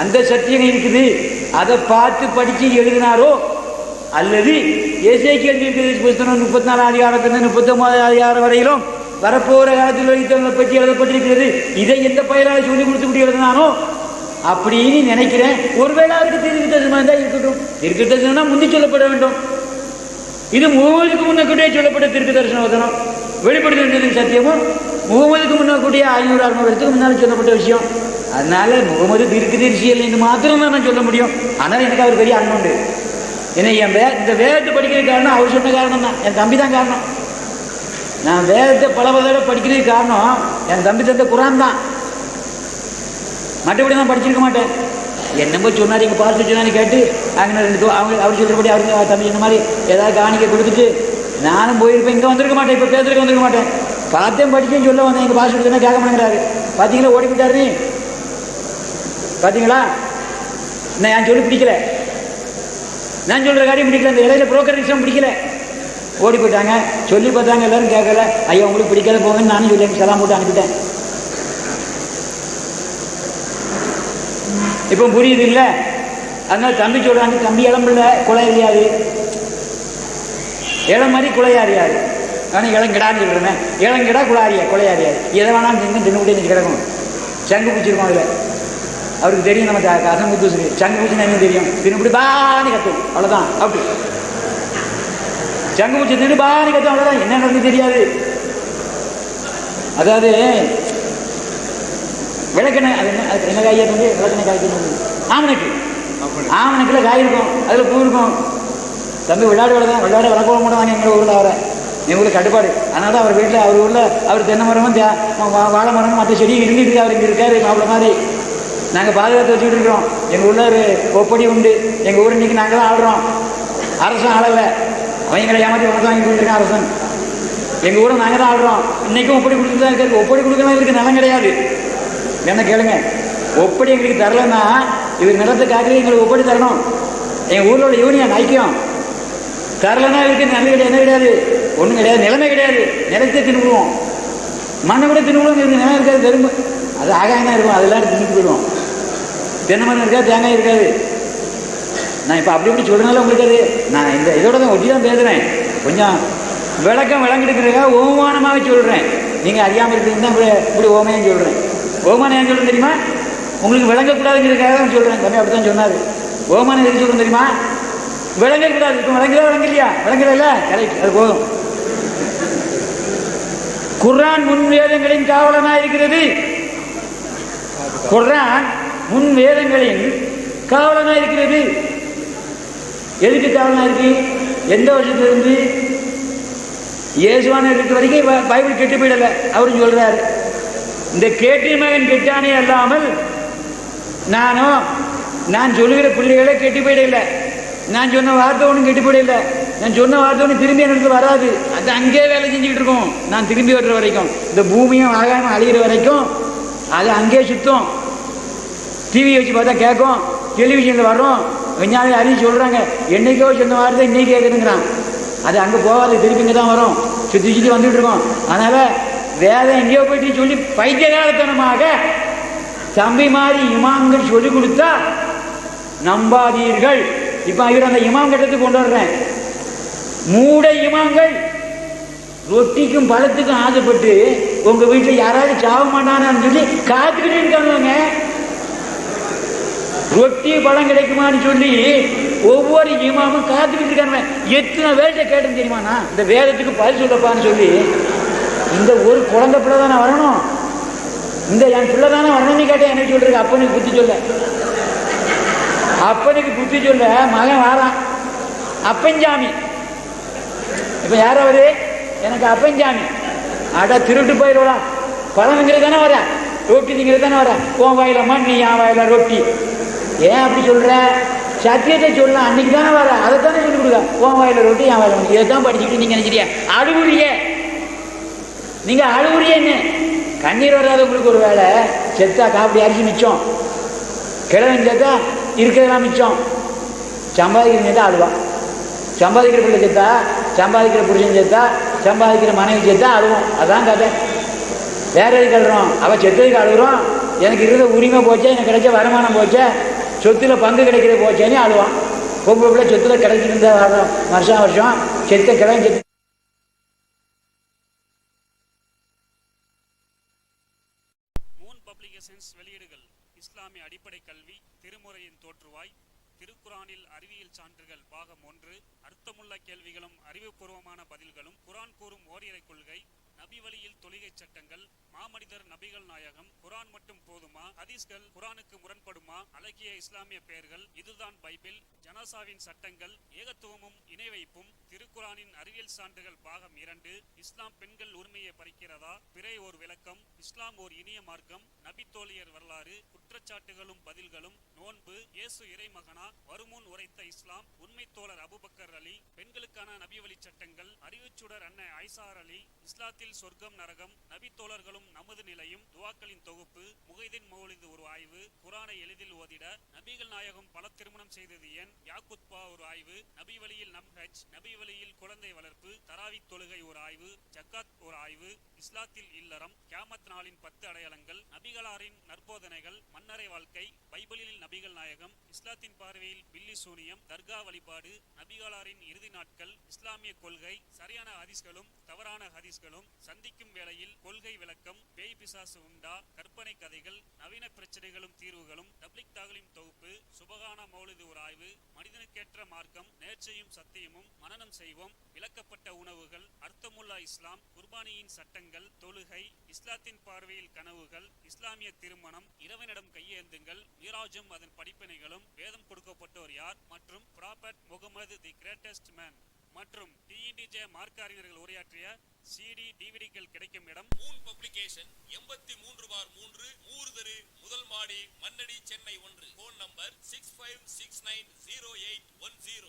அந்த சத்தியம் இருக்குது. அதை பார்த்து படிச்சு எழுதினாரோ அல்லது எசேக்கியேல் புத்தகம் 34 அதிகாரத்திலிருந்து 39 அதிகாரம் வரையிலும் வரப்போற காலத்தில் வைத்தவங்களை பற்றி எழுதப்பட்டிருக்கிறது. இதை எந்த பயிரால சொல்லி கொடுத்து எழுதினானோ அப்படின்னு நினைக்கிறேன். ஒருவேளை அவருக்கு தீர்க்க தரிசனம் தான் இருக்கட்டும். தீர்க்க தரிசனம்னா முந்தி சொல்லப்பட வேண்டும். இது முகமதுக்கு முன்னக்கூட்டியே சொல்லப்பட்ட தீர்க்க தரிசன வசனம். வெளிப்படுத்த சத்தியமும் முகமதுக்கு முன்னக்கூடிய 500-600 வருஷத்துக்கு முன்னால் சொல்லப்பட்ட விஷயம். அதனால முகமது தீர்க்கதரிசியல் என்று மாத்திரம் தான் நான் சொல்ல முடியும். ஆனால் எனக்கு அவர் பெரிய அண்ணன் உண்டு. ஏன்னா இந்த வேதத்தை படிக்கிற காரணம் அவர் சொன்ன காரணம் தான். என் தம்பி தான் காரணம். நான் வேதத்தை பல தடவை படிக்கிறதுக்கு காரணம் என் தம்பி தந்த குர்ஆன் தான். மற்றபடி நான் படிச்சிருக்க மாட்டேன். என்னமோ சொன்னார், எங்கள் பாஸ்டர் சொன்னான்னு கேட்டு அங்கே அவர் சொல்கிறபடி அவருக்கு தம்பி சொன்ன மாதிரி ஏதாவது காணிக்க கொடுத்துட்டு நானும் போயிருப்பேன். இங்கே வந்திருக்க மாட்டேன், இப்போ பேசுறதுக்கு வந்திருக்க மாட்டேன். பார்த்தேன் படிச்சேன்னு சொல்ல வந்தேன். எங்கள் பாஸ்டர் சொன்னால் கேட்க மாட்டேங்கிறாரு. பார்த்தீங்களா ஓடி போயிட்டாரு. நீ பார்த்தீங்களா? நான் என் சொல்லி பிடிக்கல, நான் சொல்கிற காரியம் பிடிக்கல, அந்த இலையில புரோக்கர் விஷயம் பிடிக்கல, ஓடி போயிட்டாங்க. சொல்லி பார்த்தாங்க, எல்லாரும் கேட்கல. ஐயா உங்களுக்கு பிடிக்கல போங்கன்னு நானும் சொல்லி சலாம் போட்டு அனுப்பிட்டேன். இப்போ புரியுது இல்லை? அதனால தம்பி சொல்றாங்க, தம்பி இளம்பில்ல குலை அறியாது, இளம் மாதிரி குலையாரியாது. ஆனால் இளங்கிடான்னு சொல்கிறேன். இளங்கிடா குலையாரியாது. எதை வேணாலும் தின்னு தின்னு கிடக்கும். சங்கு பூச்சிருக்கோம் அதில். அவருக்கு தெரியும் நம்ம கசம் குத்து சங்கு பூச்சின்னு என்ன தெரியும்? தின்னுபடி பானி கத்தும், அவ்வளோதான். அப்படி சங்கு பூச்சி தின்னு பானி கத்தும், அவ்வளோதான். என்ன நடந்து தெரியாது. அதாவது விளக்கெண்ணெய், அது என்ன காயை வந்து விளக்கெண்ணெய் காய்க்கணும். ஆமணக்கில் காய் இருக்கும், அதில் பூ இருக்கும். தம்பி விளையாட வளர்க்க மாட்டாங்க எங்கள் ஊரில். அவரை எங்கள் ஊரில் கட்டுப்பாடு. அதனால தான் அவர் வீட்டில் அவர் ஊரில் அவர் தென்னை மரமும் வாழை மரமும் மற்ற செடி இருந்துட்டு அவர் இங்கே இருக்காரு. அவ்வளோ மாதிரி நாங்கள் பாதுகாத்து வச்சுக்கிட்டு இருக்கிறோம். எங்கள் ஊரில் ஒரு ஒப்படி உண்டு. எங்கள் ஊர் இன்றைக்கி நாங்கள் தான் ஆடுறோம். அரசன் ஆளலை, அவங்களை ஏமாற்றி உனக்கு வாங்கி கொடுத்துருக்கேன் அரசன். எங்கள் ஊரை நாங்கள் தான் ஆடுறோம். இன்றைக்கும் ஒப்படி கொடுத்துட்டு தான் இருக்காரு. ஒப்படி கொடுக்கலாம் இவருக்கு நிலம் கிடையாது. என்ன கேளுங்க, ஒப்படி எங்களுக்கு தரலன்னா இவர் நிலத்தை காக்கிற எங்களுக்கு ஒப்படி தரணும். எங்கள் ஊரில் உள்ள யூனியன் ஐக்கியம் தரலன்னா இவருக்கு நிலம் கிடையாது, என்ன கிடையாது, ஒன்றும் கிடையாது, நிலைமை கிடையாது. நிலத்தை தின்னுடுவோம், மண்ணை கூட தின்னுடுவோம். இவருக்கு நிலம் இருக்காது, பெருமை. அது ஆகாயம் தான் இருக்கும், அதெல்லாம் தின்னுட்டு போயிடுவோம். தென்னை மரம் இருக்காது, தேங்காய் இருக்காது. நான் இப்போ அப்படி சொல்கிறனால உங்களுக்கு அது நான் இந்த இதோட தான் ஒட்டி தான் பேசுகிறேன். கொஞ்சம் விளக்கம் விளங்கிட்டுக்கிறதுக்காக ஓமானமாகவே சொல்கிறேன். நீங்கள் அறியாமல் இருக்கிறீங்கன்னா இப்படி ஓமையான்னு சொல்கிறேன். ஓமானம் ஏன் சொல்கிறேன் தெரியுமா? உங்களுக்கு விளங்கக்கூடாதுங்கிறதுக்காக தான் சொல்கிறேன். தம்பி அப்படி தான் சொன்னார். ஓமானம் எதுக்கு சொல்கிறேன் தெரியுமா? விளங்கக்கூடாது. இப்போ விளங்கலையா? விளங்கல கரெக்ட், அது போதும். குர்ஆன் முன் வேதங்களின் காவலனாக இருக்கிறது. குர்ஆன் முன் வேதங்களின் காவலனாக இருக்கிறது. எதுக்கு காவலனாக இருக்கு? எந்த வருஷத்துலேருந்து? இயேசுவான இருக்கிற வரைக்கும் பைபிள் கெட்டு போயிடலை. அவரும் சொல்றாரு, இந்த கேட்டிய மகன் கெட்டானே அல்லாமல் நான் சொல்லுகிற பிள்ளைகளே கெட்டு போயிடலை. நான் சொன்ன வார்த்தை ஒன்றும் கெட்டு போயிடலை. நான் சொன்ன வார்த்தை ஒன்று திரும்பி எனக்கு வராது. அது அங்கேயே வேலை செஞ்சுக்கிட்டு இருக்கோம். நான் திரும்பி வர்ற வரைக்கும், இந்த பூமியும் ஆகாமல் அழிகிற வரைக்கும் அது அங்கேயே சுத்தம். டிவி வச்சு பார்த்தா கேட்கும், டெலிவிஷனில் வர்றோம், விஞ்ஞானி அறிவு சொல்கிறாங்க, என்னைக்கோ சொன்ன வார்த்தை இன்னைக்கு கேட்குதுங்கிறான். அது அங்கே போகாது, திருப்பி இங்கே தான் வரும், சுற்றி சுற்றி வந்துட்டு இருக்கோம். அதனால் வேதம் எங்கேயோ போயிட்டு சொல்லி பைத்தியகாரத்தனமாக தம்பி மாதிரி இமாம்கள் சொல்லிக் கொடுத்தா நம்பாதீர்கள். இப்போ இவர் அந்த இமாம் கட்டத்துக்கு கொண்டு வர்றேன். மூட இமாம்கள் ரொட்டிக்கும் பழத்துக்கும் ஆசைப்பட்டு உங்க வீட்டில் யாராவது சாவ மாட்டானான்னு சொல்லி காத்துக்கிட்டு இருக்காங்க. ரொட்டி பழம் கிடைக்குமான்னு சொல்லி ஒவ்வொரு இமாமும் காத்துக்கிட்டு இருக்காங்க. எத்தனை வேலை கேட்டேன்னு தெரியுமாண்ணா, இந்த வேதத்துக்கு பதில் சொல்லப்பான்னு சொல்லி. இந்த ஒரு குழந்தை பிள்ளை தானே வரணும், இந்த என் பிள்ளை தானே வரணும்னு கேட்டேன். என்ன சொல்றேன், அப்பனுக்கு புத்தி சொல்ல, அப்பனுக்கு புத்தி சொல்ல மகன் வாரான், அப்பஞ்சாமி. இப்ப யார் அவரு, எனக்கு அப்பஞ்சாமி. அடா திருட்டு போயிடுவா, பழம்ங்கிறது தானே வர, ரொட்டி திங்கிறது தானே வர, உன் வாயில மண் நீ என் வாயில ரொட்டி. ஏன் அப்படி சொல்ற, சத்தியத்தை சொல்லலாம், அன்னைக்கு தானே வர, அதை தானே சொல்லி கொடுக்க. உன் வாயில ரொட்டி என் வாயில மண், இதைத்தான் படிச்சுக்கிட்டு நீங்க நினைச்சிட்டியா, அழுகுறிய நீங்க அழுகுறியன்னு. கண்ணீர் வராத உங்களுக்கு ஒரு வேலை, செத்தா காப்பி அரிசி மிச்சம், கிழவன் செத்தா இருக்கிறதெல்லாம் மிச்சம், சம்பாதிக்கிற செத்தா அழுவா, சம்பாதிக்கிற பிள்ளை செத்தா, சம்பாதிக்கிற புருஷன் செத்தா, சம்பாதிக்கிற மனைவி செத்தா அழுவோம். அதான் கதை. வேற எதுக்கு அழுறோம், அவள் செத்ததுக்கு அழுகுறோம். எனக்கு இருந்த உரிமை போச்சே, எனக்கு கிடைச்ச வருமானம் போச்சே, சொத்துல பங்கு கிடைக்கிறது போச்சேன்னு அழுவான். பொம்பளை பிள்ளை சொத்துல கிடைச்சிருந்த வருஷம் வருஷம் செத்த கிழவன் செத்து. வெளியீடுகள் இஸ்லாமிய அடிப்படை கல்வி, திருமுறையின் தோற்றுவாய், திருக்குரானில் அறிவியல் சான்றுகள் பாகம் 1, அர்த்தமுள்ள கேள்விகளும் அறிவுபூர்வமான பதில்களும், குரான் கூறும் ஓரிரை கொள்கை, நபி வழியில் தொழுகை சட்டங்கள், மாமனிதர் நபிகள் நாயகம், குரான் மட்டும் போதுமா, ஹதீஸ்கள் குரானுக்கு முரண்படுமா, அழகிய இஸ்லாமிய பெயர்கள், இதுதான் பைபிள், ஜனாசாவின் சட்டங்கள், ஏகத்துவமும் இணை வைப்பும், திருக்குரானின் அறிவியல் சான்றுகள் பாகம் 2, இஸ்லாம் பெண்கள் உரிமையை பறிக்கிறதா, பிறை ஓர் விளக்கம், இஸ்லாம் ஓர் இனிய மார்க்கம், நபி தோழியர் வரலாறு, குற்றச்சாட்டுகளும் பதில்களும், நோன்பு, இயேசு இறைமகனா, வருமுன் உரைத்த இஸ்லாம், உண்மை தோழர் அபுபக்கர் அலி, பெண்களுக்கான நபி வழி சட்டங்கள், அறிவுச்சுடர் அன்னை ஐசார் அலி, இஸ்லாத்தில் சொர்க்கம் நரகம், நபி தோழர்களும் நமது நிலையும், துவாக்களின் தொகுப்பு, முகைதீன் மௌலிது ஒரு ஆய்வு, குரானை எளிதில் ஓதிட, நபிகள் நாயகம் பல திருமணம் செய்தது ஏன், யாக்குத்பா ஒரு ஆய்வு, நபி வழியில் நம்ஹஜ், நபி வழியில் குழந்தை வளர்ப்பு, தராவி தொழுகை ஒரு ஆய்வு, ஜக்காத் ஒரு ஆய்வு, இஸ்லாத்தில் இல்லறம், கியாமத் நாளின் 10 அடையாளங்கள், நபிகளாரின் நற்போதனைகள், மன்னரை வாழ்க்கை, பைபிளில் நபிகள் நாயகம், இஸ்லாத்தின் பார்வையில் பில்லி சூனியம், தர்கா வழிபாடு, நபிகளாரின் இறுதி நாட்கள், இஸ்லாமிய கொள்கை, சரியான ஹதீஸ்களும் தவறான ஹதீஸ்களும், சந்திக்கும் வேளையில் கொள்கை விளக்கம், பேய் பிசாசு உண்டா, கற்பனை கதைகள், நவீன பிரச்சனைகளும் தீர்வுகளும், தப்லிக் தாகலிம் தொகுப்பு, சுபகான மௌலிது ஒரு ஆய்வு, மனிதனுக்கேற்ற மார்க்கம், நேர்ச்சையும் சத்தியமும், மனனம் செய்வோம், விளக்கப்பட்ட உணவுகள், அர்த்தமுல்லா இஸ்லாம், குர்பானியின் சட்டங்கள், தொழுகை, இஸ்லாத்தின் பார்வையில் கனவுகள், இஸ்லாமிய திருமணம், இரவனிடம் கையேந்துங்கள், மீராஜும் அதன் படிப்பினைகளும், வேதம் கொடுக்கப்பட்டோர் யார், மற்றும் prophet Mohammed the greatest man மற்றும் டிஇடிஜே மார்க்க அறிஞர்கள் உரையாற்றிய CD டிவிடிகள் கிடைக்கும் இடம் மூன் பப்ளிகேஷன் 83/3 மூர்தரு முதல் மாடி மண்ணடி சென்னை 1. Phone number 65690810.